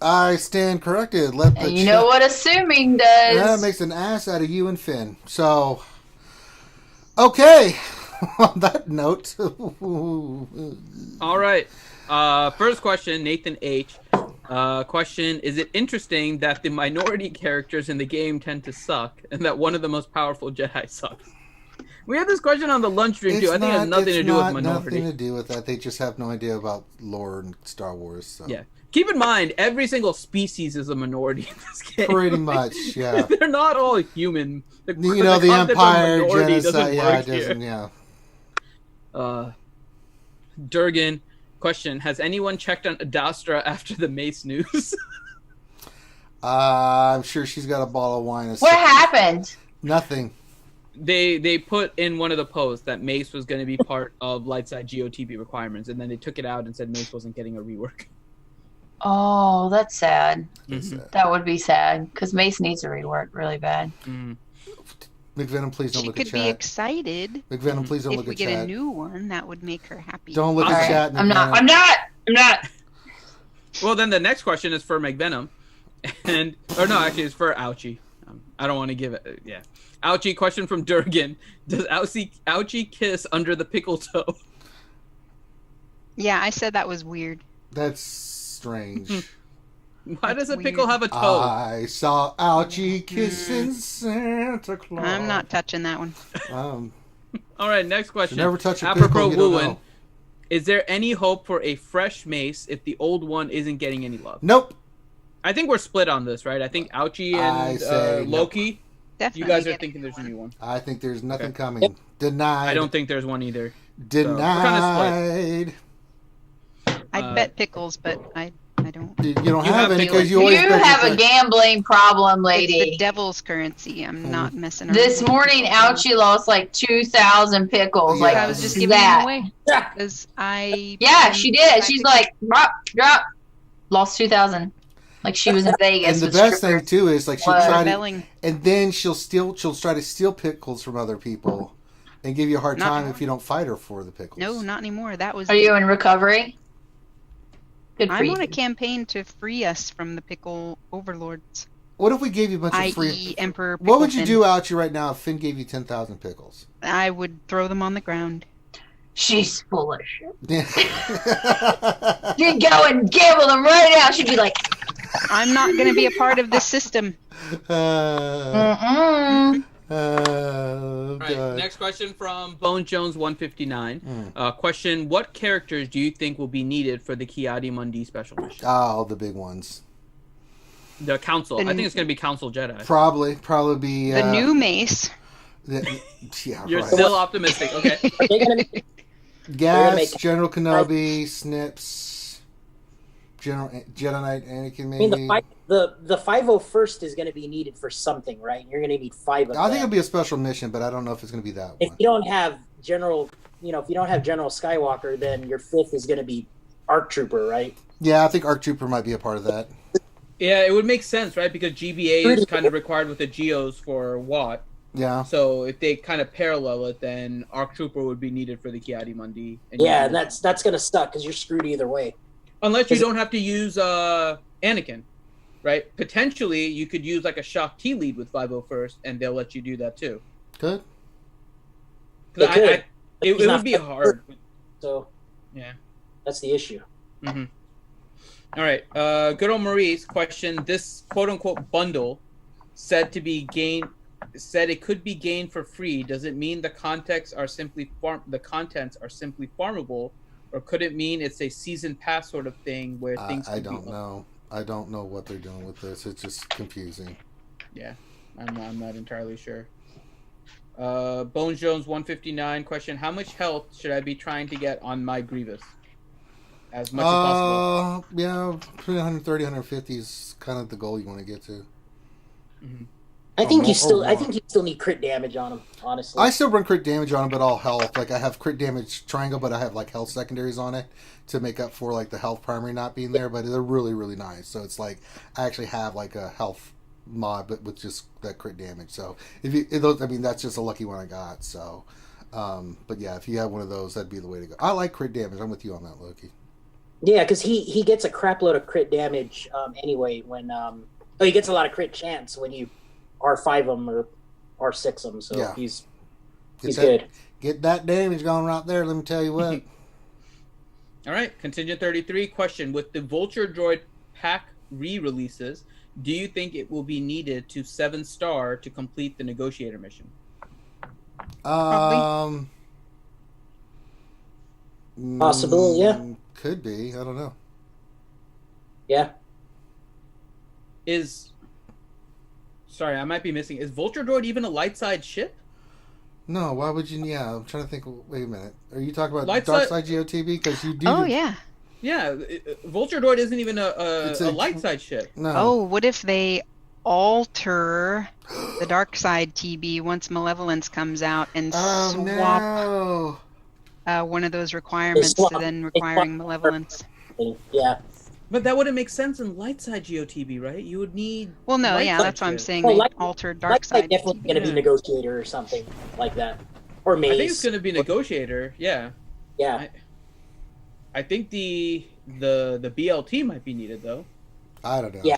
I stand corrected. Let the you know what assuming does. That makes an ass out of you and Finn. So, okay. On that note. All right. First question, Nathan H. Question: is it interesting that the minority characters in the game tend to suck, and that one of the most powerful Jedi sucks? We had this question on the lunch stream too. I think it has nothing to do with minority. Nothing to do with that. They just have no idea about lore and Star Wars. So. Yeah. Keep in mind, every single species is a minority in this game. Pretty much, yeah. They're not all human. The Empire, genocide, yeah, it doesn't, yeah. Durgan, question: has anyone checked on Adastra after the Mace news? I'm sure she's got a bottle of wine. What happened? Nothing. They put in one of the posts that Mace was going to be part of LS Geo TB requirements, and then they took it out and said Mace wasn't getting a rework. Oh, that's sad. Mhm. That would be sad because Mace needs a rework really bad. Mhm. McVenom, please don't She look at could be chat. excited McVenom, please don't if look we at get chat. a new one. That would make her happy. Don't look All at right. chat. I'm not. McVenom. I'm not. Well, then the next question is for McVenom, or no, actually, it's for Ouchie. I don't want to give it. Yeah, Ouchie. Question from Durgan: does Ouchie kiss under the pickle toe? Yeah, I said that was weird. That's strange. Why does a That's pickle weird. have a toe? I saw Ouchie kissing Santa Claus. I'm not touching that one. All right, next question. never touch a Apropos pickle, you don't wooing, know. is there any hope for a fresh Mace if the old one isn't getting any love? Nope. I think we're split on this, right? I think Ouchie I and say Loki. Definitely. You guys are get thinking there's a new one. I think there's nothing Okay. coming. Denied. I don't think there's one either. Denied. I'd bet pickles, but I don't. You don't You have have any pickles. because you always You bet have a your- gambling problem, It's the lady. devil's currency. I'm not messing around. This with morning, pickles. Ouchie lost like 2,000 pickles. Yeah. Like I was just giving that. them away because I. Yeah, she did. She's like, drop. Lost 2,000. Like she was in Vegas. And the with best strippers. thing too is like she'll What? try to, rebelling. and then she'll try to steal pickles from other people, and give you a hard Not time anymore. if you don't fight her for the pickles. No, not anymore. That was. Are you in recovery? Good for I'm you. on a campaign to free us from the pickle overlords, What if we gave you a bunch of i.e., free? Emperor. What would Pickle you Finn. do, Ouchie, right now if Finn gave you 10,000 pickles? I would throw them on the ground. She's full of shit. Yeah. She'd go and gamble them right now. She'd be like, I'm not going to be a part of this system. mm-mm. All right, God. next question from Bone Jones 159. Question: what characters do you think will be needed for the Kiadi Mundi special mission? Oh, the big ones. The Council. The- I think it's going to be Council Jedi. Probably be The new Mace. yeah, You're right. still optimistic. Okay. Are they gonna make, Gas, make- General Kenobi, Snips, General Jedi Knight Anakin, I maybe. mean, the 501st is going to be needed for something, right? You're going to need 5 of I think them. it'll be a special mission, but I don't know if it's going to be that If one. you don't have General, if you don't have General Skywalker, then your 5th is going to be ARC Trooper, right? Yeah, I think ARC Trooper might be a part of that. Yeah, it would make sense, right? Because GBA is kind of required with the Geos for Watt. Yeah. So if they kind of parallel it, then ARC Trooper would be needed for the Kiadi Mundi. Yeah, and that's going to suck because you're screwed either way. Unless you don't have to use Anakin, right? Potentially, you could use like a Shock T lead with 501st, and they'll let you do that too. Good. 'Cause They could. it He's would not be hard. So Yeah. that's the issue. Mm-hmm. All right. Good old Marie's question: this quote-unquote bundle said it could be gained for free. Does it mean the contents are simply farmable, or could it mean it's a season pass sort of thing where things? I could don't be know. I don't know what they're doing with this. It's just confusing. Yeah, I'm not entirely sure. Bones Jones 159 question: how much health should I be trying to get on my Grievous? As much as possible. Yeah, between 130, 150 is kind of the goal you want to get to. Mm-hmm. I think you more. still need crit damage on him. Honestly, I still run crit damage on it, but all health. Like I have crit damage triangle, but I have like health secondaries on it to make up for like the health primary not being there. But they're really, really nice. So it's like I actually have like a health mod, but with just that crit damage. So that's just a lucky one I got. So, but yeah, if you have one of those, that'd be the way to go. I like crit damage. I'm with you on that, Loki. yeah, because he gets a crap load of crit damage anyway when he gets a lot of crit chance when you R5 him or R6 him. So Yeah. he's Get good. Get that damage going right there. Let me tell you what. All right, Contingent 33 question: with the Vulture Droid pack re-releases, do you think it will be needed to 7-star to complete the Negotiator mission? Possible, yeah. Could be. I don't know. Yeah. Sorry, I might be missing. Is Vulture Droid even a light side ship? No, why would you? Yeah, I'm trying to think. Wait a minute. Are you talking about Light Dark side- Side Geo TB? Because you do. Oh yeah. Yeah, Vulture Droid isn't even a It's a- light side ship. No. Oh, what if they alter the dark side TB once Malevolence comes out and swap no. one of those requirements swap- to then they requiring swap- Malevolence? Yeah. But that wouldn't make sense in light side GOTB, right? You would need. Well, no, light yeah, side that's why I'm shit. saying Well, they like- altered dark Like side. definitely going to be Yeah. negotiator or something like that, or Mace. I think it's going to be negotiator. Yeah. Yeah. I think the BLT might be needed though. I don't know. Yeah.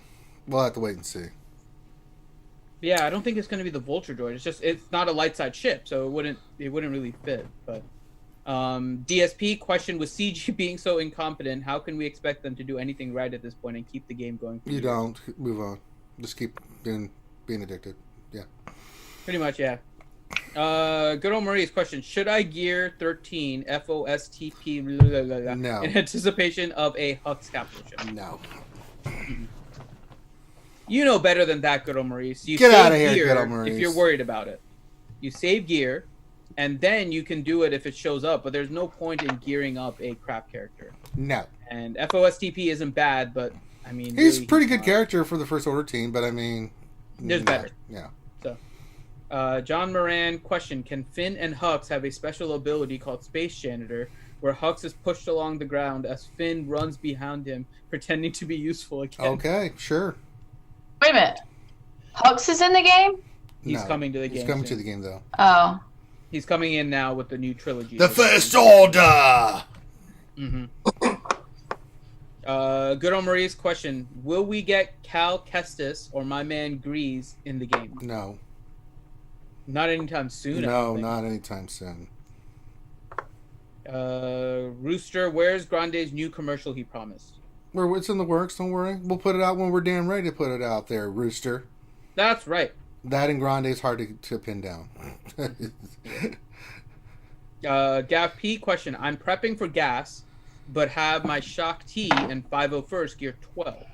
We'll have to wait and see. Yeah, I don't think it's going to be the Vulture droid. It's not a light side ship, so it wouldn't really fit. But DSP question: with CG being so incompetent, how can we expect them to do anything right at this point and keep the game going? For You years? don't. Move on. Just keep being addicted. Yeah. Pretty much, yeah. Good old Marie's question: should I gear 13 FOSTP No. in anticipation of a Hux capital ship? No. You know better than that, good old Maurice. You Get save outta here, gear good old Maurice. if you're worried about it. You save gear, and then you can do it if it shows up. But there's no point in gearing up a crap character. No. And FOSTP isn't bad, but I mean, He's really, a pretty good not. character for the First Order team, but I mean, There's no. better. Yeah. John Moran question: can Finn and Hux have a special ability called Space Janitor, where Hux is pushed along the ground as Finn runs behind him, pretending to be useful again? Okay, sure. Wait a minute. Hux is in the game? He's No. coming to the game. He's coming soon. to the game, though. Oh. He's coming in now with the new trilogy. The First Order! Mm-hmm. Good old Marie's question: will we get Cal Kestis or my man Grease in the game? No. Not anytime soon. I No, don't think. not anytime soon. Rooster, where's Grande's new commercial he promised? It's in the works, don't worry. We'll put it out when we're damn ready to put it out there, Rooster. That's right. That and Grande is hard to pin down. Gav P question: I'm prepping for gas, but have my Shock T and 501st gear 12.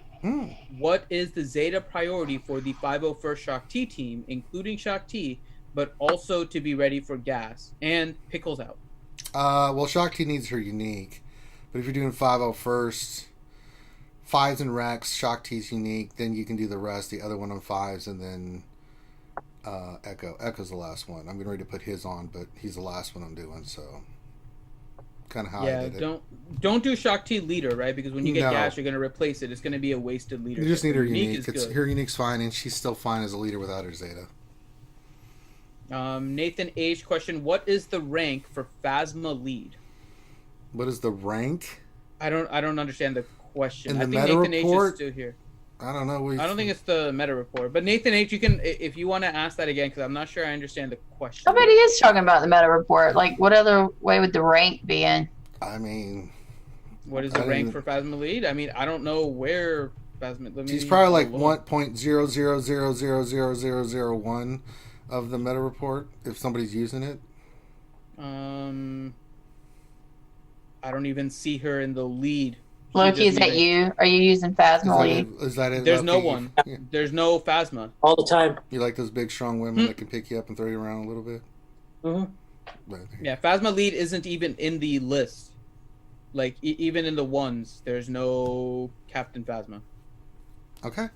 What is the Zeta priority for the 501st Shock T team, including Shock T, but also to be ready for gas and Pickles out? Well, Shock T needs her unique. But if you're doing 501st, 5s and Rex, Shock T's unique, then you can do the rest, the other one on 5s, and then Echo. Echo's the last one. I'm getting ready to put his on, but he's the last one I'm doing, so kind of how I did it. Don't do Shock T leader, right? Because when you get No. gas, you're going to replace it. It's going to be a wasted leader. You just need her unique. Is good. Her unique's fine, and she's still fine as a leader without her Zeta. Nathan H question: what is the rank for Phasma lead? What is the rank? I don't understand the question. In the I think meta Nathan H report? is still here. I don't know. I don't think it's the meta report, but Nathan H, you can, if you want to ask that again, because I'm not sure I understand the question. I bet he is talking about the meta report. Like, what other way would the rank be in? I mean, What is the I rank didn't- for Phasma lead? I mean, I don't know where Phasma. Let me she's probably like look. 1.000000001 of the meta report if somebody's using it. I don't even see her in the lead. She Loki, is doesn't that even- you? Are you using Phasma lead? Is that it? There's no Lucky? one. There's no Phasma. All the time. You like those big, strong women that can pick you up and throw you around a little bit? Mm-hmm. But, Yeah, Phasma lead isn't even in the list. Like even in the ones, there's no Captain Phasma. okay.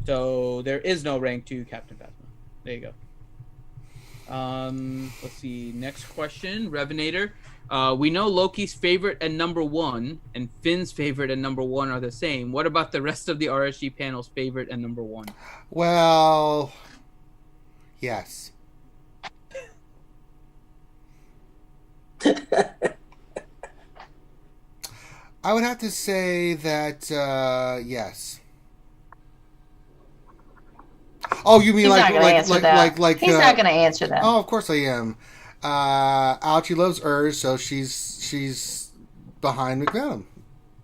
So there is no rank 2 Captain Phasma. There you go. Let's see. Next question, Revenator. We know Loki's favorite and number 1, and Finn's favorite and number 1 are the same. What about the rest of the RSG panel's favorite and number 1? Well, yes. I would have to say that yes. Oh, you mean He's not like going to answer that. He's not going to answer that. Oh, of course I am. Ouchie loves Urs, so she's behind McVenom.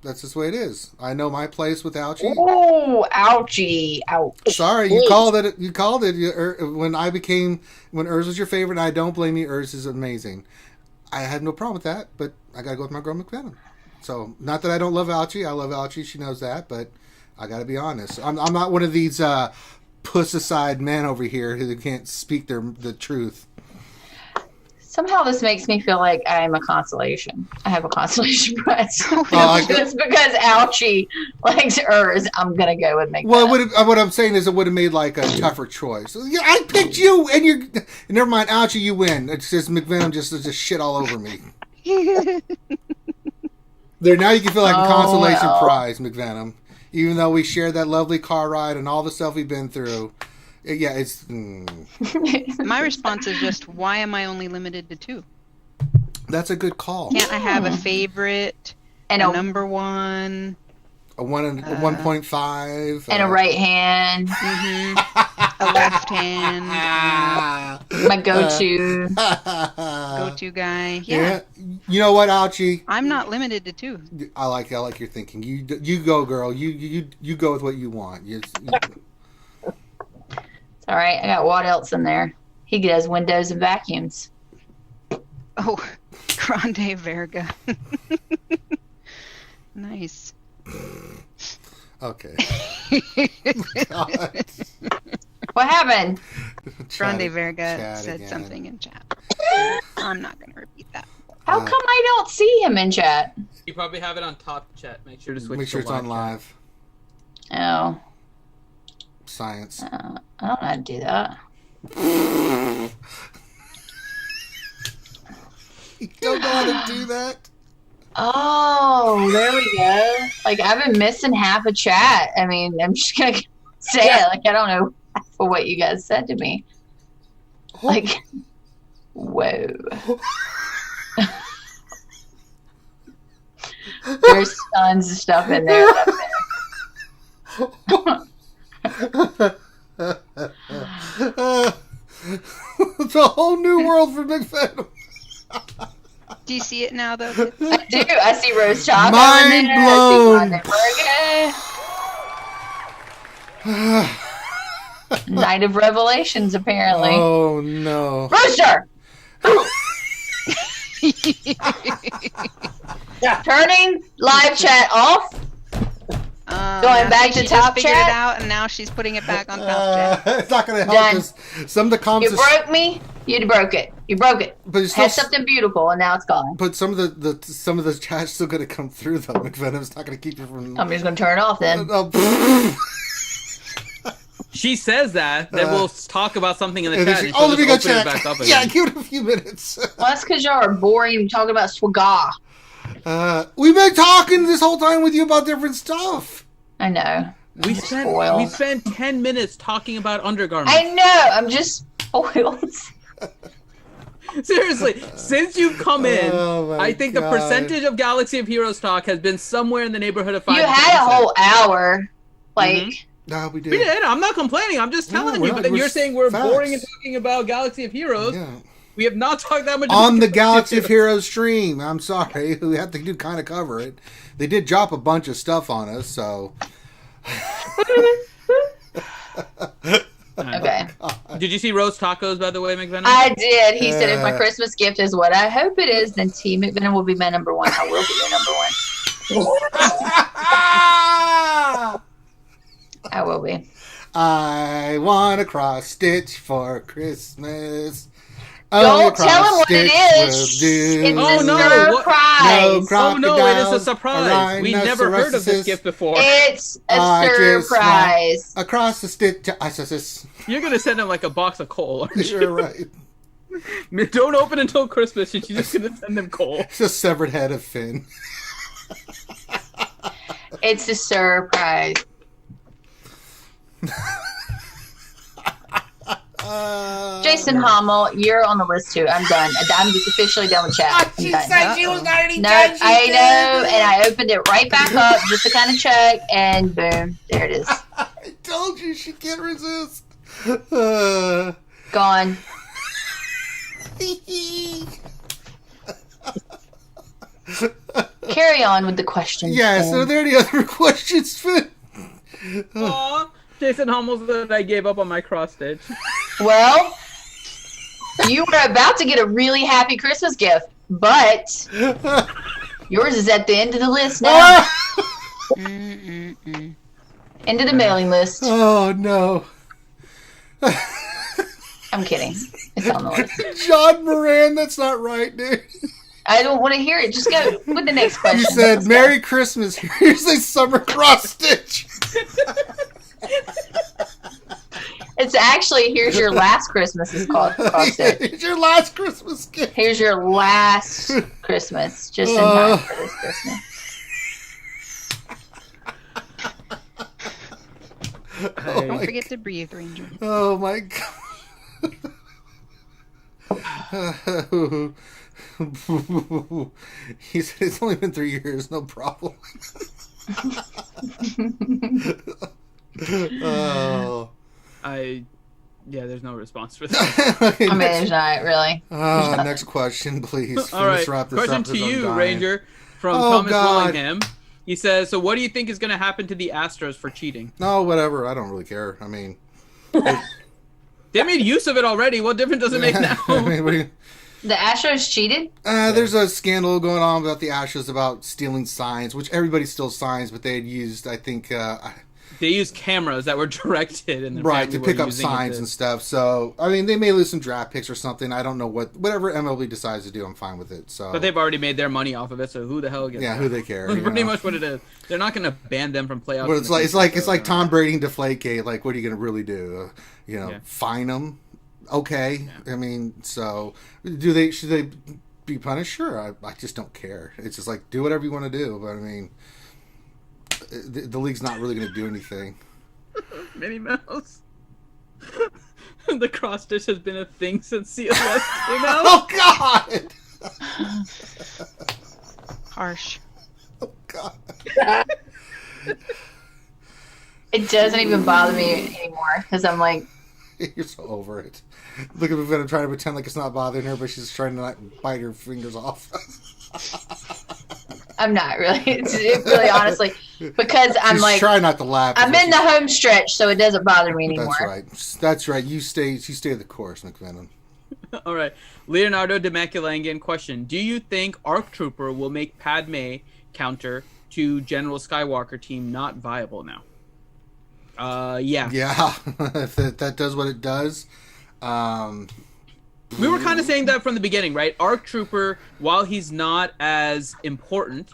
That's just the way it is. I know my place with Ouchie. Oh, ouchie! Ouch! Sorry, you called it. You called it when Urs was your favorite. And I don't blame you. Urs is amazing. I had no problem with that, but I gotta go with my girl McVenom. So, not that I don't love Ouchie. I love Ouchie. She knows that, but I gotta be honest. I'm not one of these puss-aside men over here who can't speak the truth. Somehow this makes me feel like I'm a consolation. I have a consolation prize. Just because Ouchie likes Urs, I'm gonna go with McVenom. Well, what I'm saying is it would have made like a tougher choice. Yeah, I picked you, and never mind, Ouchie, you win. It's just McVenom just shit all over me. There now you can feel like a Oh, consolation well. prize, McVenom. Even though we shared that lovely car ride and all the stuff we've been through. Yeah, it's... My response is just, why am I only limited to 2? That's a good call. Can't I have a favorite, And a a number 1, A 1.5. and a right hand, a left hand, my go-to. go-to guy? Yeah. You know what, Ouchie? I'm not limited to 2. I like your thinking. You go, girl. You go with what you want. It's all right. I got what else in there? He does windows and vacuums. Oh, Grande Verga. Nice. Okay. What happened? Grande Verga chat said again. something in chat. I'm not going to repeat that. How come I don't see him in chat? You probably have it on top chat. Make sure to switch. Make sure it's to on live. Oh, Science. I don't know how to do that. You don't know how to do that? Oh, there we go. Like, I've been missing half a chat. I mean, I'm just going to say it. Like, I don't know half of what you guys said to me. Like, whoa. There's tons of stuff in there. It's a whole new world for Big Phantom. Do you see it now, though? I do. I see Rose Chocolate. Mind blown. Night of Revelations, apparently. Oh no. Rooster! Turning live chat off. Going back to she top just figured chat? it out, and now she's putting it back on top chat. It's not going to help Done. us. Some of the comments. You broke me. You broke it. You broke it. But it's Had still, something beautiful, and now it's gone. but some of the chat's still going to come through though. McVenom's not going to keep you from. I'm just gonna turn it off then. She says that. Then we'll talk about something in the And chat. then And she- oh, she'll let me just go open check. it back up Yeah, again. give it a few minutes. Well, that's because y'all are boring talking about SWGOH. We've been talking this whole time with you about different stuff. I know. We spoiled. spent 10 minutes talking about undergarments. I know. I'm just spoiled. Seriously, since you've come in, Oh my I think the God. percentage of Galaxy of Heroes talk has been somewhere in the neighborhood of 5 You to had a 10%. whole hour. Like, No, we did. We did. I'm not complaining. I'm just telling we're you. not- But then we're you're saying we're facts. boring and talking about Galaxy of Heroes. Yeah. We have not talked that much On about the Galaxy of Heroes stream. I'm sorry. We have to kind of cover it. They did drop a bunch of stuff on us, so. okay. Did you see Roast Tacos, by the way, McVenom? I did. He said, if my Christmas gift is what I hope it is, then T. McVenom will be my number one. I will be your number one. I will be. I want a cross stitch for Christmas. Don't Only a tell him cross what it stitch is. will do. It's Oh, a no. surprise. No Oh no, it is a crocodiles, surprise. We never heard of this rhinoceroses. gift before. It's a I just surprise. Across the stitch. You're gonna send him like a box of coal, aren't you? You're right. Don't open until Christmas, and you're just gonna send them coal. It's a severed head of Finn. It's a surprise. Jason Hommel, you're on the list too. I'm done. I'm just officially done with chat. I'm done. she was not any No, I know, and I opened it right back up just to kind of check, and boom, there it is. I told you she can't resist. Gone. Carry on with the questions. Yes, then. are there any other questions, Finn? Aw, Jason Hummels that I gave up on my cross stitch. Well, you were about to get a really happy Christmas gift, but yours is at the end of the list now. Into the mailing list. Oh, no. I'm kidding. It's on the list. John Moran, that's not right, dude. I don't want to hear it. Just go with the next question. You said, Let's go. Merry Christmas. Here's a summer cross stitch. It's actually, here's your last Christmas is called cross stitch. It's your last Christmas gift. Here's your last Christmas, just in time for this Christmas. Don't forget to breathe, Ranger. Oh my god. He said it's only been 3 years, no problem. Oh. Yeah, there's no response for that. I mean, there's not really. Next question, please. All right, wrap this question up, to 'cause I'm you, dying. Ranger, from Thomas Willingham. He says, so what do you think is going to happen to the Astros for cheating? No, whatever. I don't really care. I mean... They made use of it already. What difference does it make now? I mean, what do you... The Astros cheated? There's a scandal going on about the Astros about stealing signs, which everybody still signs, but they had used, I think... They used cameras that were directed and right to pick up signs and stuff. So I mean, they may lose some draft picks or something. I don't know whatever MLB decides to do. I'm fine with it. So, but they've already made their money off of it. So who the hell gets? Yeah, that? who they care? That's pretty much what it is. They're not going to ban them from playoffs. But it's like Tom Brady and Deflategate. Like, what are you going to really do? Fine them? Okay. Yeah. I mean, so should they be punished? Sure. I just don't care. It's just like do whatever you want to do. But I mean. The league's not really going to do anything. Minnie Mouse. The cross stitch has been a thing since CSS came out. Oh God! Harsh. Oh God! It doesn't even bother me anymore because I'm like, you're so over it. Look at Viviana trying to pretend like it's not bothering her, but she's trying to not bite her fingers off. I'm not really. It's really, honestly, because I'm like, try not to laugh. I'm in the home stretch, so it doesn't bother me anymore. That's right. You stay the course, McVenom. All right, Leonardo DeMaculangan question: do you think ARC Trooper will make Padme counter to General Skywalker team not viable now? Yeah. Yeah, if that does what it does. We were kind of saying that from the beginning, right? ARC Trooper, while he's not as important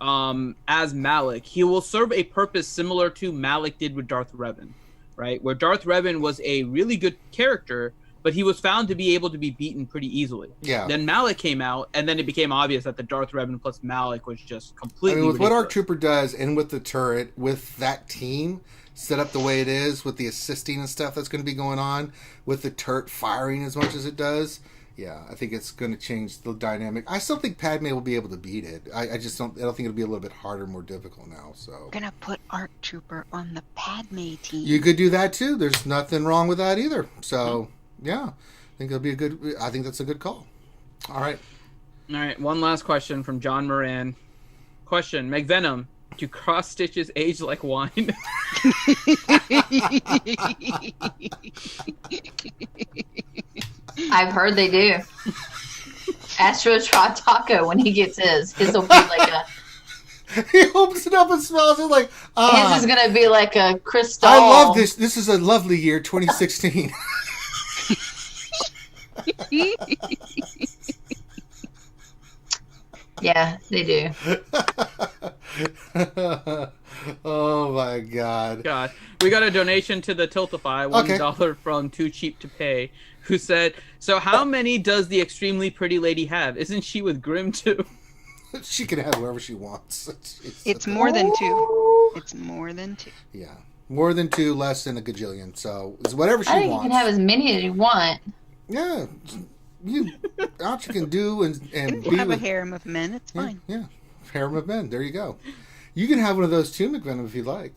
as Malik, he will serve a purpose similar to Malik did with Darth Revan, right? Where Darth Revan was a really good character, but he was found to be able to be beaten pretty easily. Yeah. Then Malik came out, and then it became obvious that the Darth Revan plus Malik was just completely with ridiculous. what ARC Trooper does, and with the turret, with that team set up the way it is, with the assisting and stuff that's going to be going on, with the turret firing as much as it does, yeah, I think it's going to change the dynamic. I still think Padme will be able to beat it. I don't think it'll be a little bit harder, more difficult now. So gonna put ARC Trooper on the Padme team. You could do that too. There's nothing wrong with that either. So yeah, I think I think that's a good call. All right. One last question from John Moran. Question: McVenom, do cross stitches age like wine? I've heard they do. Astro try taco when he gets his. His will be like a. He opens it up and smells it like. His is gonna be like a crystal. I love this. This is a lovely year, 2016. Yeah, they do. Oh my God. We got a donation to the Tiltify, $1 from Too Cheap to Pay, who said, so how many does the extremely pretty lady have? Isn't she with Grimm too? She can have whoever she wants. It's more than two. It's more than two. Yeah. More than two, less than a gajillion. So it's whatever she I think wants. you can have as many as you want. Yeah. What you can do and be have a harem of men. It's fine. Yeah. Harem of men. There you go. You can have one of those too, McVenom, if you'd like.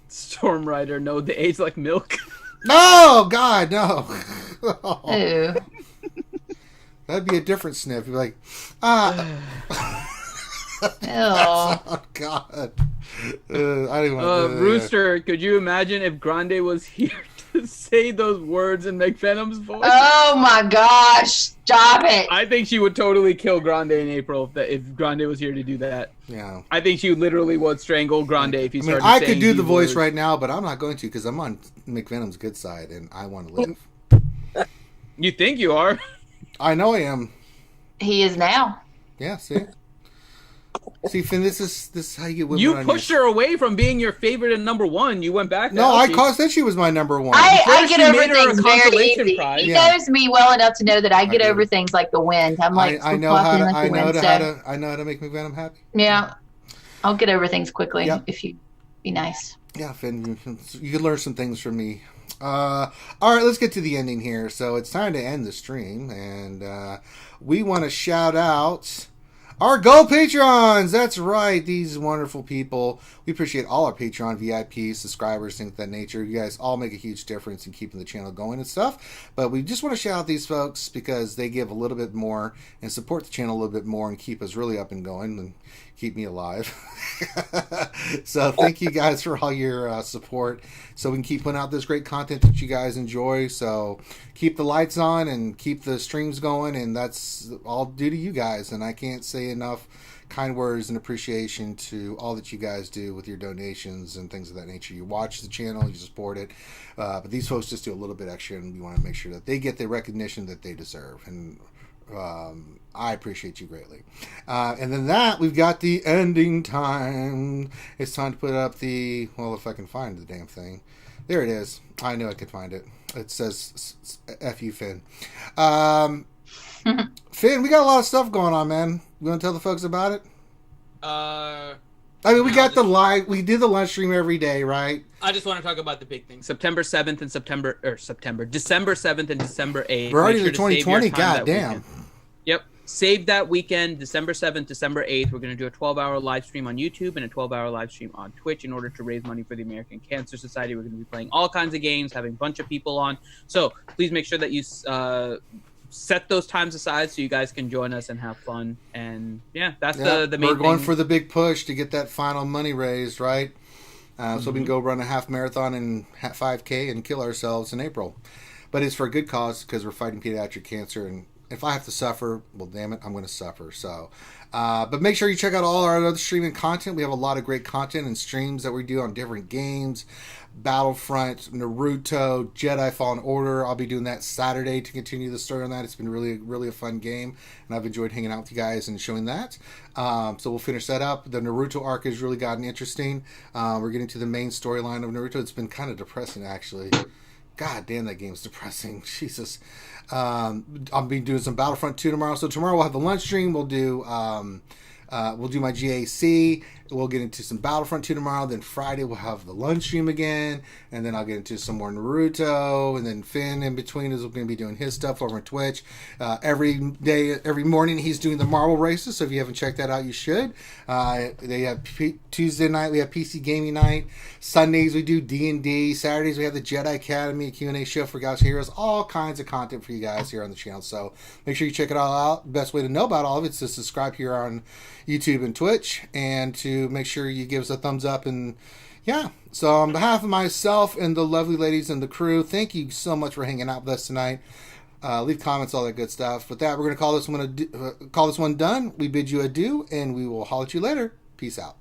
Storm Rider, no, they age like milk. No, God, no. Ew. That'd be a different sniff. You'd be like, Oh God. I don't want Rooster, could you imagine if Grande was here to say those words in McVenom's voice? Oh my gosh! Stop it! I think she would totally kill Grande in April if Grande was here to do that. Yeah. I think she literally would strangle Grande if he started I saying could do the voice words. right now, but I'm not going to because I'm on McVenom's good side and I want to live. You think you are? I know I am. He is now. Yeah, see? See, Finn, this is how you get women. You on pushed your... her away from being your favorite and number one. You went back. No, I said she was my number one. I get over made her a things very consolation easy. prize. He knows me well enough to know that I get over things like the wind. I'm like I know how to. like I know wind, how to make McVenom happy. Yeah, I'll get over things quickly Yep. if you be nice. Yeah, Finn, you can learn some things from me. All right, let's get to the ending here. So it's time to end the stream, and we want to shout out our Go Patrons. That's right, these wonderful people. We appreciate all our Patreon VIP subscribers, things of that nature. You guys all make a huge difference in keeping the channel going and stuff. But we just want to shout out these folks because they give a little bit more and support the channel a little bit more and keep us really up and going and keep me alive. So thank you guys for all your support so we can keep putting out this great content that you guys enjoy. So keep the lights on and keep the streams going, and that's all due to you guys. And I can't say enough kind words and appreciation to all that you guys do with your donations and things of that nature. You watch the channel, you support it, but these folks just do a little bit extra, and we want to make sure that they get the recognition that they deserve. And I appreciate you greatly. And then that, we've got the ending time. It's time to put up the, well, if I can find the damn thing. There it is. I knew I could find it. It says F you, Finn. Finn, we got a lot of stuff going on, man. You want to tell the folks about it? I mean, we got the live, we do the lunch stream every day, right? I just want to talk about the big things. September 7th and December 7th and December 8th. We're already in 2020, goddamn. Yep. Save that weekend, December 7th, December 8th. We're going to do a 12-hour live stream on YouTube and a 12-hour live stream on Twitch in order to raise money for the American Cancer Society. We're going to be playing all kinds of games, having a bunch of people on. So please make sure that you set those times aside so you guys can join us and have fun. And yeah, that's the main thing. We're going for the big push to get that final money raised, right? So we can go run a half marathon and 5K and kill ourselves in April. But it's for a good cause because we're fighting pediatric cancer, and if I have to suffer, well, damn it, I'm going to suffer. So, but make sure you check out all our other streaming content. We have a lot of great content and streams that we do on different games. Battlefront, Naruto, Jedi Fallen Order. I'll be doing that Saturday to continue the story on that. It's been really, really a fun game, and I've enjoyed hanging out with you guys and showing that. So we'll finish that up. The Naruto arc has really gotten interesting. We're getting to the main storyline of Naruto. It's been kind of depressing, actually. God damn, that game's depressing. Jesus. I'll be doing some Battlefront 2 tomorrow. So tomorrow we'll have the lunch stream. We'll do my GAC. We'll get into some Battlefront 2 tomorrow. Then Friday we'll have the lunch stream again. And then I'll get into some more Naruto. And then Finn in between is going to be doing his stuff over on Twitch. Every morning he's doing the Marvel races. So if you haven't checked that out, you should. They have Tuesday night, we have PC Gaming Night. Sundays we do D&D. Saturdays we have the Jedi Academy, Q&A show for Gauch Heroes. All kinds of content for you guys here on the channel. So make sure you check it all out. The best way to know about all of it is to subscribe here on YouTube and Twitch, and to make sure you give us a thumbs up. And yeah, so on behalf of myself and the lovely ladies and the crew, thank you so much for hanging out with us tonight. Leave comments, all that good stuff. With that, we're going to call this one done. We bid you adieu, and we will holler at you later. Peace out.